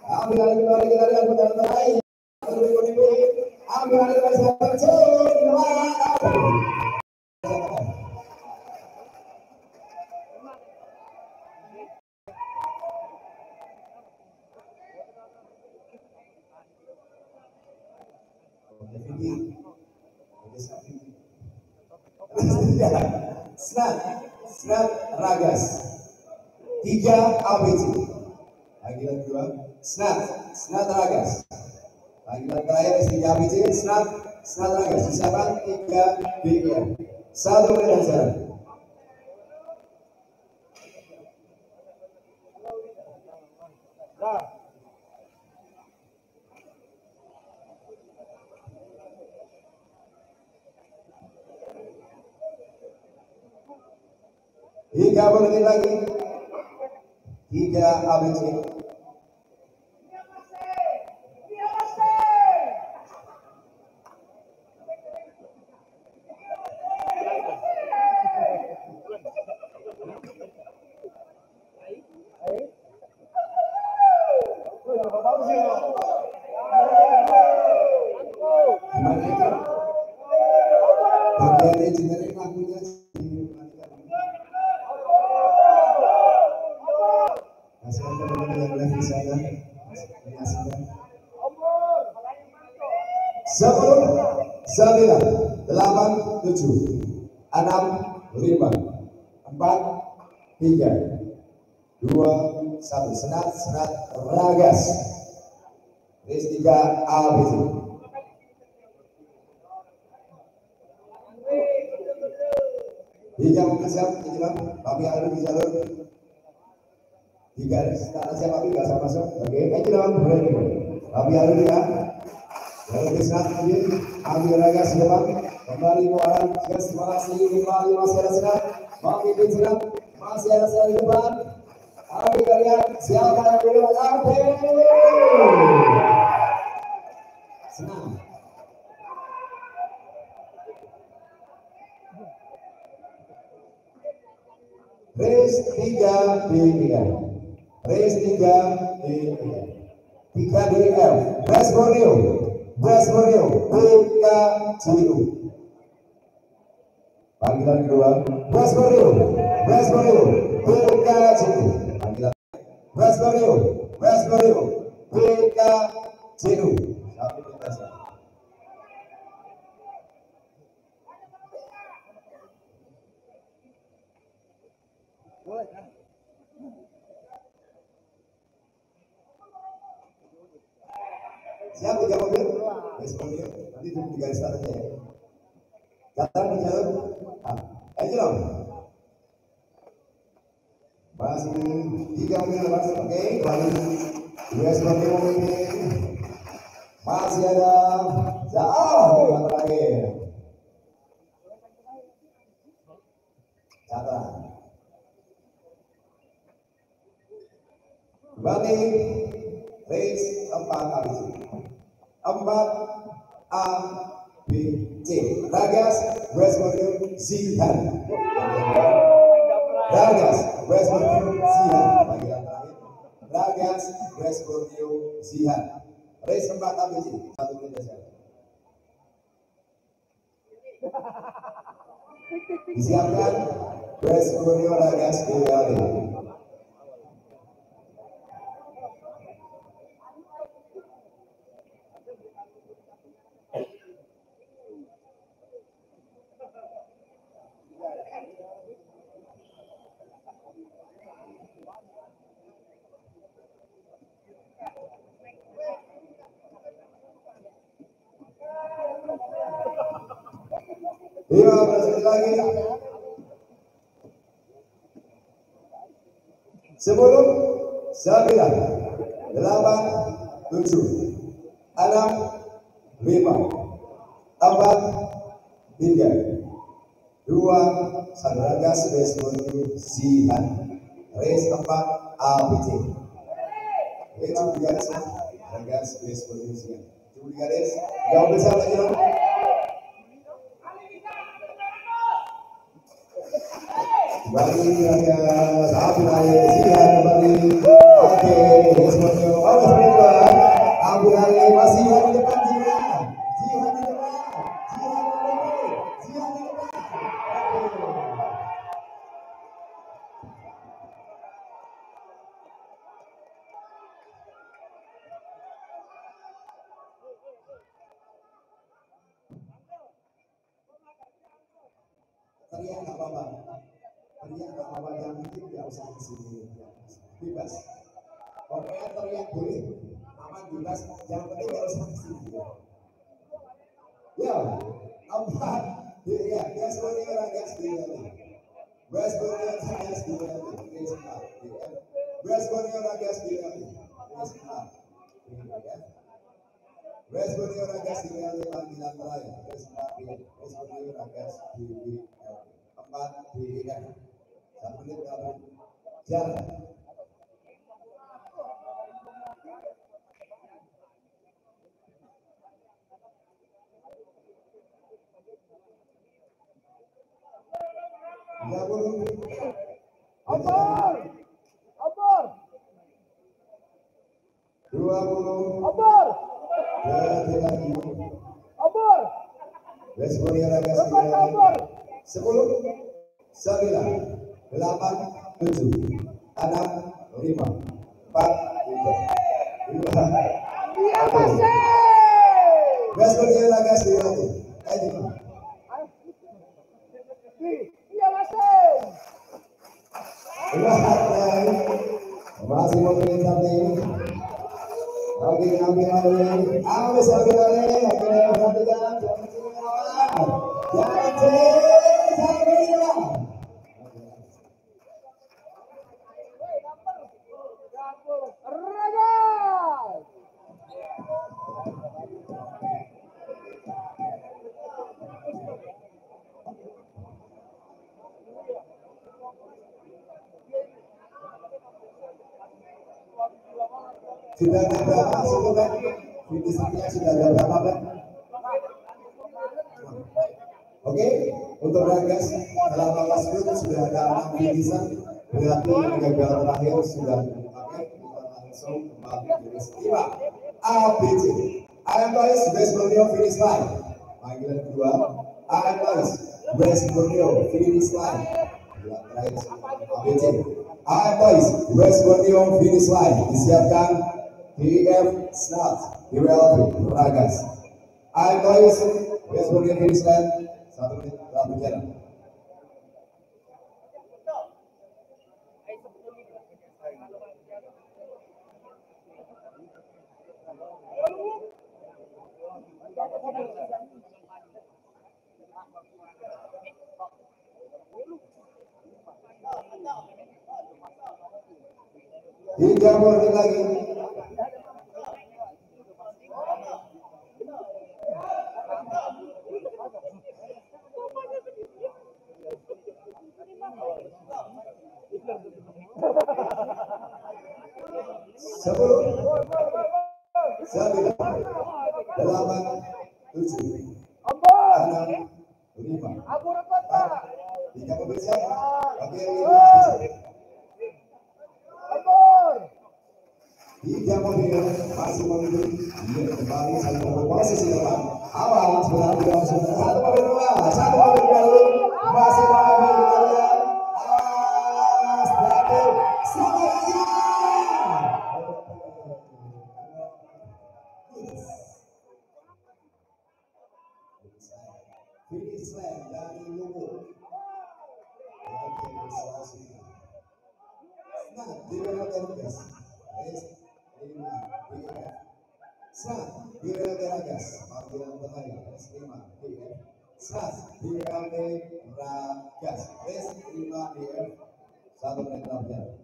Ambil alih kembali kita lihat putaran terakhir. Ambil alih kembali sahabat Snap Ragas 3 ABC. Panggilan kedua Snap Ragas. Panggilan terakhir istri ABC Snap Ragas. Disiapkan 3 BM. 1 menit sekarang. Tiga menit lagi. 3 ABC. Bagian engineering lagunya Sebelum 9, 8, 7, 6, 5, 4, 3, 2, 1. Senat Ragas. Race 3 ABC. Hijau siap, hijau. Tapi ada di jalur. Di garis tanah siap, tapi nggak sama masuk. Oke, hijau berani. Tapi ada di kan. Lalu Senat ambil Ragas depan. Kembali orang. Terima kasih kembali masih ada Senat. Makin Senat masih ada Senat di depan. Ambil kalian siapa yang belum sampai. Senang. Race 3 D3. Race 3 D3. 3 DF. West Borneo. BKJU. Panggilan kedua. West Borneo. BKJU. West Borneo, BKJU. Satu lintasan. Siap 3 mobil? West Borneo, nanti di garis atasnya ya. Jalan di jalur. Ayo dong. Masih 3 mobil mas, oke. West Borneo ini masih ada jauh yang terakhir. Catat. Balik race 4 ABC. 4 A B C. Ragas West Borneo Zihan. Ragas West Borneo Zihan. Panggilan terakhir. Ragas West Borneo Zihan. Race 4 ABC. 1 menit saja. Disiapkan West Borneo Ragas DWAD. Lima belas lagi. 10, 9, 8, 7, 6, 5, 4, 3, 2, 1, Ragas West Borneo Zihan. Race 4 ABC. Itu garis Ragas West Borneo Zihan. Itu garis. Yang besar lagi dong. Bagi Ragas Abu Dhabi Zihan kembali. Oke, West Borneo. Abu Dhabi masih di depan Zihan. Zihan di depan. Zihan di depan. Teriak nggak apa-apa. Teriak nggak apa-apa, yang penting nggak usah di sini. Bebas. Pokoknya teriak boleh. Aman bebas. Yang penting nggak usah di sini. Ya, empat. Ya, West Borneo Ragas DWAD. West Borneo Ragas DWAD. West Borneo Ragas DWAD. West Borneo Ragas DWAD panggilan terakhir. West Borneo Ragas DWAD. 4 DWAD. 1 menit kamu jalan. Obor. 20. Obor. Obor. West Borneo Ragas Obor. 10, 9, 8, 7, 6, 5, 4, 3, 2, Iya masih. West Borneo Ragas DWAD. Ayo. Iya masih. Masih mau pilih sampai ini. Oke, ambil lagi. Ambil sampai lagi. Akhirnya perhatikan. Jangan sampai hilang. Ragas. Sudah ada berapa? Sudah finishnya sudah ada berapa, Pak? Oke, untuk Ragas dalam kelas itu sudah ada 6 finishan, berarti gagal terakhir sudah dipakai. Kita langsung kembali finish 5 ABC. AM Boys West Borneo finish line. Panggilan kedua, AM Boys West Borneo finish line. Panggilan terakhir ABC. Boys, West Borneo finish line disiapkan DF Snap di WLP Ragas. Boys, West Borneo finish line 1 menit telah berjalan. Tiga menit lagi. Sepuluh, 9, 8, 7, 6, 5, 4, 3 pembersiapan. Oke, 3 mobil masih mobil kembali satu posisi depan awal sebenarnya satu mobil dua masih mobil kalian berakhir sama aja finish line dari Luwu. Nah, di mana terus BLT Ragas, panggilan bertanya, S5 DF, BLT Ragas, S5 DF, 1 menit berjalan.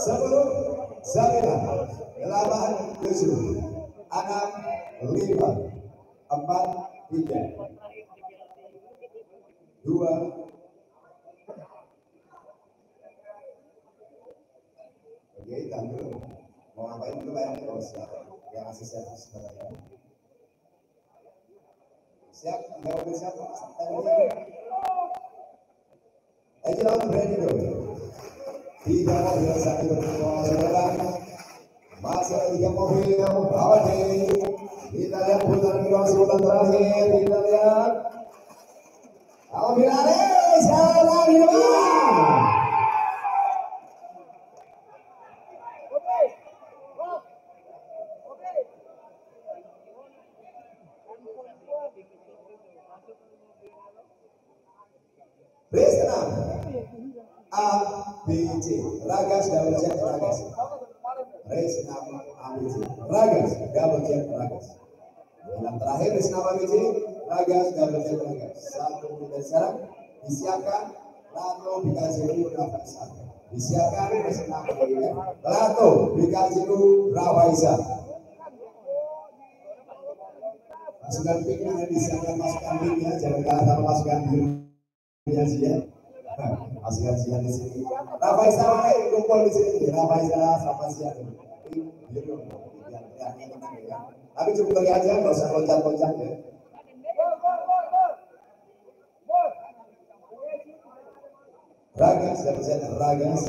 Sebelum 9, 8, 7, 6, 5, 4, 3, 2. Oke, tampil. Mau ngapain dulu bayangin terus yang asisten sebenarnya. Siap, nggak mobil siap. Ayo lawan berani dulu. Tiga mobil satu berjalan. Masih ada 3 mobil yang membawa diri. Kita lihat putaran kedua sebutan terakhir. Kita lihat. Mobil Ares salah di depan. Race 6 ABC Ragas double check Ragas. Race 6 ABC Ragas double check Ragas. Yang terakhir race 6 ABC Ragas double check Ragas. 1 menit sekarang disiapkan Lato Bikajiru Rafaisa. Disiapkan race 6 Lato Bikajiru Rafaisa. Pasukan pinknya disiapkan pasukan pinknya, jangan kalah sama pasukan biru. Masih siang di sini. Rafaisa mana kumpul di sini? Rafaisa sama siang. Tapi cukup lagi aja, nggak usah loncat-loncat ya. Ragas, siapa Ragas.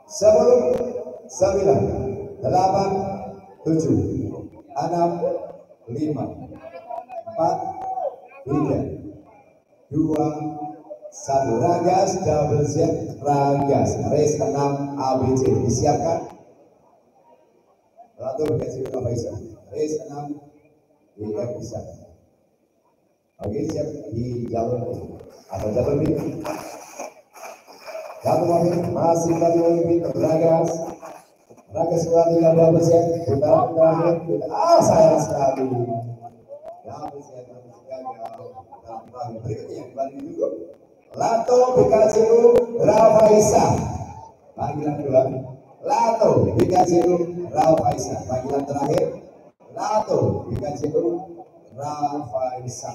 10, 9, 8, 7, 6, 5, 4, 3, 2, 1. Ragas double Z Ragas race 6 ABC disiapkan. Lalu dikasih Rafaisa race 6 DF bisa. Oke, siap di jalur atau jalur ini. Satu mobil masih lagi mobil Ragas. Ragas sudah 32%. Putaran terakhir. Sayang sekali. Berikutnya kembali dulu Lato BKJU Rafaisa. Panggilan kedua. Lato BKJU Rafaisa. Panggilan terakhir. Lato BKJU Rafaisa.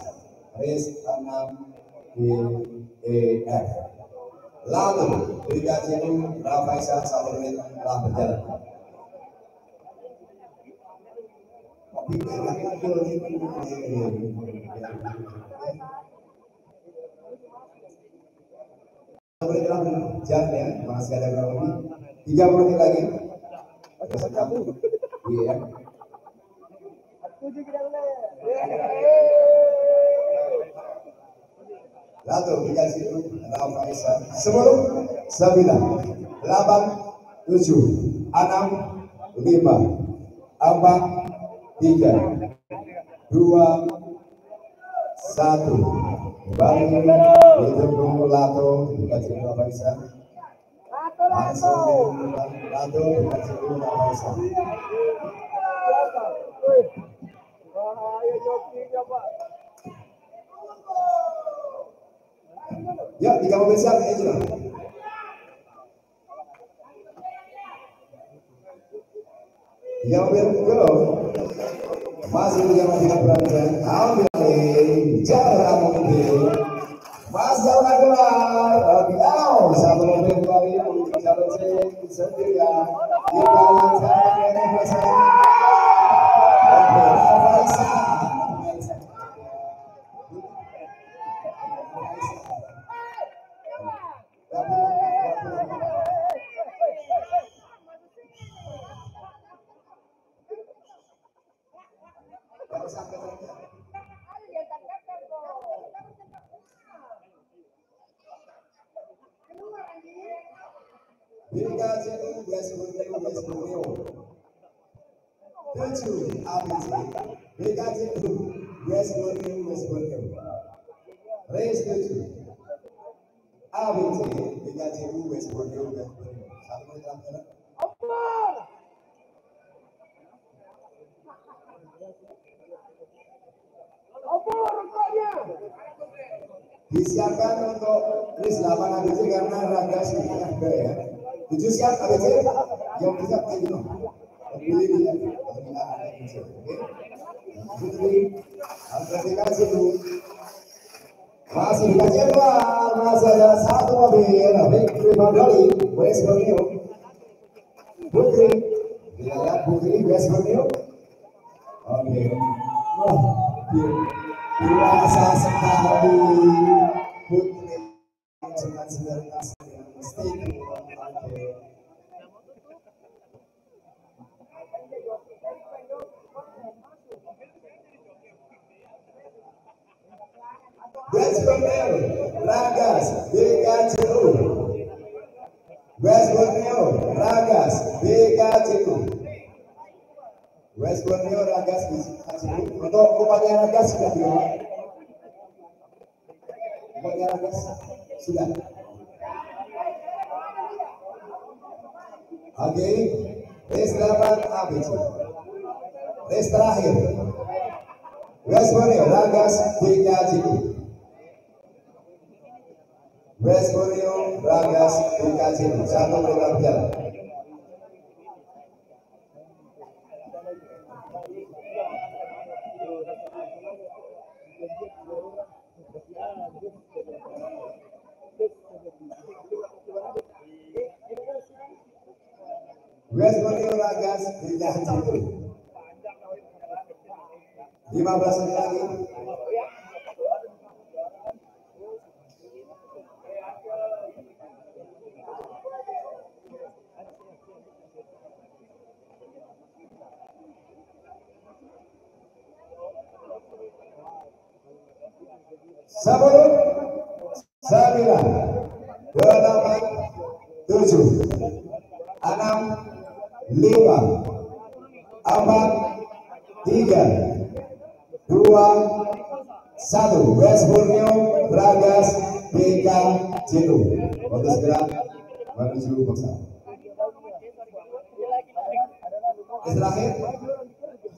Race 6 DEF. Lato BKJU Rafaisa 1 menit telah berjalan. Jam ya, masih ada berapa menit? 3 menit lagi. Iya. Lalu dikasih Rafaisa 10, 9, 8, 7, 6, 5, 4, 3, 2, 1. Kembali ditunggu Lato dikasih Rafaisa. Lato dikasih Rafaisa. Ya, 3 mobil siap aja. Ya, mobil go. Masih 3 mobil berada. Ambil jalan mobil. Masih jalan keluar. Oke, satu mobil kembali untuk jalur sendirian. Kita lanjutkan Rafaisa. Oke, Rafaisa. BKJU West Borneo 7 ABC BKJU West Borneo race 7 ABC BKJU West Borneo 1 menit terakhir. Disiapkan untuk race 8 ABC karena raga sudah ada ya. 7 siap ABC yang bisa pilih pilih dia. Putri aplikasi dulu. Masih dikasih keluar, masih ada satu mobil. Putri Mandali West Borneo. Putri, kita lihat Putri West Borneo. Oke, biasa sekali Putri dengan solidaritas dengan stick. West Borneo, Ragas, BKJU. West Borneo, Ragas, BKJU. West Borneo, Ragas, BKJU. Untuk upaya Ragas sudah belum? Upaya Ragas sudah. Oke, race 8 ABC. Race terakhir. West Borneo, Ragas, BKJU. West Borneo, Ragas, BKJU. 1 menit berjalan. West Borneo, Ragas, BKJU. 15 menit lagi. Sebelum 9, 8, 7, 6, 5, 4, 3, 2, 1. West Borneo, Ragas, BKJU. Untuk segera menuju box. Terakhir,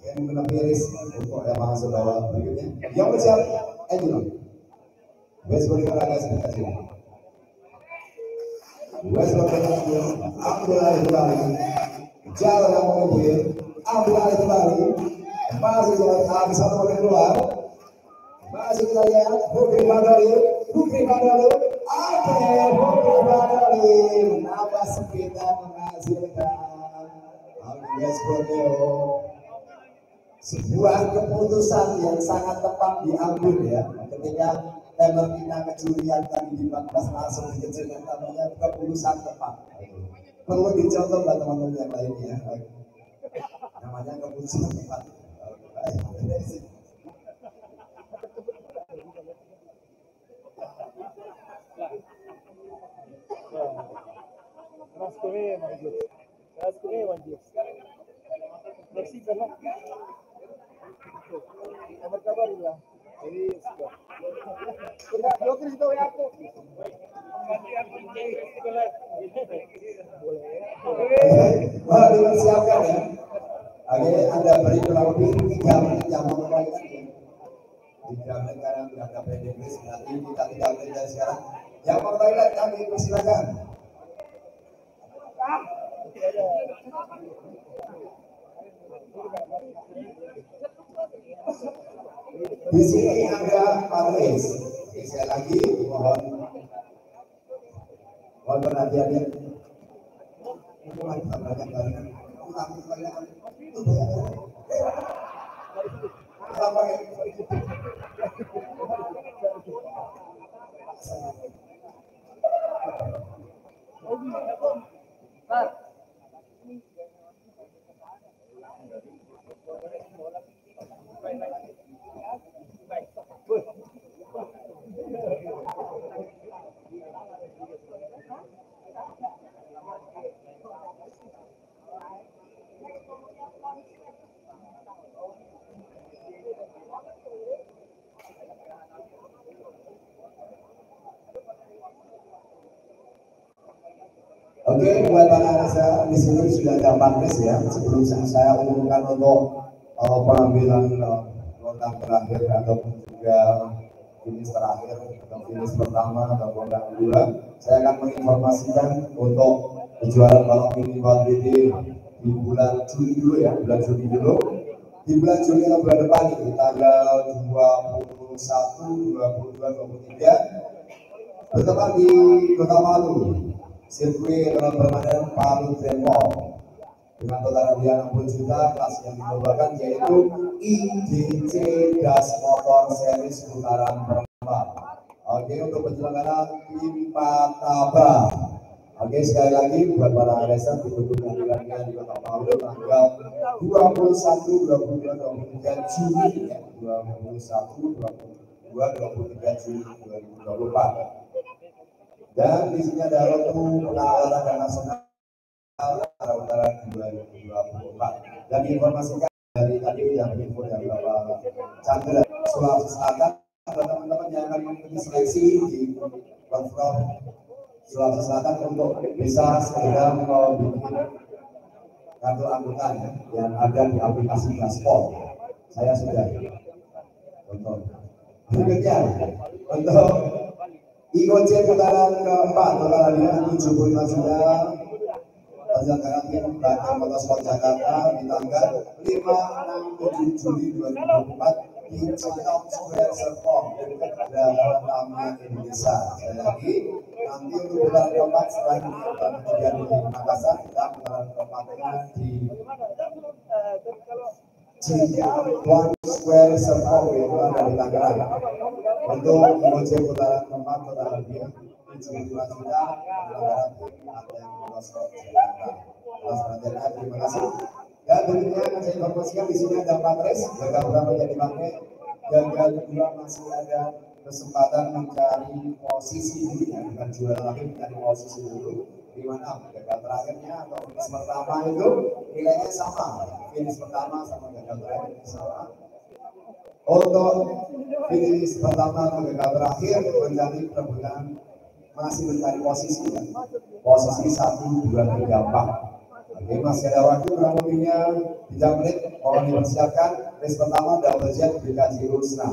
yang menemani race untuk yang masuk bawah berikutnya. Yang bersiap, Ejino. West Borneo agak seperti ini. West Borneo ambil alih kembali. Jalan yang mengunggul, ambil alih kembali. Masih jalan kaki satu menit keluar. Masih kita lihat Bukri Bandari. Bukri Bandari. Bukri Bandari menambah sekitar menghasilkan West Borneo. Sebuah keputusan yang sangat tepat diambil ya ketika Temer Mina kecurian tadi di 14 langsung dikecilkan, namanya keputusan tepat. Perlu dicontoh buat teman-teman yang lainnya. Namanya keputusan tepat. Wah, dipersiapkan ya. Oke, Anda beri kurang lebih 3 menit yang memulai ini. 3 menit karena sudah ada brand Inggris, nanti kita 3 menit dari sekarang. Yang mau toilet kami persilakan. Di sini ada Paris. Saya lagi mohon perhatiannya. Oke, buat anak-anak saya di sini sudah ada 4 race ya. Sebelum saya umumkan untuk pengambilan lotang terakhir ataupun juga finish terakhir atau finish pertama atau lotang kedua, saya akan menginformasikan untuk kejuaraan balap mini WTT di bulan Juni dulu ya, bulan Juni dulu. Di bulan Juni atau bulan depan itu tanggal 21, 22, 23 bertempat di Kota Palu. Sirkuit permanen Palu Tremor dengan total hadiah 60 juta. Kelas yang dilombakan yaitu IDC Das Motor Series putaran perempat. Oke, untuk penyelenggaraan tim Pataba. Oke, sekali lagi buat para racer ditunggu kehadirannya di Kota Palu tanggal 21, 22, 23 Juni ya, 21, 22, 23 Juni 2024. Dan di sini ada logo pengenalan olahraga nasional Utara 2024. Dan diinformasikan dari tadi yang info dari Bapak Chandra Sulawesi Selatan, teman-teman yang akan mengikuti seleksi di Konfront Sulawesi Selatan untuk bisa segera membuat kartu angkutan yang ada di aplikasi Gaspol. Saya sudah untuk berikutnya untuk IGOC putaran keempat total hadiah 75 juta. Penyelenggaraan tim Bandar Motorsport Jakarta di tanggal 5-6 Juli 2024 di Ciptom Square Serpong dekat Daerah Tamiang Indonesia. Sekali lagi nanti untuk putaran keempat setelah ini putaran ketiga di Makassar, kita putaran keempatnya di Ciptom Square Serpong yaitu ada di Tangerang. Untuk IGOC putaran keempat total hadiah 75 juta. Terima kasih. Dan berikutnya akan saya informasikan di sini ada 4 race. Gagal pertama jadi magnet, gagal kedua masih ada kesempatan mencari posisi dulu ya, bukan juara lagi, mencari posisi dulu. Di mana gagal terakhirnya atau finish pertama itu nilainya sama. Finish pertama sama gagal terakhir sama. Untuk finish pertama atau gagal terakhir menjadi perebutan masih mencari posisi ya. Posisi 1, 2, 3, 4. Oke, masih ada waktu kurang lebihnya 3 menit. Mohon dipersiapkan. Race pertama double jet BKJ Rusna.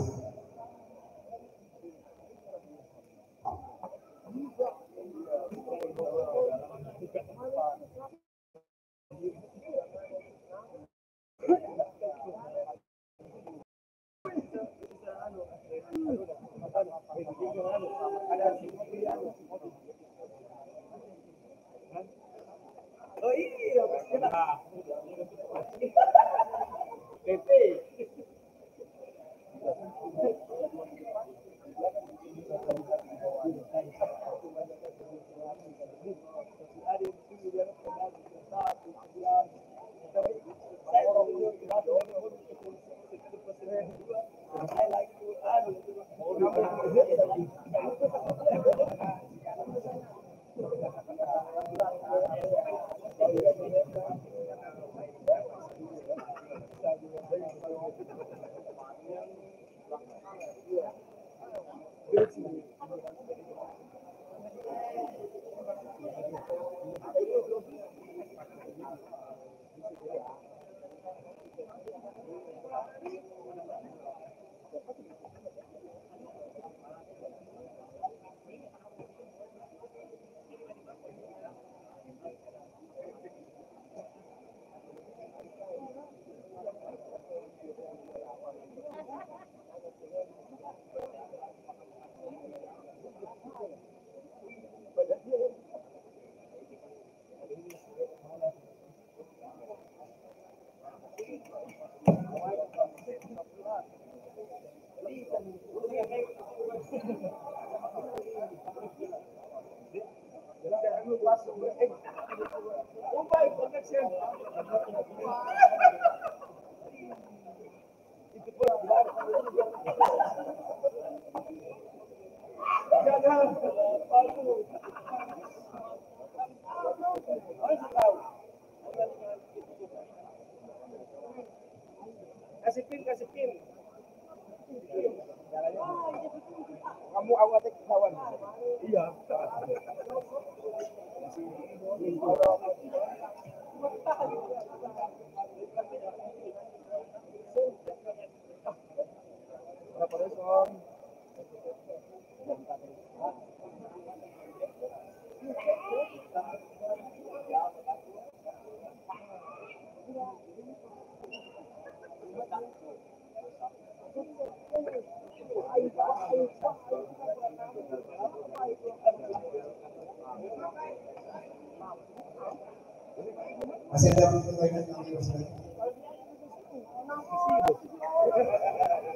Oh iya, PP. Kasih pin. Kamu awalnya kawan. Iya. Masih ada pertanyaan lagi, Mas?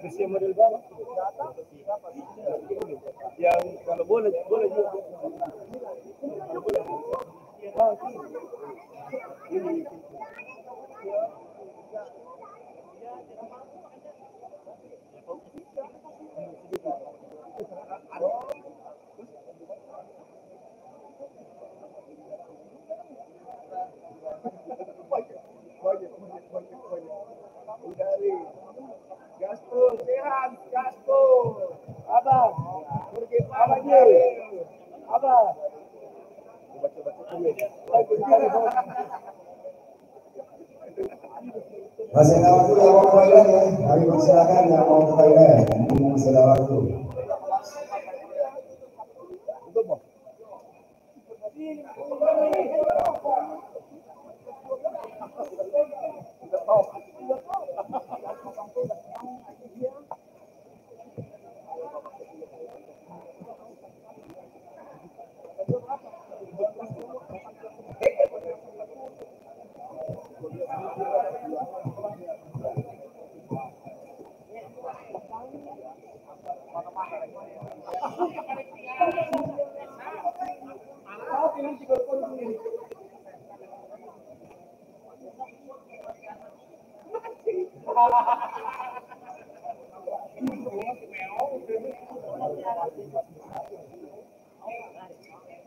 Besi model baru. Yang kalau boleh juga. Gaspol, sehat, gaspol. Abah, pergi apa dia? Abah. Masih ada waktu yang mau ke toilet ya? Kami persilakan yang mau ke toilet. Masih ada waktu.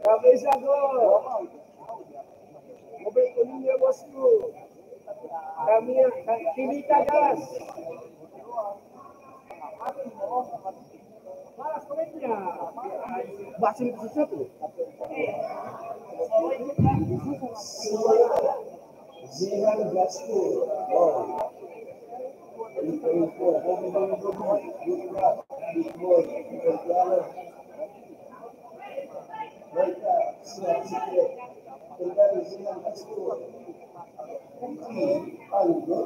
Gak bisa gol. Mobil kuningnya bosku. Kami kini gas. Malas komennya. Bahasa itu sesuatu. Zihan Gasku. Mereka sudah sikit terjadi Zihan Gasku. Algo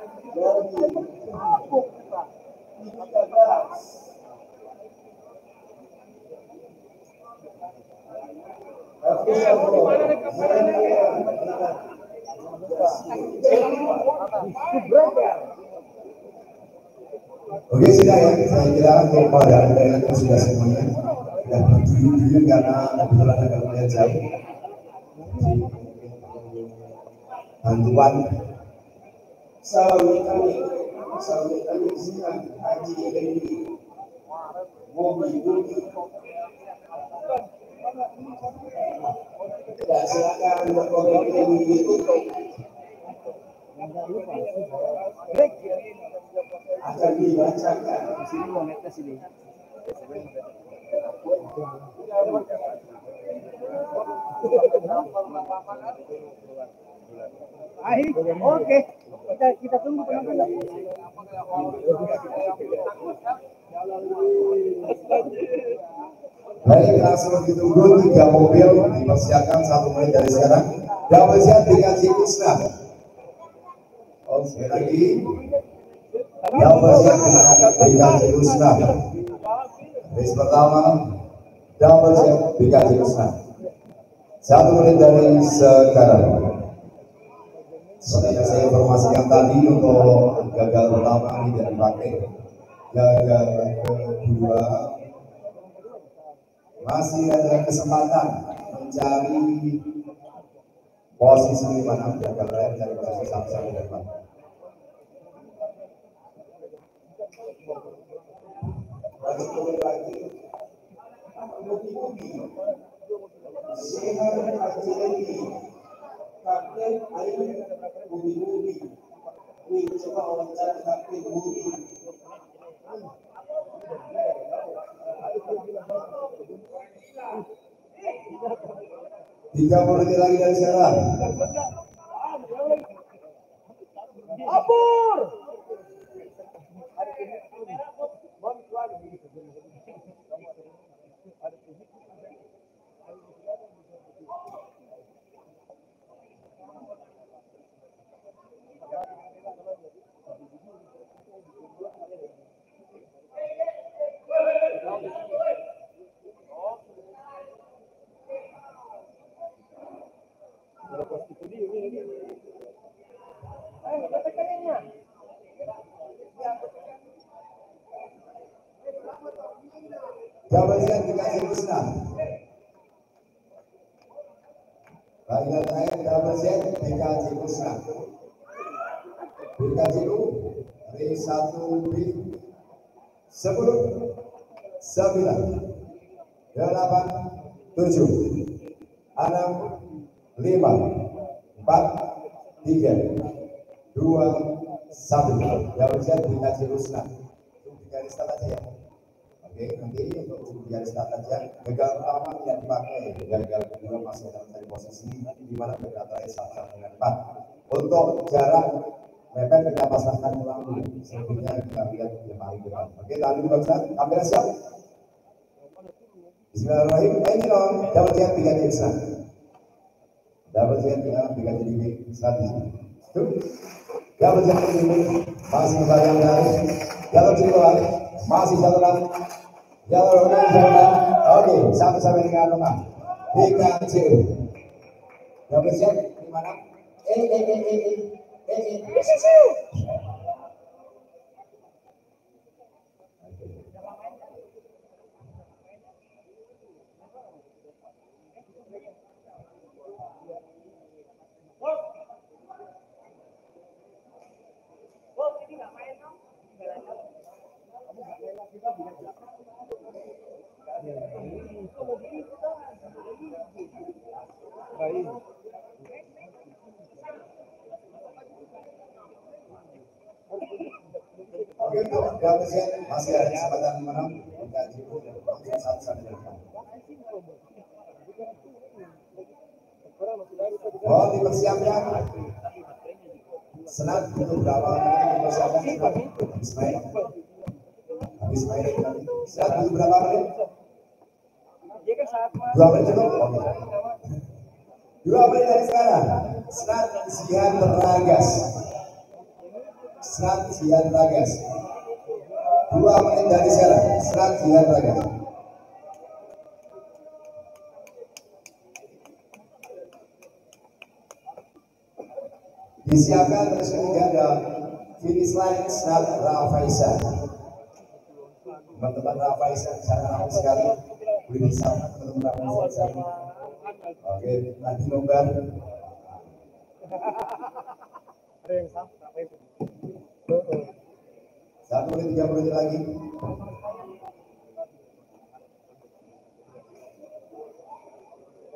dari Oke, sudah ya, saya kira untuk pada daerah sudah semuanya sudah berdiri karena kebetulan agak lumayan jauh. Bantuan sahur kami siang haji ini mobil tidak silakan untuk mobil ini ditutup akan dibacakan di sini mau netes ini. Oke, kita tunggu penonton. Baik, langsung ditunggu 3 mobil dipersiapkan 1 menit dari sekarang. Double siap dengan Krishna. Oh, sekali lagi. Double siap dengan Krishna. Race pertama, double siap dengan Krishna. 1 menit dari sekarang. Seperti yang saya informasikan tadi, untuk gagal pertama ini tidak dipakai. Gagal kedua masih ada kesempatan mencari posisi di mana gagal lain dari posisi sampai depan. Tiga menit lagi dari sekarang. Apur. Jabatan dikasih Krishna. Bagian terakhir jabatan dikasih Krishna. Dikasih dulu. Dari 1 B 10 9 8 7 6 5 4 3 2 1. Jabatan dikasih Krishna. Di garis start aja ya. Oke, nanti untuk garis start aja. Gagal pertama tidak dipakai, gagal kedua masih dalam posisi di mana berdata S1 dengan 4. Untuk jarak mepet kita pasangkan ulang dulu. Sebelumnya kita lihat di paling depan. Oke, lalu baca kamera siap. Bismillahirrahmanirrahim. Engine on. Double jet 3 di Islam. Double jet 3 di strategi. Double jet ini masih bayang dari dalam keluar masih jalan jalan. Oke, sampai dengan rumah. BKC. Double jet di mana? Oke, masih ada kesempatan menang. Oh, dipersiapkan. Senang untuk berapa dipersiapkan? Habis main senang untuk berapa menit? 2 menit cukup. 2 menit dari sekarang. Senang Sian Ragas. Senang Sian Ragas. 2 menit dari sekarang. Serat Jihad Ragas. Disiapkan terus ketiga ada finish line Serat Rafaisa. Teman-teman Rafaisa sangat ramai sekali. Boleh bersama teman-teman Rafaisa. Oke, nanti lomba. Ada yang sama, itu. 1 menit 3 menit lagi.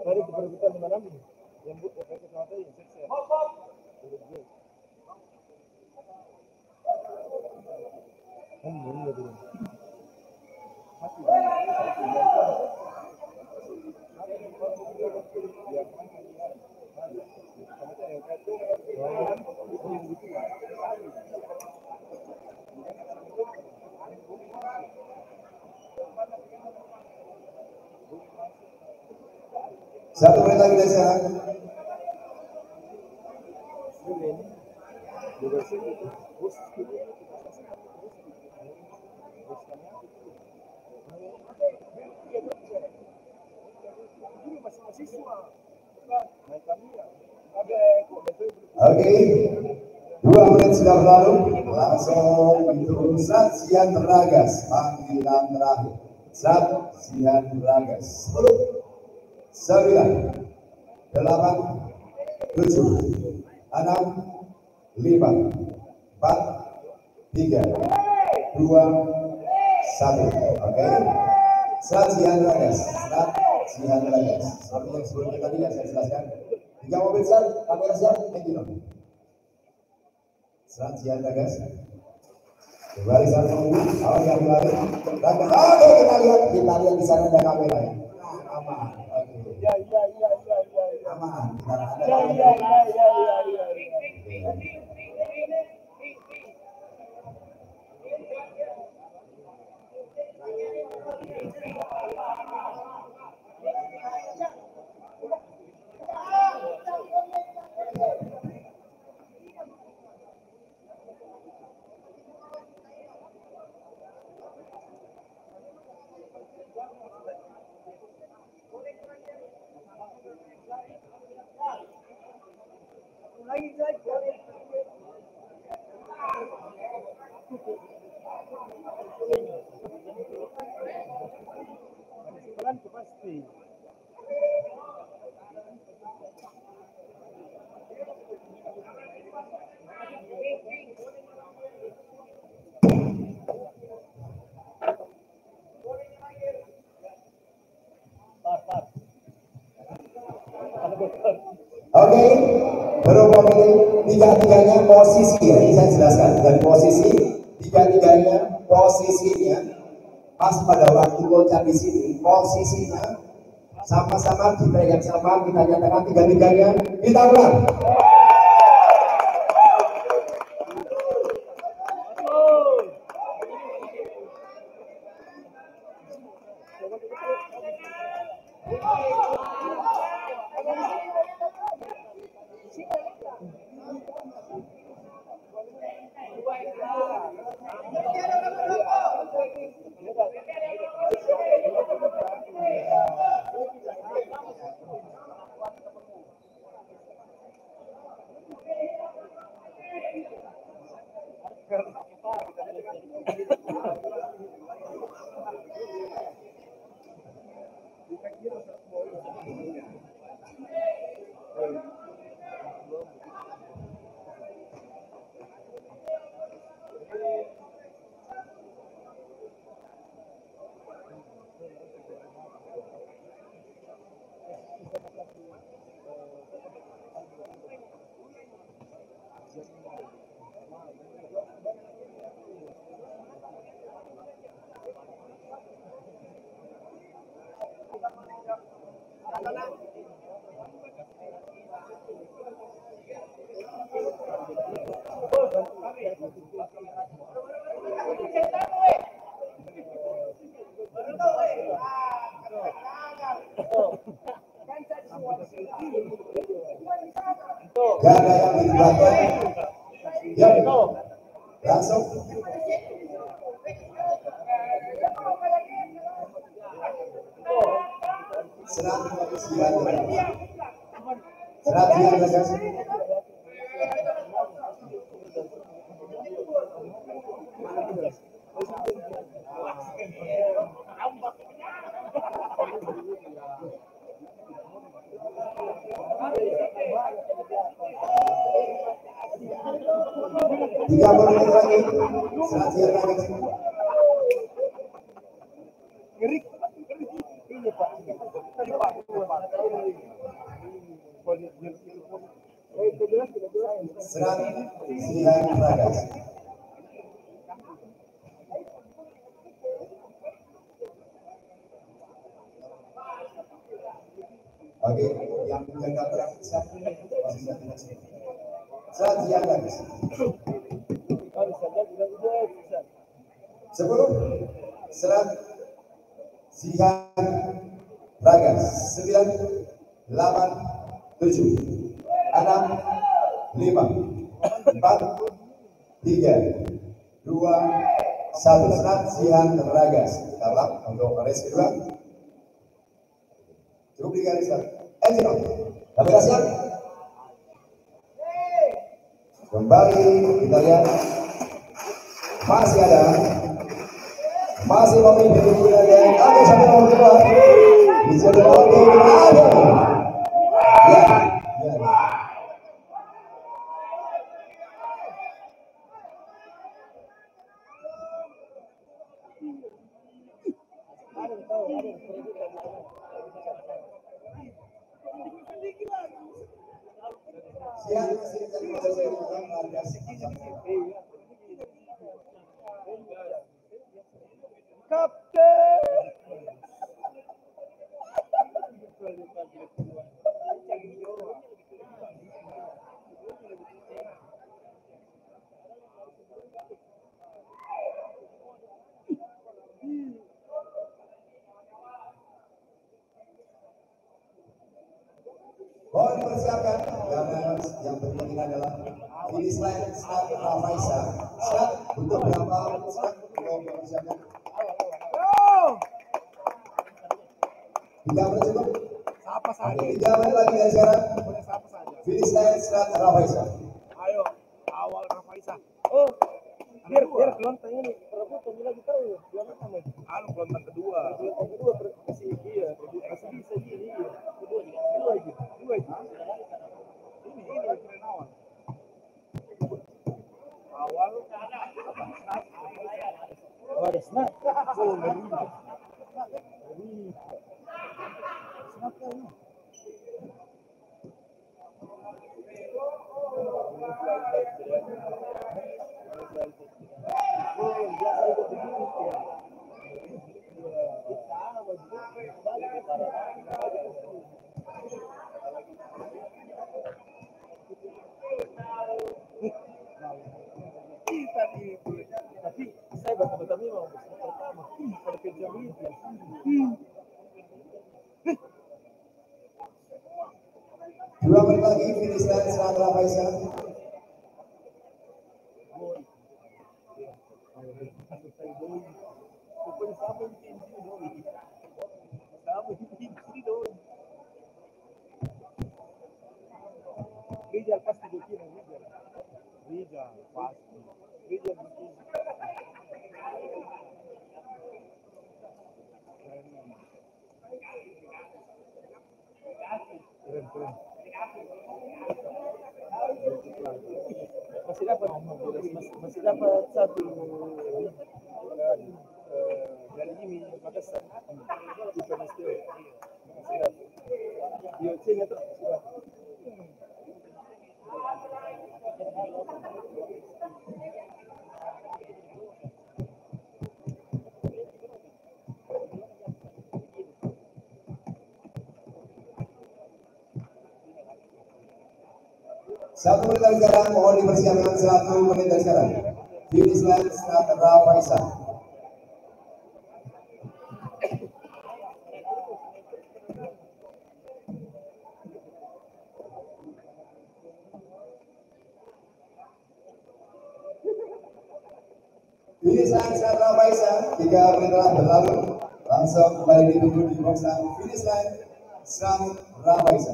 Tadi berbutan di mana? Yang buat efek sesuatu yang sukses. Satu menit lagi dari sekarang. Oke, 2 menit sudah berlalu. Langsung untuk Serat Jihad Ragas. Panggilan terakhir. Serat Jihad Ragas. 10, 9, 8, 7, 6, 5, 4, 3, 2, 1. Oke. Serat Jihad Ragas. Serat Jihad Ragas. Seperti yang sebelumnya tadi yang saya jelaskan. 3 mobil besar, kamera siap, Serat Jihad Ragas. Kembali saat menunggu, awal yang lari. Ragas. Oke, kita lihat di sana ada kamera ya. Aman. Oke. Ya. Aman. Ya. Pasti. Oke, berapa menit? Tiga-tiganya posisi ya, ini saya jelaskan. Dan posisi, tiga-tiganya posisinya pas pada waktu loncat di sini, posisinya sama-sama kita yang sama, kita nyatakan tiga-tiganya, kita ulang. Gak ada yang dilibatkan. Ya, langsung. Serat Jihan Ragas. Serat Jihan Ragas. Tiga menit lagi, Serat Jihan Ragas. Serat Jihan Ragas. Oke, yang menjaga perhatian Serat Jihan Ragas. 10 Serat Jihan Ragas. 9 8 7 6 5 4 3 2 1. Serat Jihan Ragas. Kita ulang untuk race kedua. Cukup di garis kan? Kamera siap. Kembali kita lihat. Masih memimpin dan ada sampai nomor 2. Bisa waktu terakhir. Ya. Mohon dipersiapkan karena yang berikut adalah finish line Serat Rafaisa. Serat untuk berapa? Serat untuk mempersiapkan. 3 menit cukup. 3 menit lagi dari sekarang. Finish line Serat Rafaisa. Ayo, awal Rafaisa. Oh, biar gelontang ini perebut lagi tahu. Gelontang lagi. Gelontang kedua. Gelontang kedua masih iya, masih bisa ini. Kedua lagi. Ini keren awal. Awal ada snap. Oh, tapi saya betul-betul memang pertama pada kerja itu. 2 menit lagi finish line Serat Rafaisa. Rijal pasti begini, Rijal pasti. Rijal begini. Keren. Masih dapat satu dari ini Makassar. Bukan Istio. Masih dapat. Diocenya tuh. Satu menit dari sekarang, mohon dipersiapkan 1 menit dari sekarang. Finish line Serat Rafaisa. Finish line Serat Rafaisa. 3 menit telah berlalu. Langsung kembali ditunggu di box finish line Sam Rafaisa.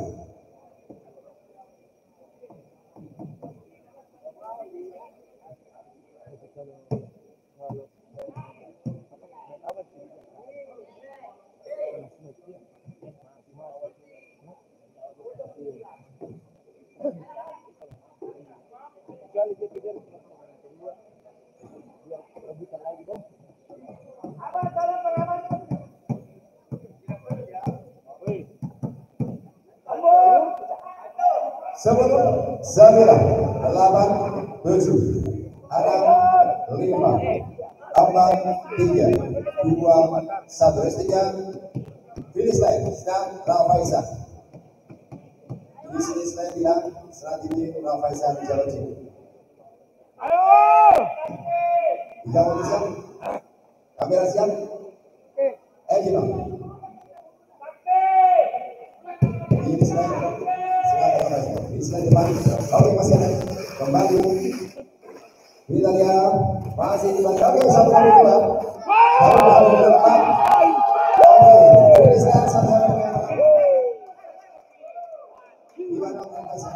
Sebelum 9, 8, 7, 6, 5, 4, 3, 2, 1. Restiknya finish line Sam Rafaisa. Di finish line bilang selanjutnya Rafaisa di Jawa Timur. Jangan siap. Kamera siap. Gimana? Finish line. Islam depan, oke masih ada kembali. Kita lihat masih di bawah. Oke satu kali dua. Oke, Islam satu kali. Gimana mengatasi?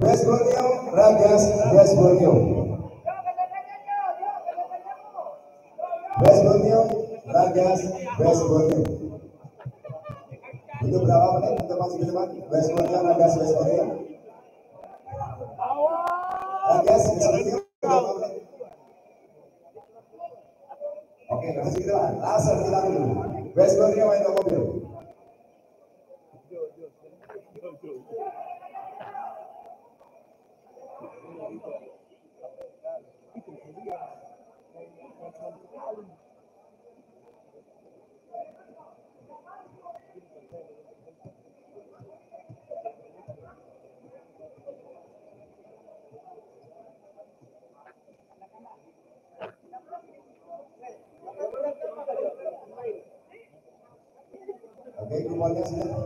West Borneo, Ragas, West Borneo. West Borneo, Ragas, West Borneo. Untuk berapa menit? Untuk masuk ke depan. West Borneo, Ragas, West Borneo. Ragas, West Borneo. Berapa menit? Oke, masuk ke depan. Langsung kita dulu. West Borneo main mobil. Oke, kumonnya sudah.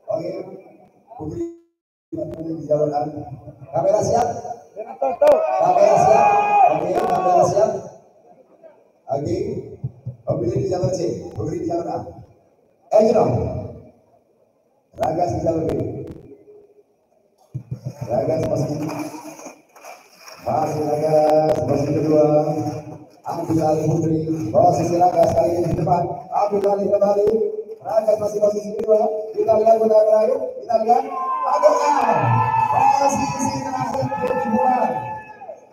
Oke, Putri di jalur A. Kamera siap? Kamera siap? Oke, kamera siap? Oke, Putri di jalur C, Putri di jalur A. Gimana? Ragas di jalur B. Ragas masih Ragas posisi kedua. Ambil alih Putri, posisi Ragas kali ini di depan. Ambil alih kembali. Ragas masih posisi kedua. Kita lihat bola terakhir. Kita lihat. Posisi terakhir dibuat.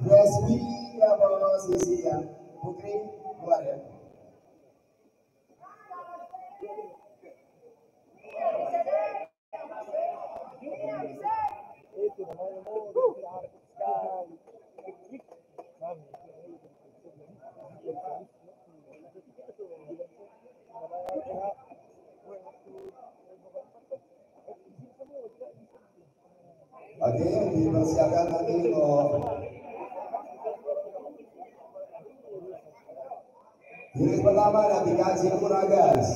Resmi ya posisi ya. Putri keluar ya. Oke, dipersiapkan nanti untuk Iris pertama ada dikasih Ragas.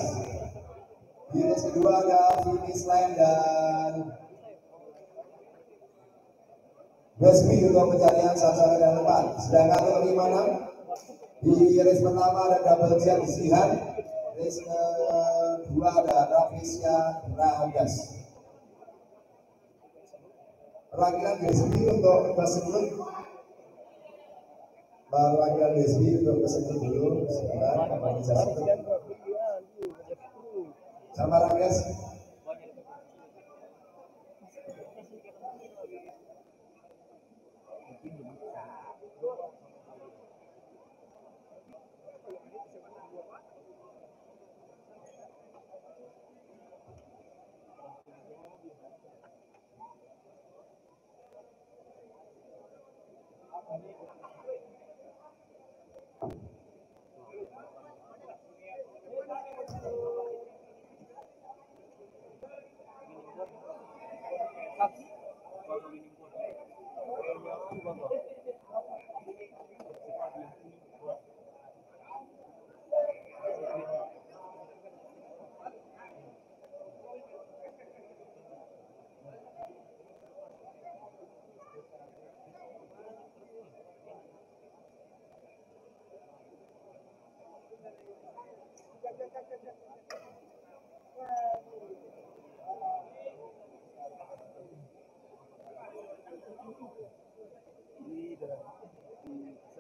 Iris kedua ada finish line dan resmi untuk pencarian sasaran dan tempat. Sedangkan untuk 56 di race pertama ada double jump Sihan. Race kedua ada Rafisya Ragas. Perwakilan DSB untuk tersebut. Perwakilan DSB untuk tersebut dulu. Sekarang sama Ragas.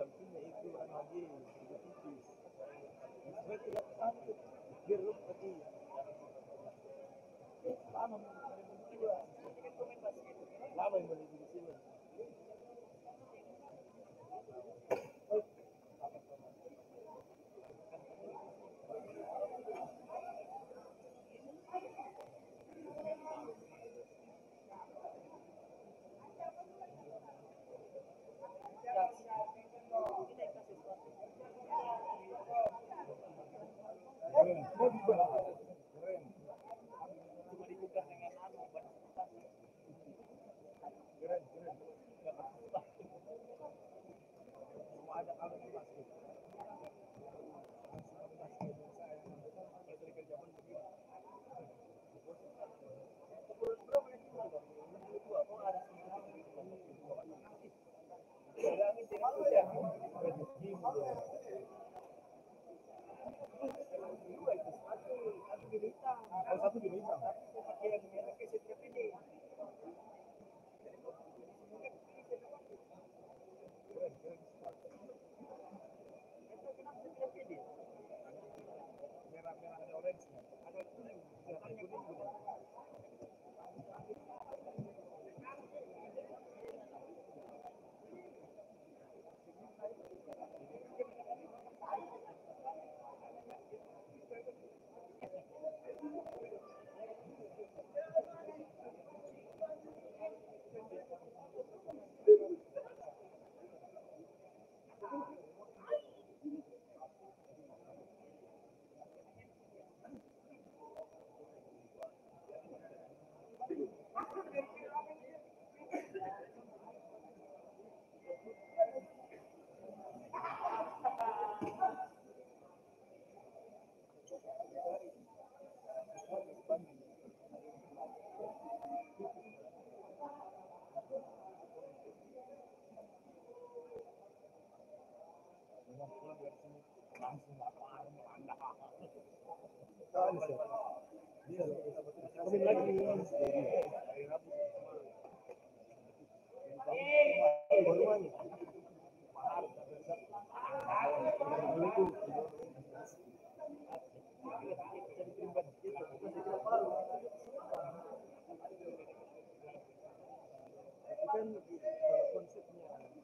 sampingnya itu lagi tipis. Saya tidak sanggup biar seperti lama lama yang menuju di sini.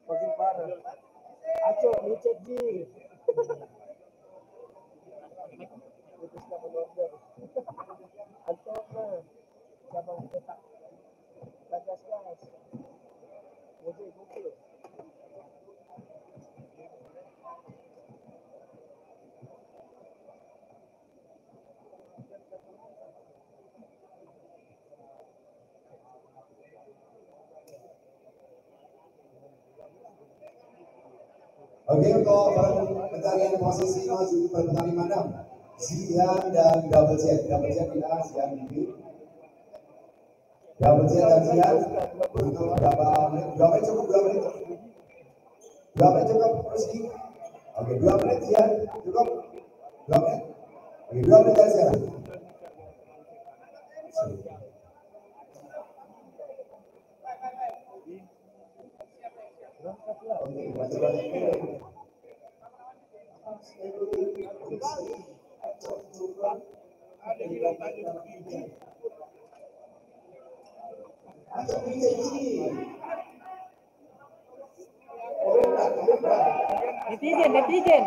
Makin parah. Aco, ngecek Ji. Putus kapan order. Aco, siapa yang cetak? Gas. Gokil. Oke, untuk pencarian posisi maju berputaran mandam, Zian dan Double Jet di A, Zian di B. Double Jet dan Zian untuk berapa menit? 2 menit cukup, 2 menit. 2 menit cukup, Rizky. Oke, 2 menit Zian cukup. 2 menit. Oke, 2 menit dan Zian. Netizen.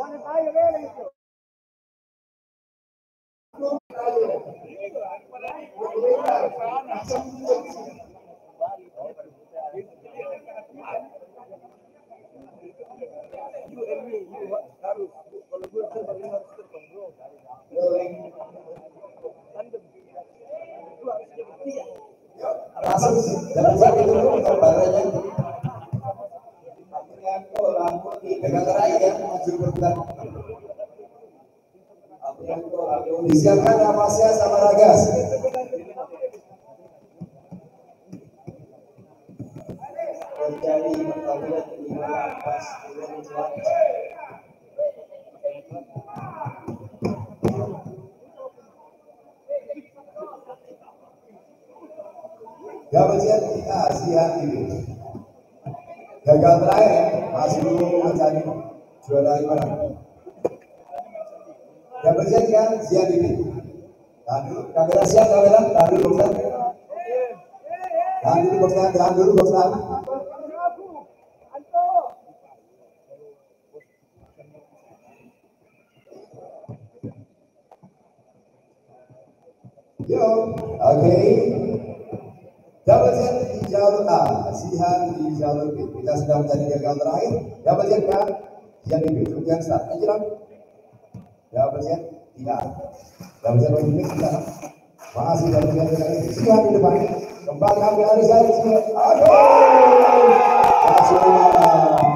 Mana tayo lele itu? Masuk dapat siap itu untuk baterainya. Pegang terakhir ya, maju berputar. Disiapkan Ramasya sama Ragas. Terjadi pertandingan di pas double set Sihan ini gagal terakhir ya, masih belum mencari juara gimana. Double set ya Sihan ini. Tahan dulu, kamera siap, kamera tahan dulu boxan. Tahan dulu boxan, tahan dulu boxan. Yo, oke. Double set di jalur A, Sihan di jalur B. Kita sudah mencari gagal terakhir. Double set kan? Sihan di B. Kemudian start. Ajaran. Double set di A. Double set di B kita. Masih double set kali ini. Sihan di depan. Kembali ambil dari saya. Aduh. Masih malam.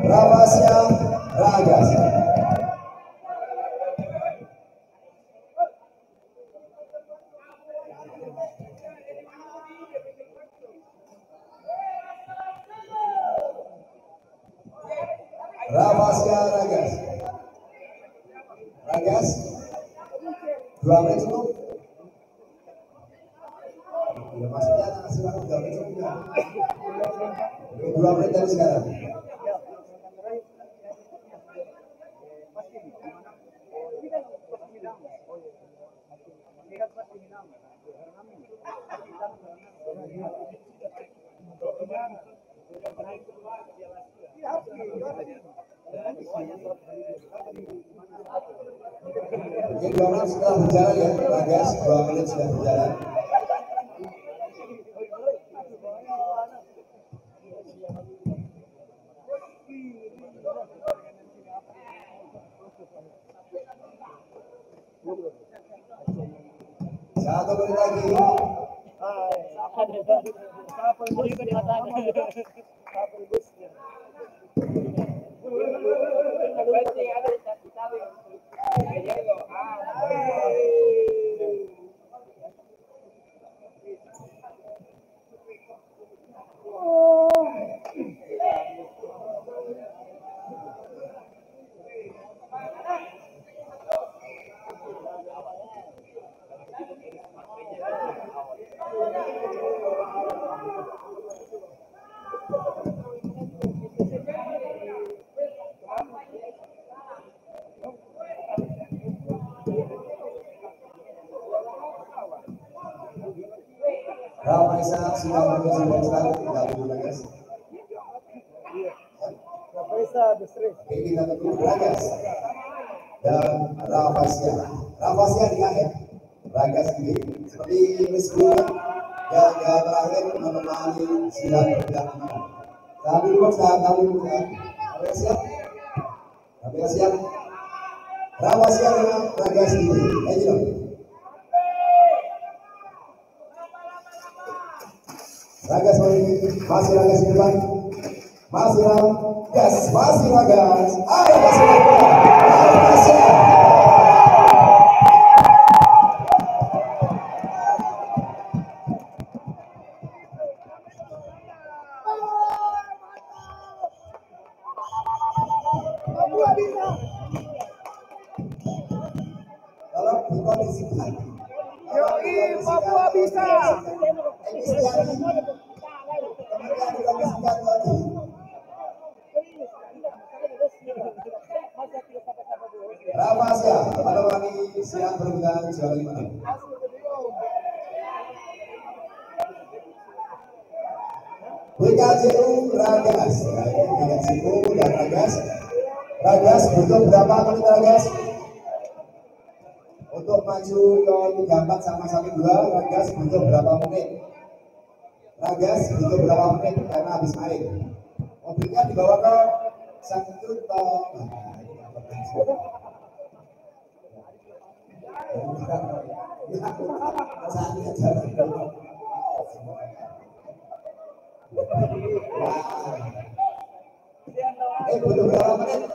Ramasya Ragas. Ramasya Ragas. Ragas. 2 menit cukup. Ya, maksudnya kasih waktu 2 menit cukup. 2 menit dari sekarang. Ini 2 menit setelah berjalan ya, Ragas 2 menit sudah berjalan. Satu menit lagi. Ramasya sudah berhasil boxan, tidak dulu Ragas. Oke, kita tunggu Ragas dan Ramasya. Ramasya di akhir, Ragas ini seperti sebelumnya gagal terakhir menemani Sihan berganti. Tahan dulu boxan, tahan dulu boxan. Kamera siap, kamera siap. Ramasya dengan Ragas ini, ayo. Ragas masih Ragas di depan, masih Ragas, masih Ragas, ada masih Ragas, kalau dikondisikan, Yoi, Papua bisa. Ramasya, pada wani Sihan berpegang juara 5. BKJU Ragas, BKJU dan Ragas. Ragas butuh berapa menit Ragas? Untuk maju ke 34 sama 12 Ragas butuh berapa menit? Ragas butuh berapa menit karena habis main. Mobilnya dibawa ke Sangkut butuh berapa menit?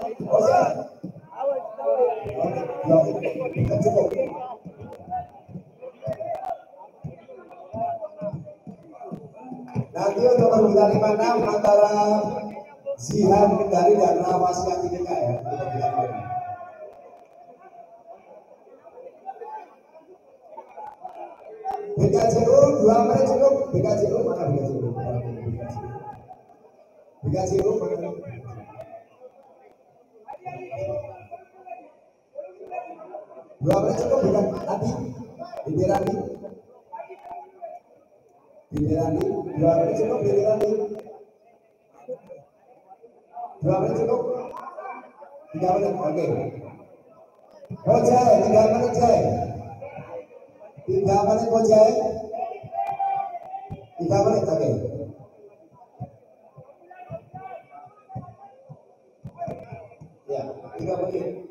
Cukup. Nanti untuk perebutan 56 antara Zihan Kendari dan Rawas Yakinika ya. BKJU 2 menit cukup. BKJU mana BKJU? BKJU mana? 2 menit cukup bukan tadi Bidirani 2 menit cukup Bidirani 2 menit cukup 3 menit oke. Jai 3 menit Jai 3 menit Jai 3 menit oke. Ya 3 menit.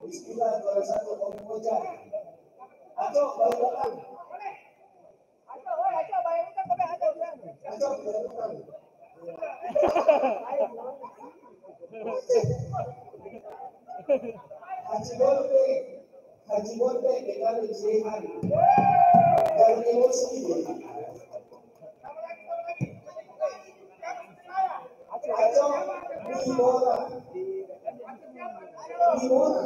Bismillah 21 Om Koja. Aco bayar utang. Aco bayar utang pakai aco dia. Aco bayar utang. Haji Bonte dengan Zihan. Kalau emosi. Aco Mimora.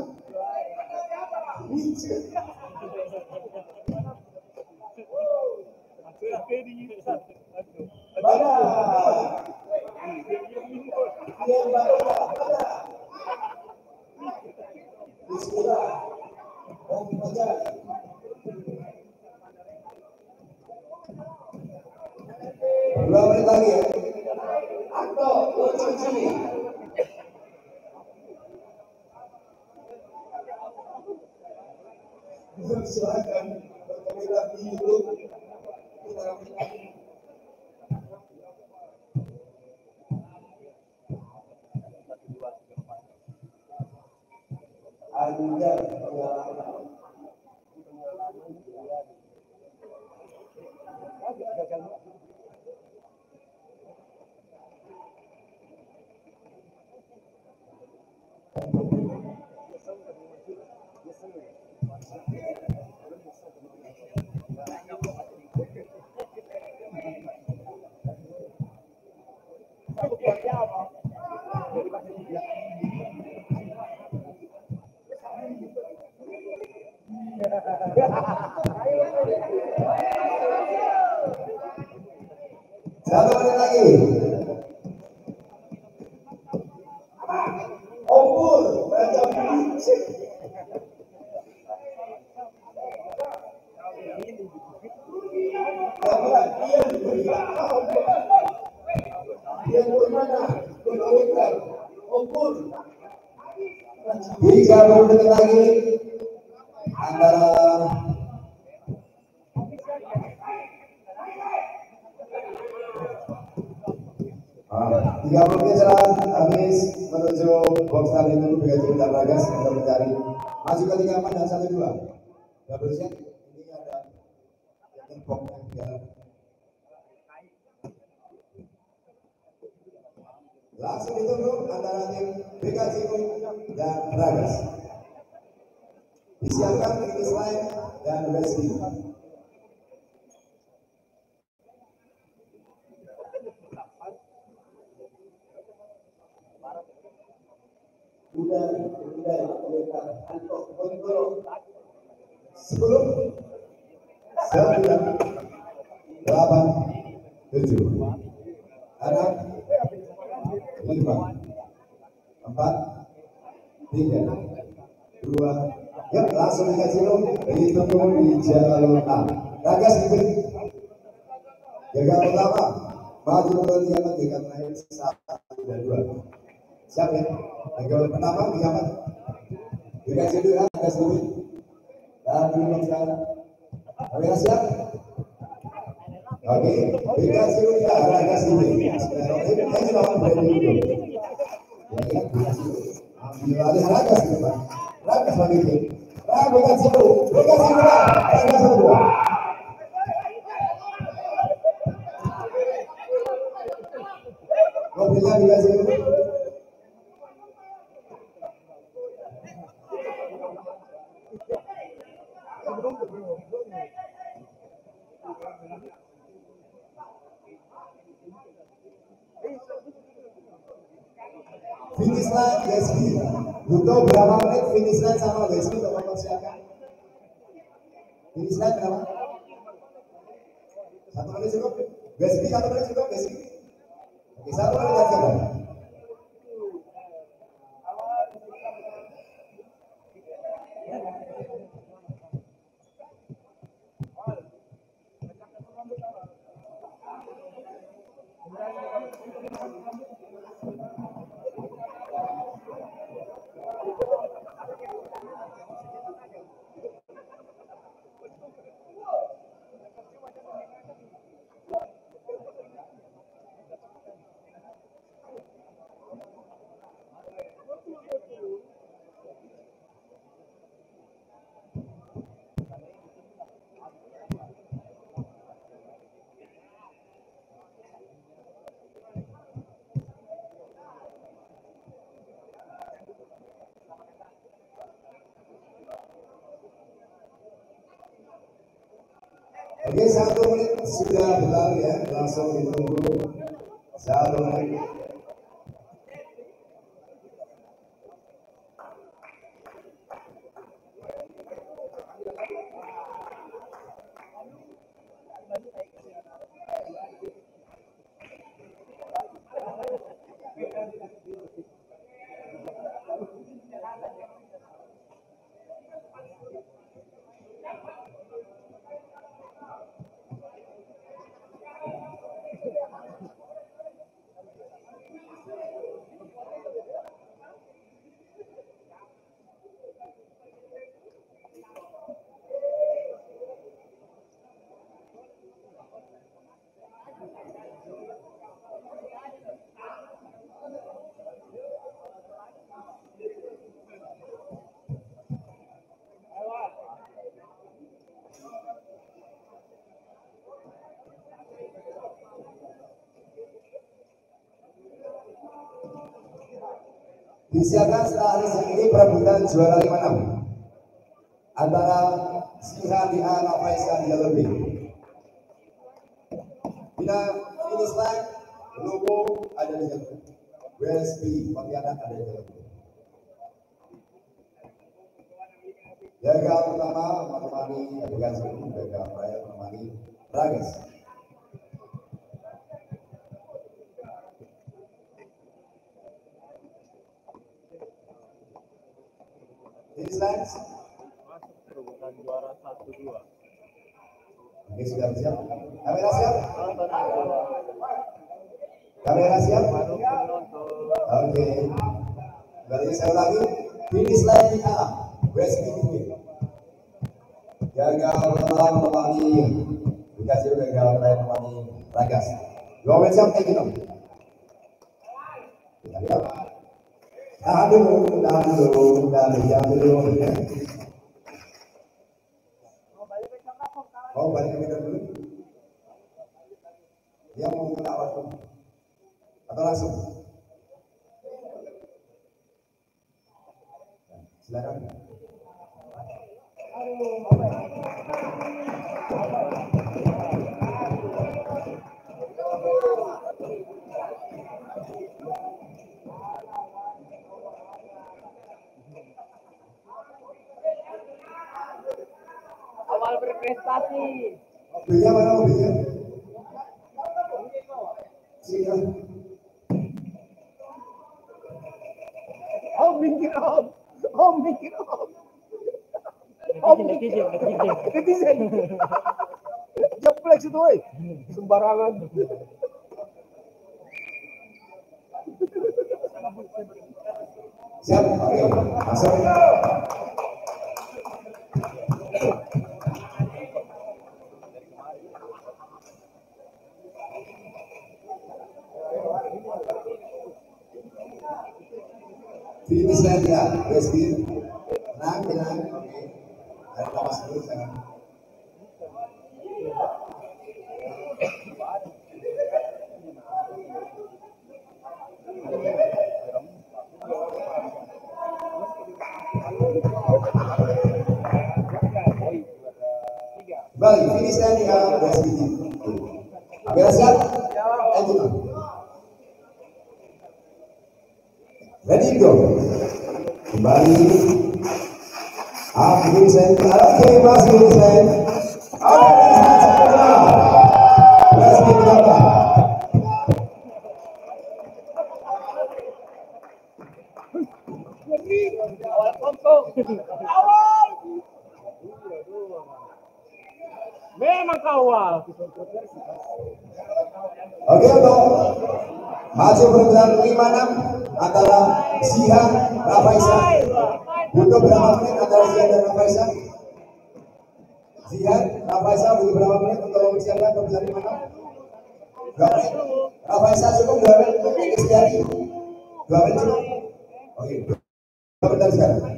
Bismillah. Om Koja. Dua menit lagi ya. Akto Lucuci. Silakan berkomentar di YouTube. Anda pengalaman. Satu menit lagi. Ompur baca bisik. Dia bermana? Berkomentar. Ompur. 30 menit lagi antara tiga menit habis menuju box tali itu BKJU dan Ragas untuk mencari maju ke 34 dan 12 double set. Ini ada yang box yang di dalam. Langsung ditunggu antara tim BKJU dan Ragas. Disiapkan finish line dan wrestling. Udah, Anto, kontrol. 10, 9, 8, 7, 6, 5, 4, 3, 2, yuk langsung dikasih lo. Ditunggu di jalur A. Ragas diberi. Jaga pertama, maju ke 3 menit, jaga terakhir 1 dan 2. Siap ya? Gol pertama Muhammad. Dikasih dulu, dikasih dulu. Dan dulu sekarang. Kamera siap? Oke, dikasih dulu ya, dikasih dulu. Ini lawan Brady dulu. Ya, dikasih dulu. Ambil alih Ragas dulu, Pak. Ragas lagi ini. Ragas dulu, dikasih dulu. Ragas dulu. Mobilnya dikasih dulu. Finish line Wesley. Butuh berapa menit finish line sama Wesley untuk mempersiapkan? Finish line berapa? 1 menit cukup? Wesley 1 menit cukup Wesley? Oke, 1 menit aja. Oke, 1 menit sudah berlalu ya, langsung ditunggu 1 menit. Disiapkan setelah hari ini perebutan juara 56 antara Sihan di A, Nafaiska di jalur B. Bila finish line, logo ada di jalur B. WSB Pontianak ada di jalur B. Gagal pertama menemani Adegan Sulu, gagal terakhir menemani Ragas. Finish line. Perebutan juara 1-2. Oke, sudah siap. Kamera siap? Kamera siap? Oke. Berarti saya ulangi. Finish line di A. West Midi. Gagal pertama menemani. Dikasih gagal terakhir menemani Ragas. 2 menit siap, kayak gitu. Kita lihat. Tahan dulu, jangan dulu. Oh, balik ke medan dulu. Dia mau buka waktu atau langsung? Silakan. Awal berprestasi. Mobilnya mana mobilnya? Sini. Om minggir om. Om minggir om. Netizen. Jeplek situ woy. Sembarangan. Siap? Oke, masuk. Finish line ya, Wesby. Tenang, tenang. Oke. Ada lepas dulu, jangan. Kembali, finish line ya, Wesby. Kamera siap? Lanjut. Ready go. Kembali. Finish line. Oke, mas finish line. Oke, Wesby berapa? Awal kosong. Awal. Memang kawal. Oke, untuk maju bergerak 56 antara Zihan Rafaisa. Butuh berapa menit antara Zihan dan Rafaisa? Zihan Rafaisa butuh berapa menit untuk mempersiapkan bergerak 56? 2 menit. Rafaisa cukup 2 menit untuk Kristiani. 2 menit cukup. Oke. Bentar sekarang.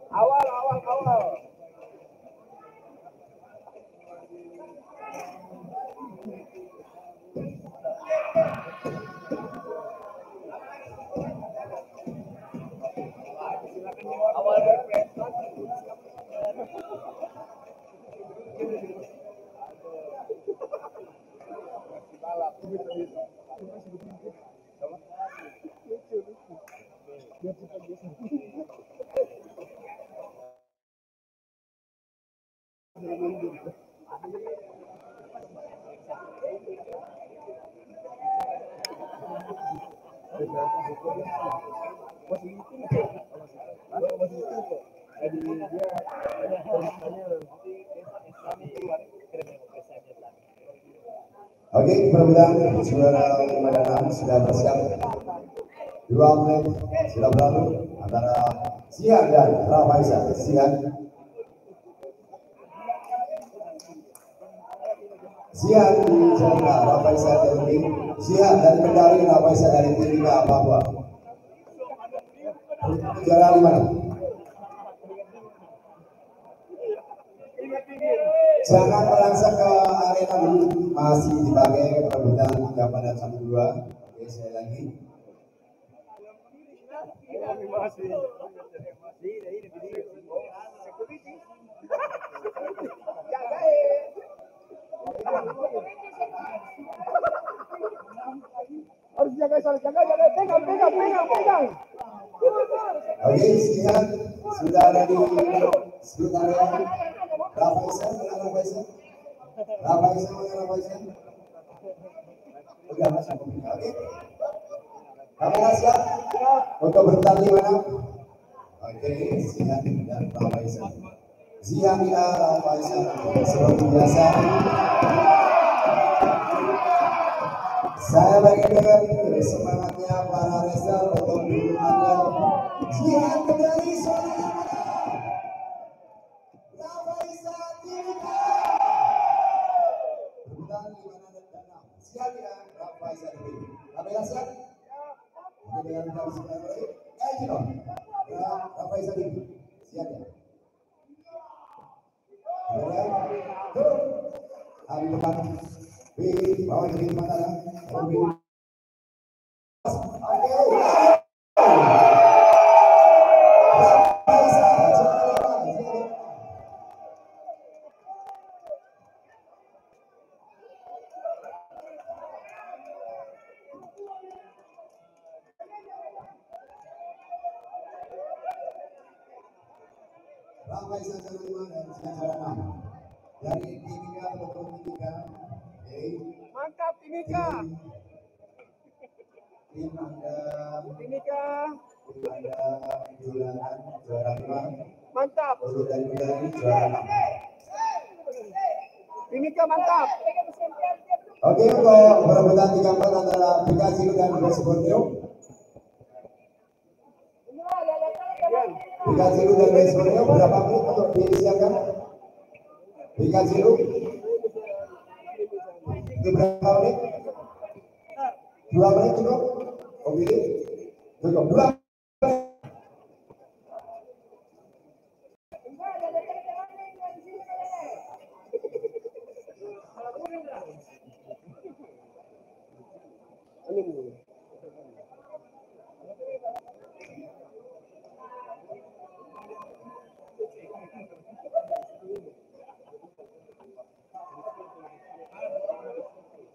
Awal. Oke, perebutan saudara 5 dan 6 sudah bersiap. 2 menit sudah berlalu antara Zihan dan Rafaisa. Zihan di Jakarta, Rafaisa dari Zihan dari Kendari, Rafaisa dari Timika, Papua. Jalan di mana? Jangan merangsek ke arena dulu, masih dipakai perebutan 3 dan 1-2. Oke, sekali lagi. Harus jaga, pegang. Oke, Zihan sudah ada di split area. Rafaisa. Udah masuk. Oke. Kamera siap untuk bertanding mana? Oke, Zihan dan Rafaisa. Zihan ya Rafaisa seperti biasa. Saya bagi dengan semangatnya para racer untuk dukungannya. Zihan Kendari suaranya mana? Rafaisa Timika. Berbutan 5 dan 6. Siap ya Rafaisa Timika. Kamera siap? Oke, dengan kita sebentar lagi. Cino. Rafaisa Timika. Siap ya? Turun. Hari depan. Bawa jadi mana? Ramai saja 5 dan Sejajar 6. Dari Timika teman-teman Timika. Oke. Mantap Timika. Tim Anda. Timika. Tim Anda Jualan juara 5. Mantap. Untuk dari juara 6. Timika mantap. Oke, untuk perebutan 3-4 antara Pikachu dan West Borneo. Pikachu dan West Borneo berapa menit untuk disiapkan? Pikachu itu berapa menit? 2 menit cukup? Oke, cukup 2 menit.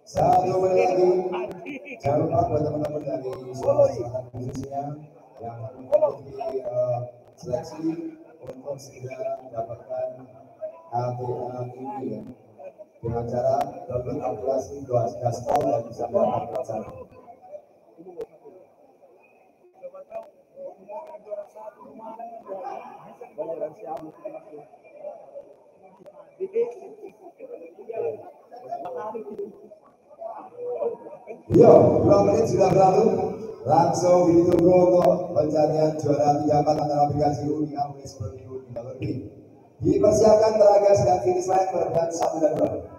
Satu menit lagi. Jangan lupa buat teman-teman dari Sulawesi Selatan khususnya yang mengikuti seleksi untuk segera mendapatkan KTA ini ya, dengan cara download aplikasi Gaspol dan bisa mendapatkan pelajaran. Yo, 2 menit sudah berlalu. Langsung ditunggu untuk pencarian juara 3-4 antara Pikachu Unika West Borneo di Balobi. Dipersiapkan tenaga sedang finish line perebutan 1 dan 2.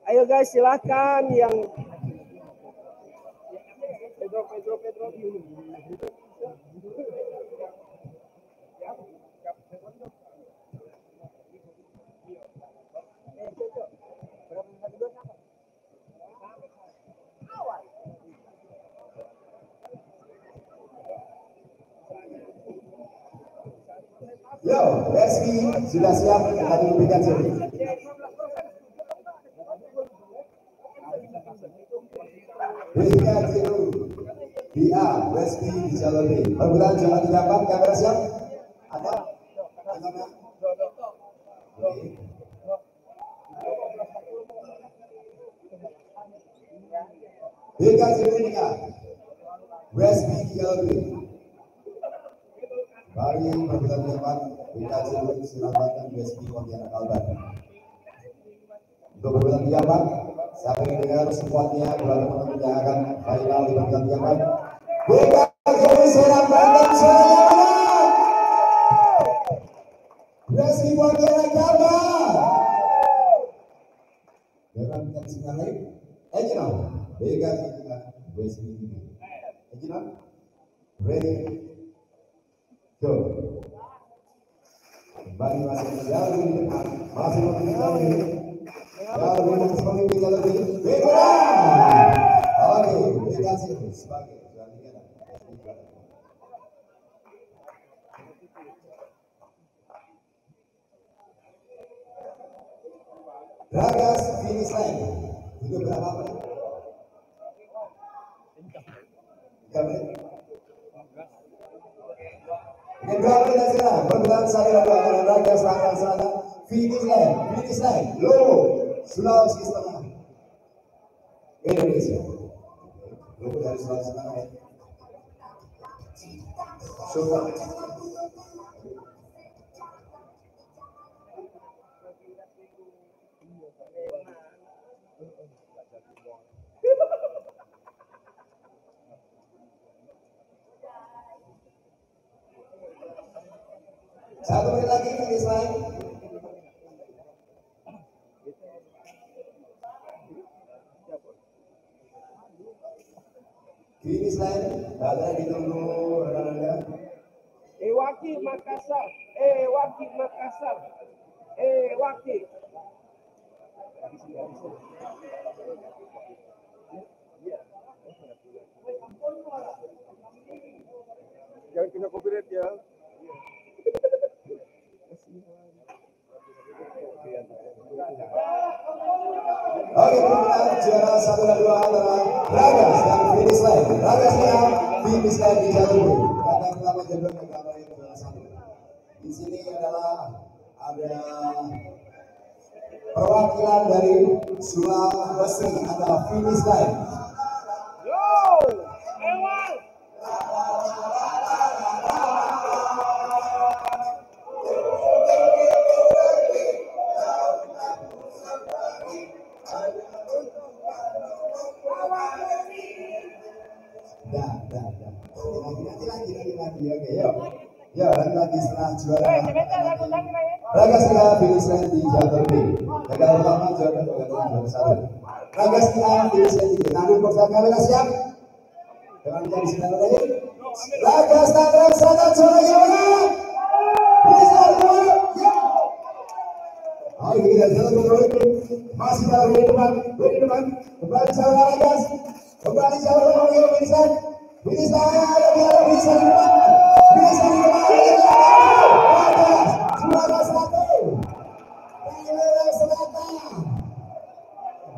Ayo guys, silakan yang Pedro. Yo, Reski sudah siap kita tunggu Pikachu. Pikachu dia Reski di jalur B. Perebutan juara 3-4, kamera siap? Ada? Pikachu Unika Reski di jalur B. Mari perebutan 3-4, Pikachu Surabaya Reski Pontianak Kalbar. Untuk perebutan 3-4, siapa yang dengar squadnya buat teman-teman yang akan final di perebutan 3-4. Pikachu Serang Banten suaranya mana? Reski Pontianak Kalbar. Jangan kita disini lagi. Ejino, Pikachu Reski. Ejino, ready. Go. Kembali masih jauh di depan, masih lagi. Jauh lebih jalur lebih. Oke, Pikachu sebagai juara 3. Ragas finish line. Itu berapa menit? 3 menit. Yang 2 menit saja. Perebutan 1-2 antara Ragas Langkang Selatan. Finish line. Logo Sulawesi Selatan. Indonesia. Logo dari Sulawesi Selatan. Super. Satu menit lagi finish line. Finish line, baterai ditunggu rekan-rekan. Ewaki Makassar. Jangan kena copyright ya. 1 dan 2 antara Ragas dan finish line. Ragasnya finish line di jalur B. Kata pertama jalur yang kamera yang adalah 1. Di sini adalah ada perwakilan dari Sulawesi adalah finish line. Lagi, oke, yuk. Ya, lagi setelah juara. Raga Setia finish line di jalur B. Gagal pertama juara juara 1. Raga Setia finish line di B. Nanti program kamera siap. Dengan menjadi sinar lagi. Raga Setia sangat juara yang finish line ya. Ayo kita jalan ke masih dalam di depan, kembali jalan Ragas, kembali jalan ke finish line. Finish line ada di depan, finish line di depan. Juara 1 Tangerang Selatan,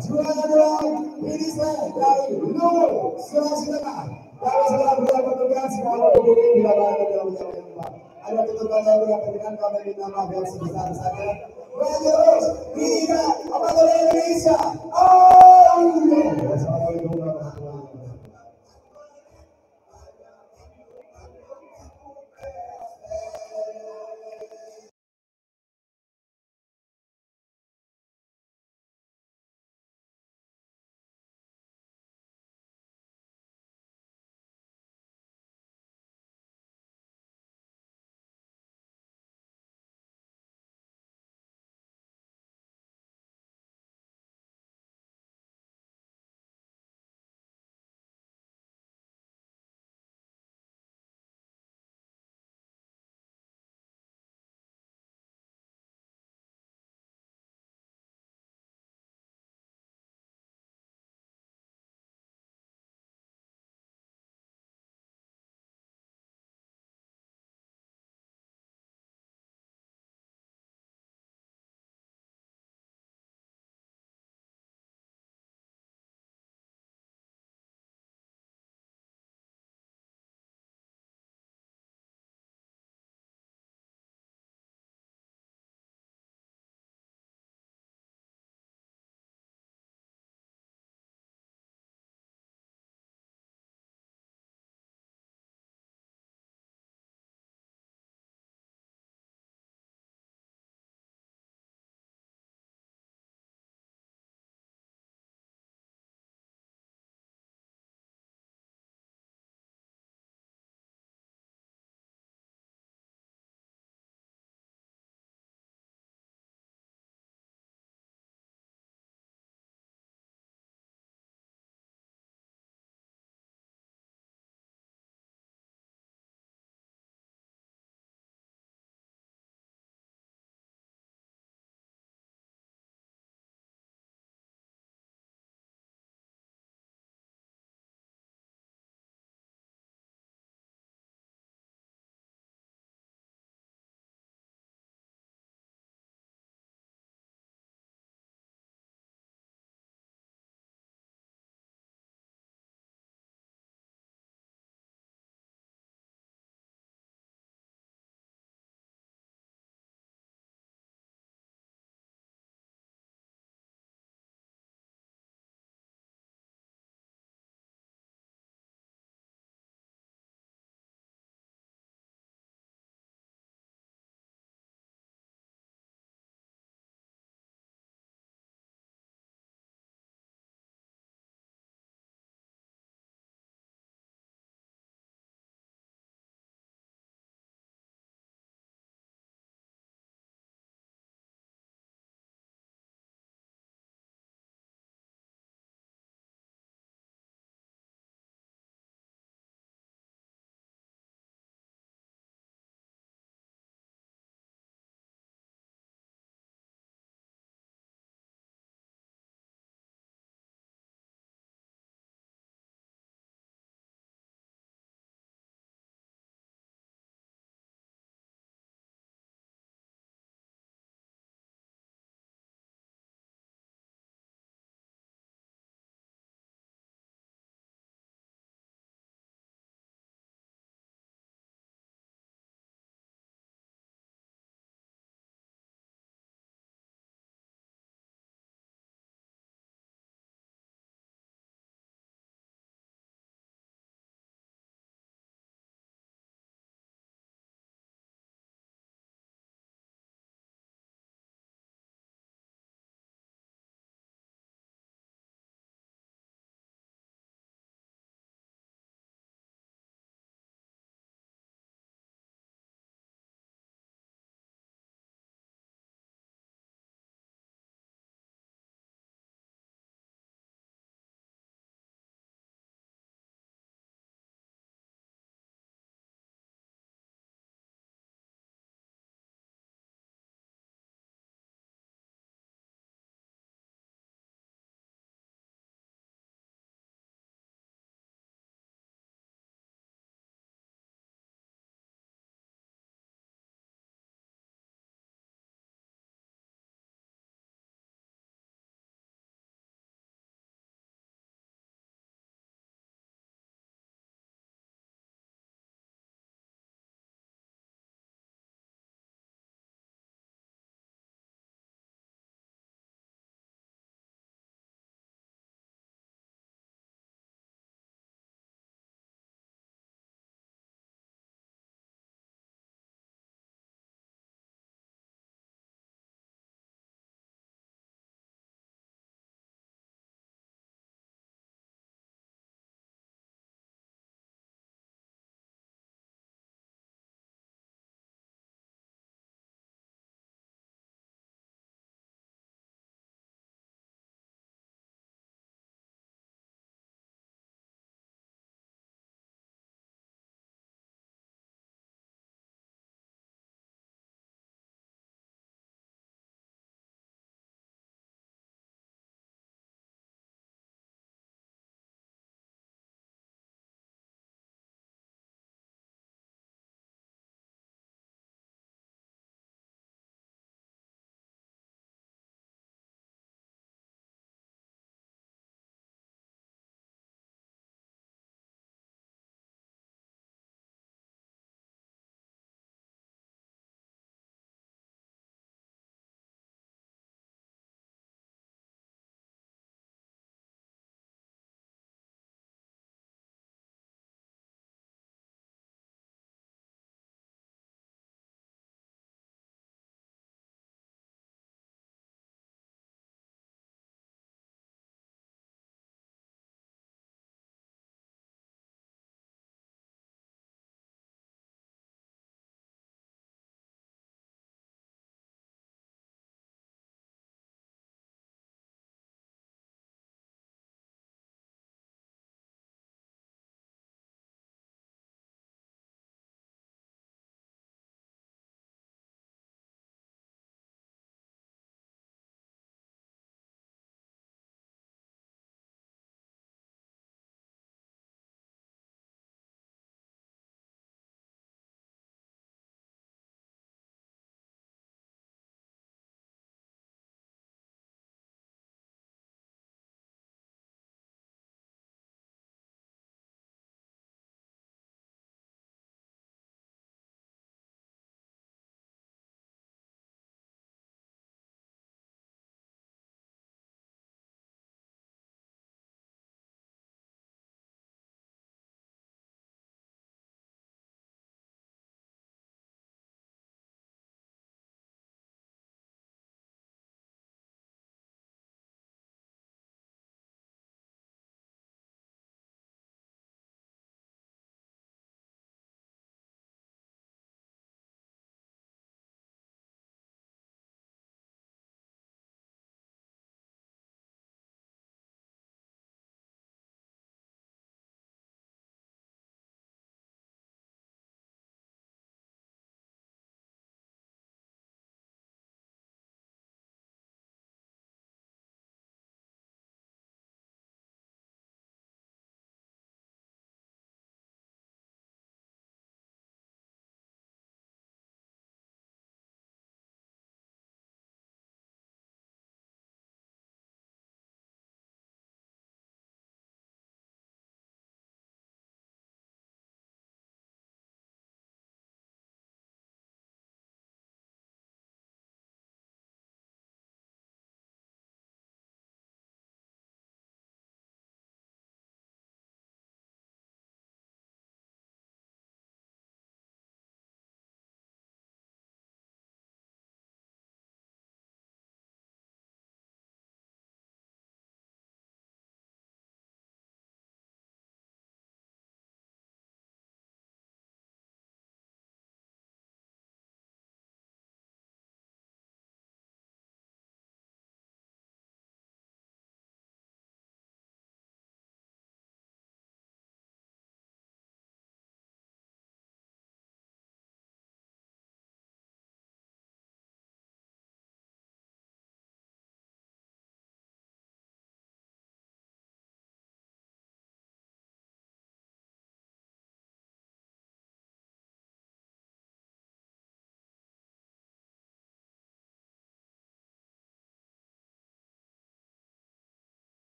juara 2 finish line dari Luwu Sulawesi Tengah. Kami segera berdoa bertugas kalau kemudian bila berada dalam menjalankan depan. Ada ketentuan yang berkaitan kami minta maaf yang sebesar-besarnya. Terus ini apa dari Indonesia? Assalamualaikum warahmatullahi wabarakatuh.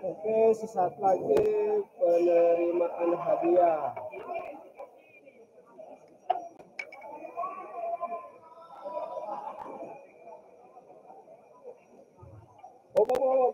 Oke, sesaat lagi penerimaan hadiah. Oh.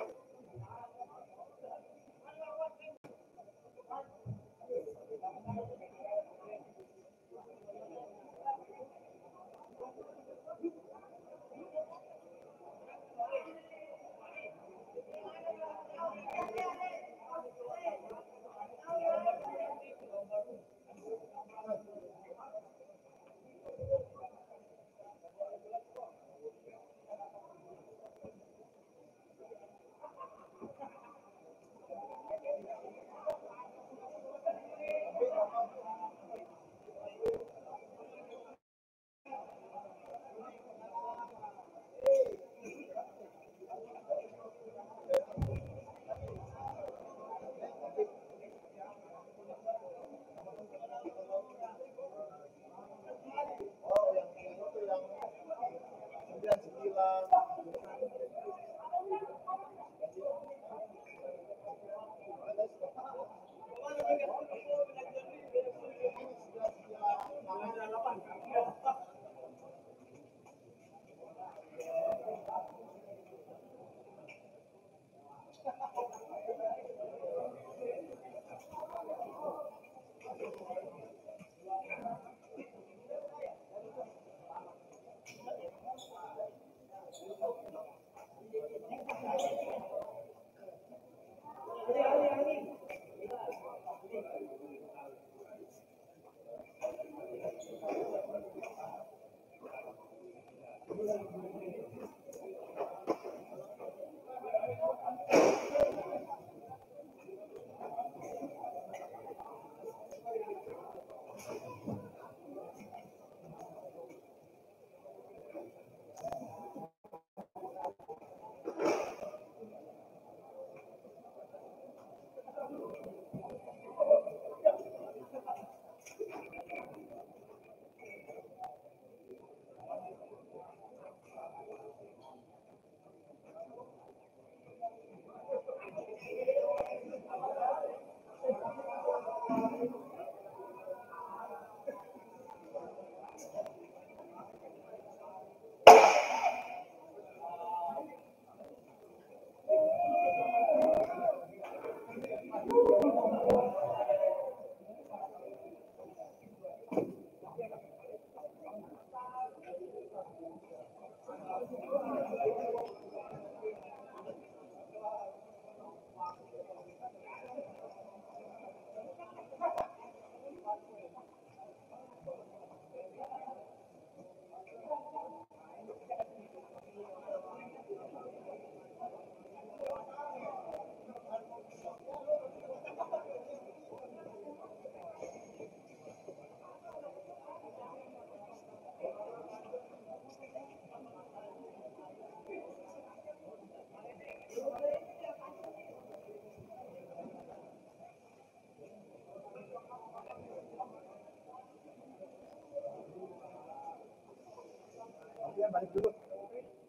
Balik dulu.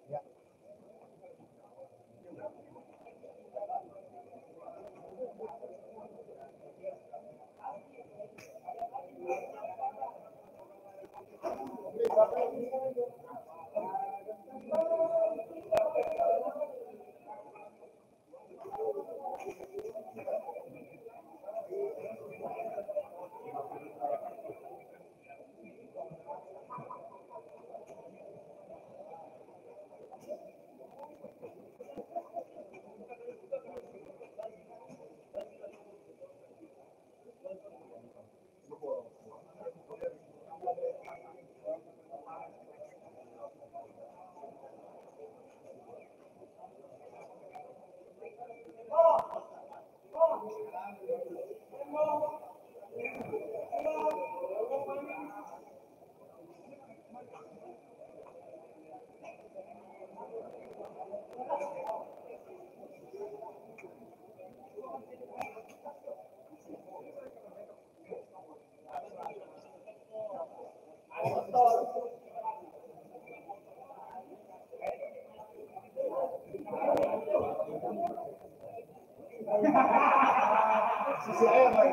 Ya. Sisi air lagi.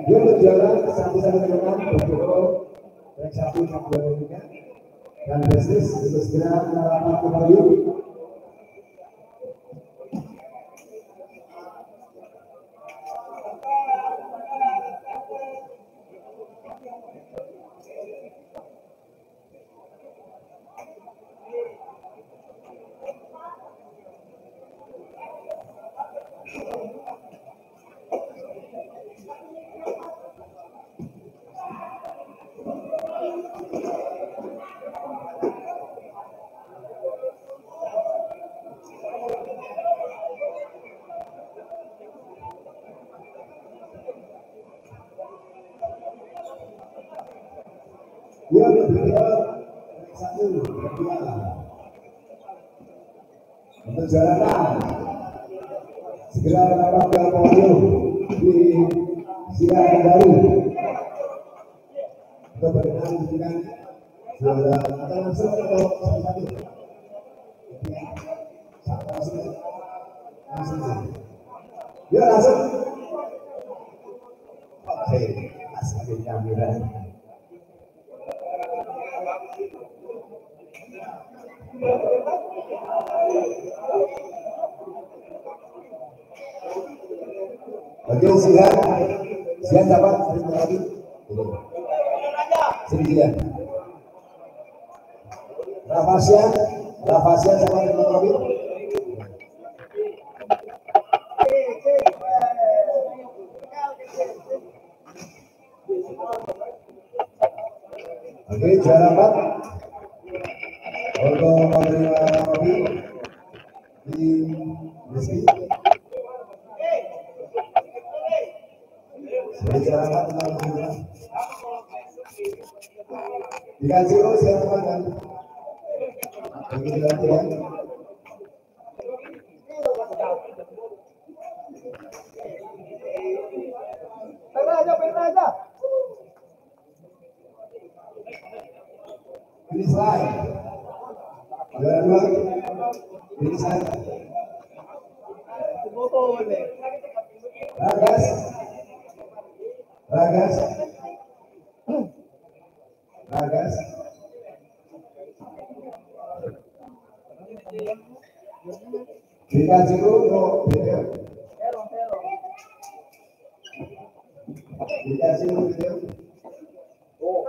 Dia berjalan satu-satu dengan beberapa baik satu yang berikutnya dan bisnis itu segera merapat kembali. Dia berjalan satu dua perjalanan segera merapat ke podium di siang baru untuk berkenan dengan juara atau langsung atau satu-satu langsung dia langsung oke asli kamera. Oke, siap dapat lagi. Sini Rafasia sama dengan Robi. Oke, juara 4 untuk menerima Robi di Rizky. Dikasih siapa kan? Begitu latihan. Pernah aja. Finish line. Juara 2. Finish line. Ragas. Dikasih dulu video. Dikasih dulu video. Oh,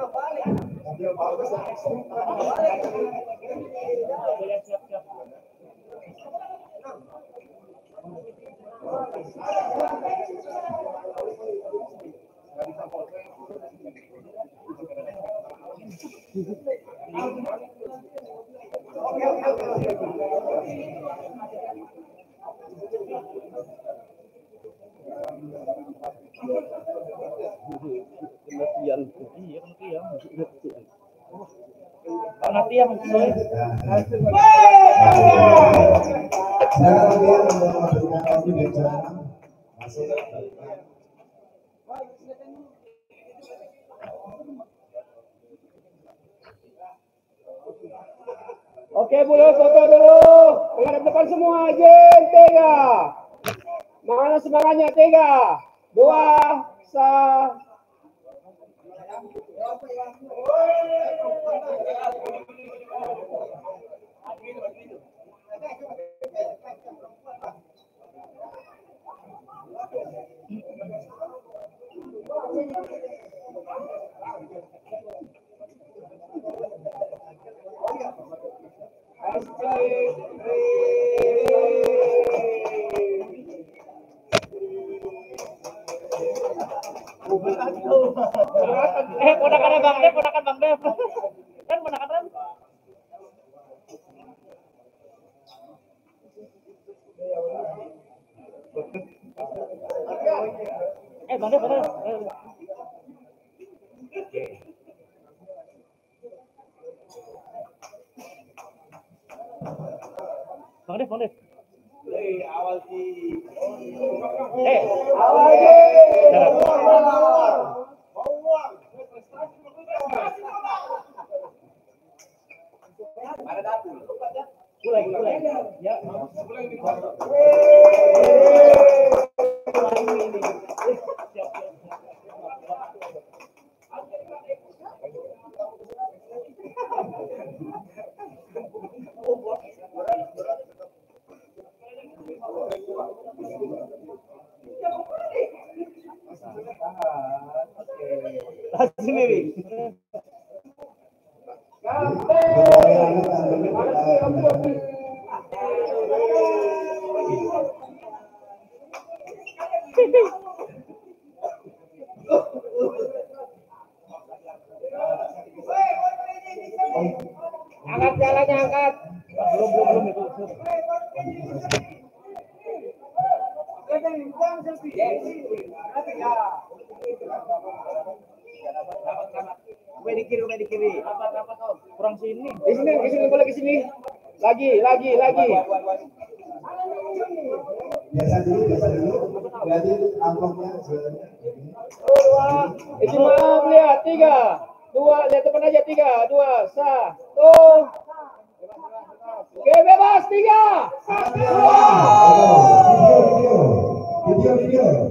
Oke, dulu foto dulu. Menghadap depan semua. Jen, 3. Mana semangatnya? 3, 2, 1. Ponakan Bang Dev. Kan ponakan. Bang Dev, Bang Dev. Awal di. Awal di. Mulai. Ya. Sendiri. Angkat jalannya, angkat. Belum itu. Di kiri. Kurang sini. Di sini, boleh ke sini. Lagi. Biasa dulu. Berarti amplopnya. Maaf, lihat. 3, 2, lihat depan aja. 3, 2, 1. Oke, bebas. 3.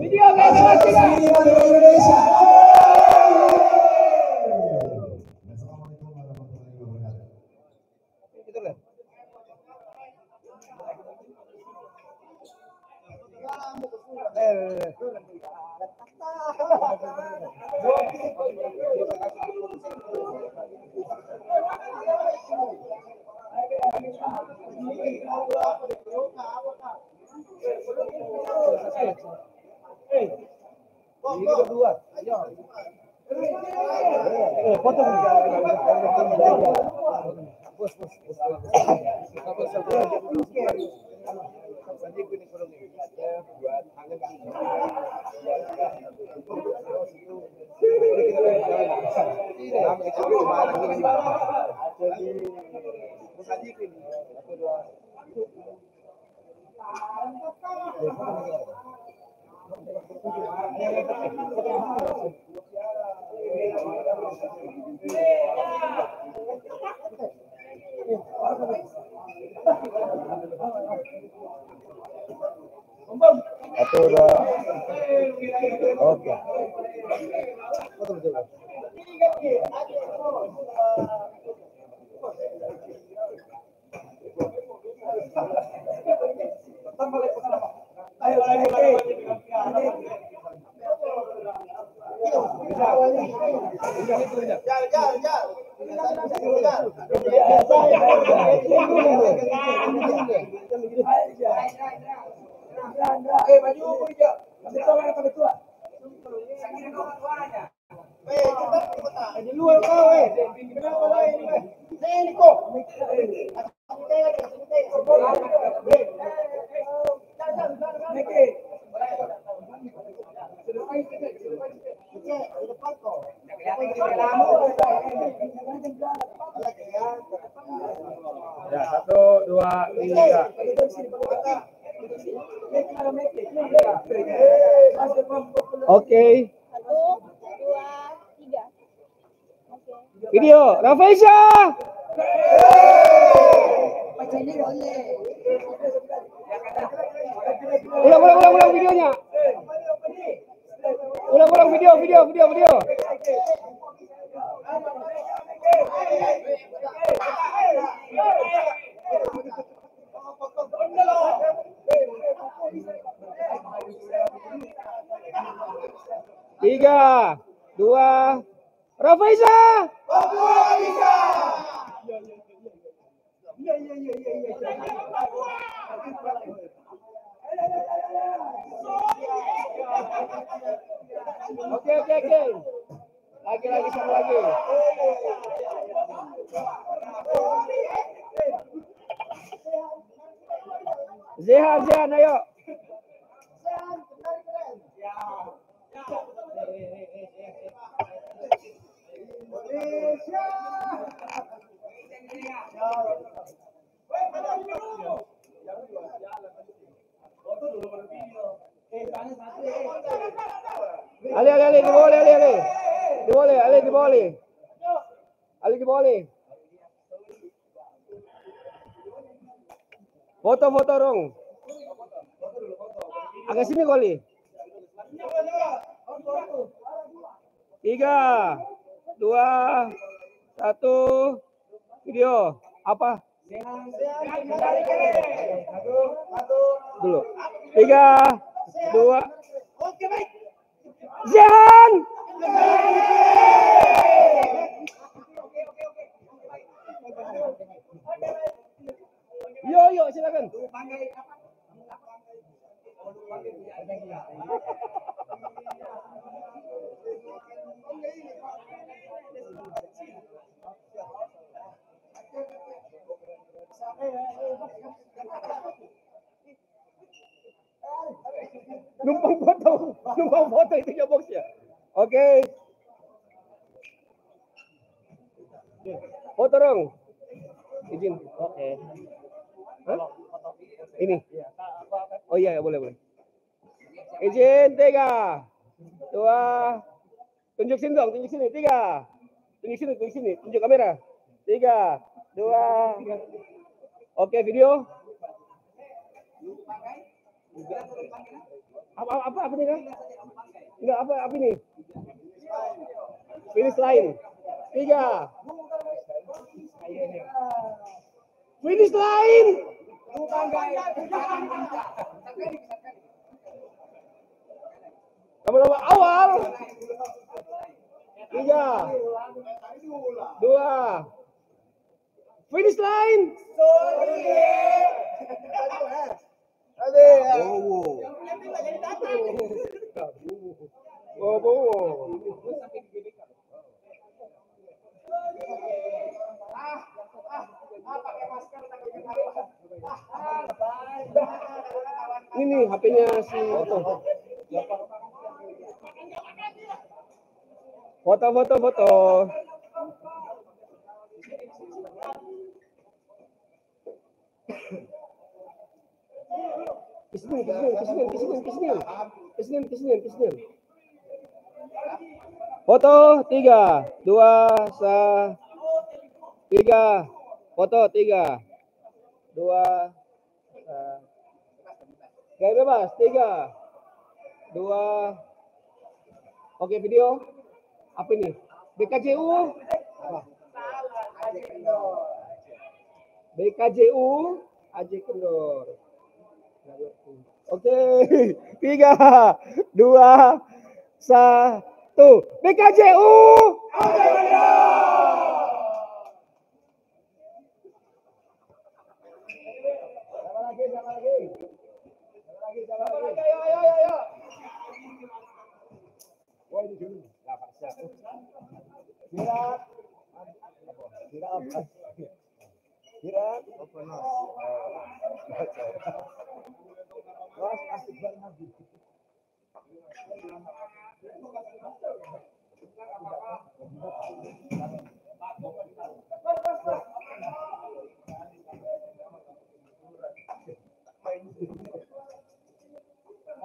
Video, oke, bebas. 3. Indonesia. Assalamualaikum warahmatullahi wabarakatuh. Foto. Oke. Di luar kau kenapa lain ini kok? Ya, 1, 2, 3. Oke. 1, 2, 3. Oke. Video, Rafaisha. Ulang videonya. Ulang video. Tiga, dua, Rafaisha. Oke. Lagi satu lagi. Zehan, ayo. Ali, di boleh. Foto dong. Agak sini kali. 3, 2, 1, video. Apa? Dulu. 3, 2. Zehan. Yo, silakan. Numpang foto itu ya boxnya. Oke. Foto dong. Izin. Oke. Hah? Ini. Oh iya, boleh. Izin 3, 2. Tunjuk sini dong, 3. Tunjuk sini. Tunjuk kamera. 3, 2. Oke, video. Apa ini kan? Enggak, apa ini? Finish line. 3. Finish line. Lama-lama awal. 3, 2. Finish line. Ini HP-nya si Otto. Foto. Kesini. Foto 3, 2, 3. Foto 3, 2. Gaya bebas 3, 2. Oke, video. Apa ini? BKJU. AJ Kendor. Oke. 3, 2, 1. BKJU. Oh ini dulu. Nah, Pak Siap. Siap. Siap apa? Siap. Open house. Terus asik banget.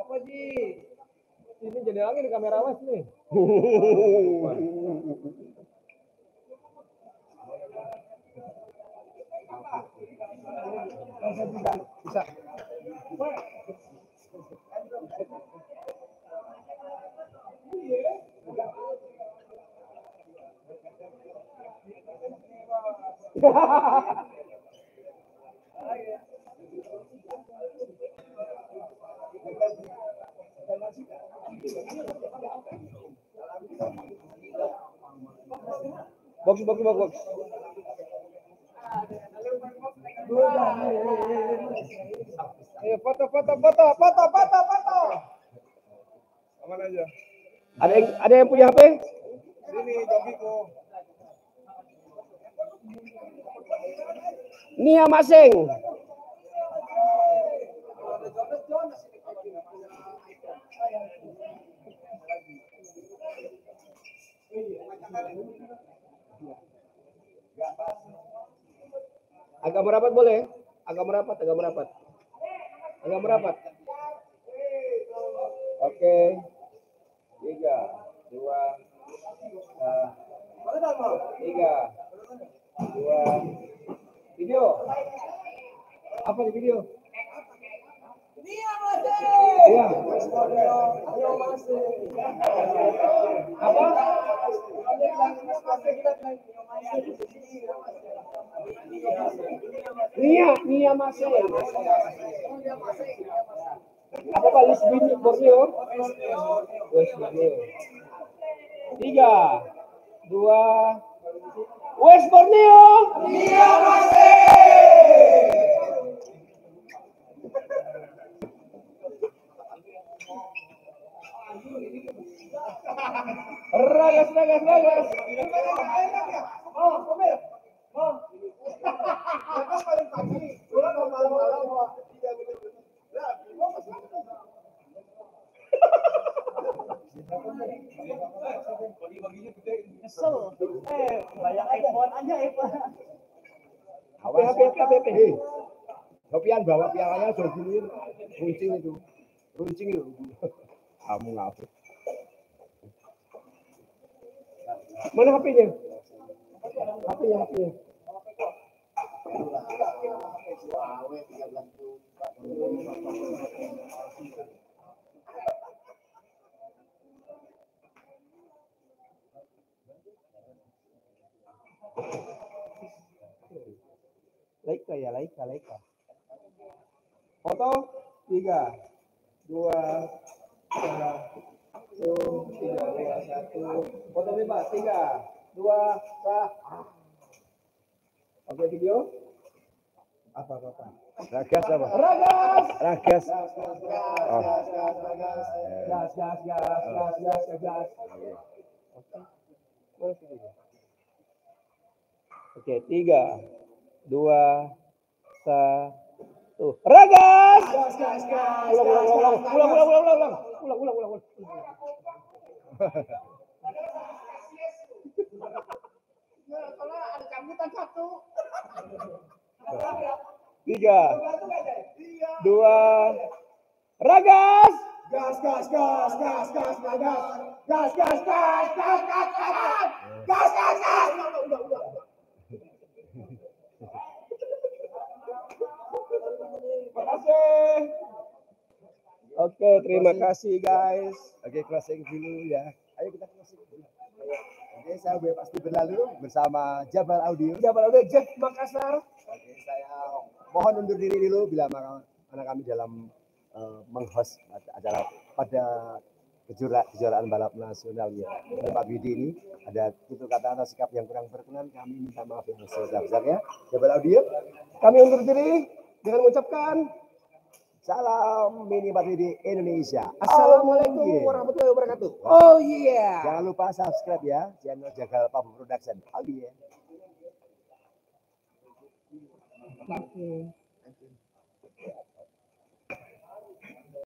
Apa sih? Ini jendelanya di kamera mas nih. Bisa. Box. Foto. Aman aja. Ada yang punya HP? Sini Jogiko. Nia Masing. Agak merapat boleh? Agak merapat. Oke. 3, 2, 2. Video. Apa di video? Iya. Apa? Nia Masih. Apa Pak West Borneo? West Borneo. 3, 2, West Borneo. Nia Masih. Ragas. Kesel. Bayang iPhone aja iPhone. HP. Sopian bawa pialanya jogin runcing itu. Kamu ngapa? Mana HP-nya? HP-nya. Laika. Foto 3, 2, 1. Foto bebas 3, 2, 1. Oke, video. Apa? Ragas apa? Ragas. Ragas. Gas. Oke, 3, 2, 1. Ragas. Ulang. Kalau ada cambutan 1. 3, 2, Ragas. Gas. Oke, terima kasih guys. Oke, closing dulu ya. Ayo kita closing dulu. Oke, saya pasti berlalu bersama Jabal Audio. Jeff Makassar. Oke, saya mohon undur diri dulu bila mana kami dalam meng-host acara pada kejuaraan balap nasional ya. Pak Bidi ini ada tutur kata atau sikap yang kurang berkenan, kami minta maaf yang sebesar-besarnya. Jabal Audio, Kami undur diri dengan mengucapkan Salam Mini Party di Indonesia. Assalamualaikum Oh, yeah. warahmatullahi wabarakatuh. Oh iya. Jangan lupa subscribe ya channel Jagal Pub Production. Oh iya. Oke.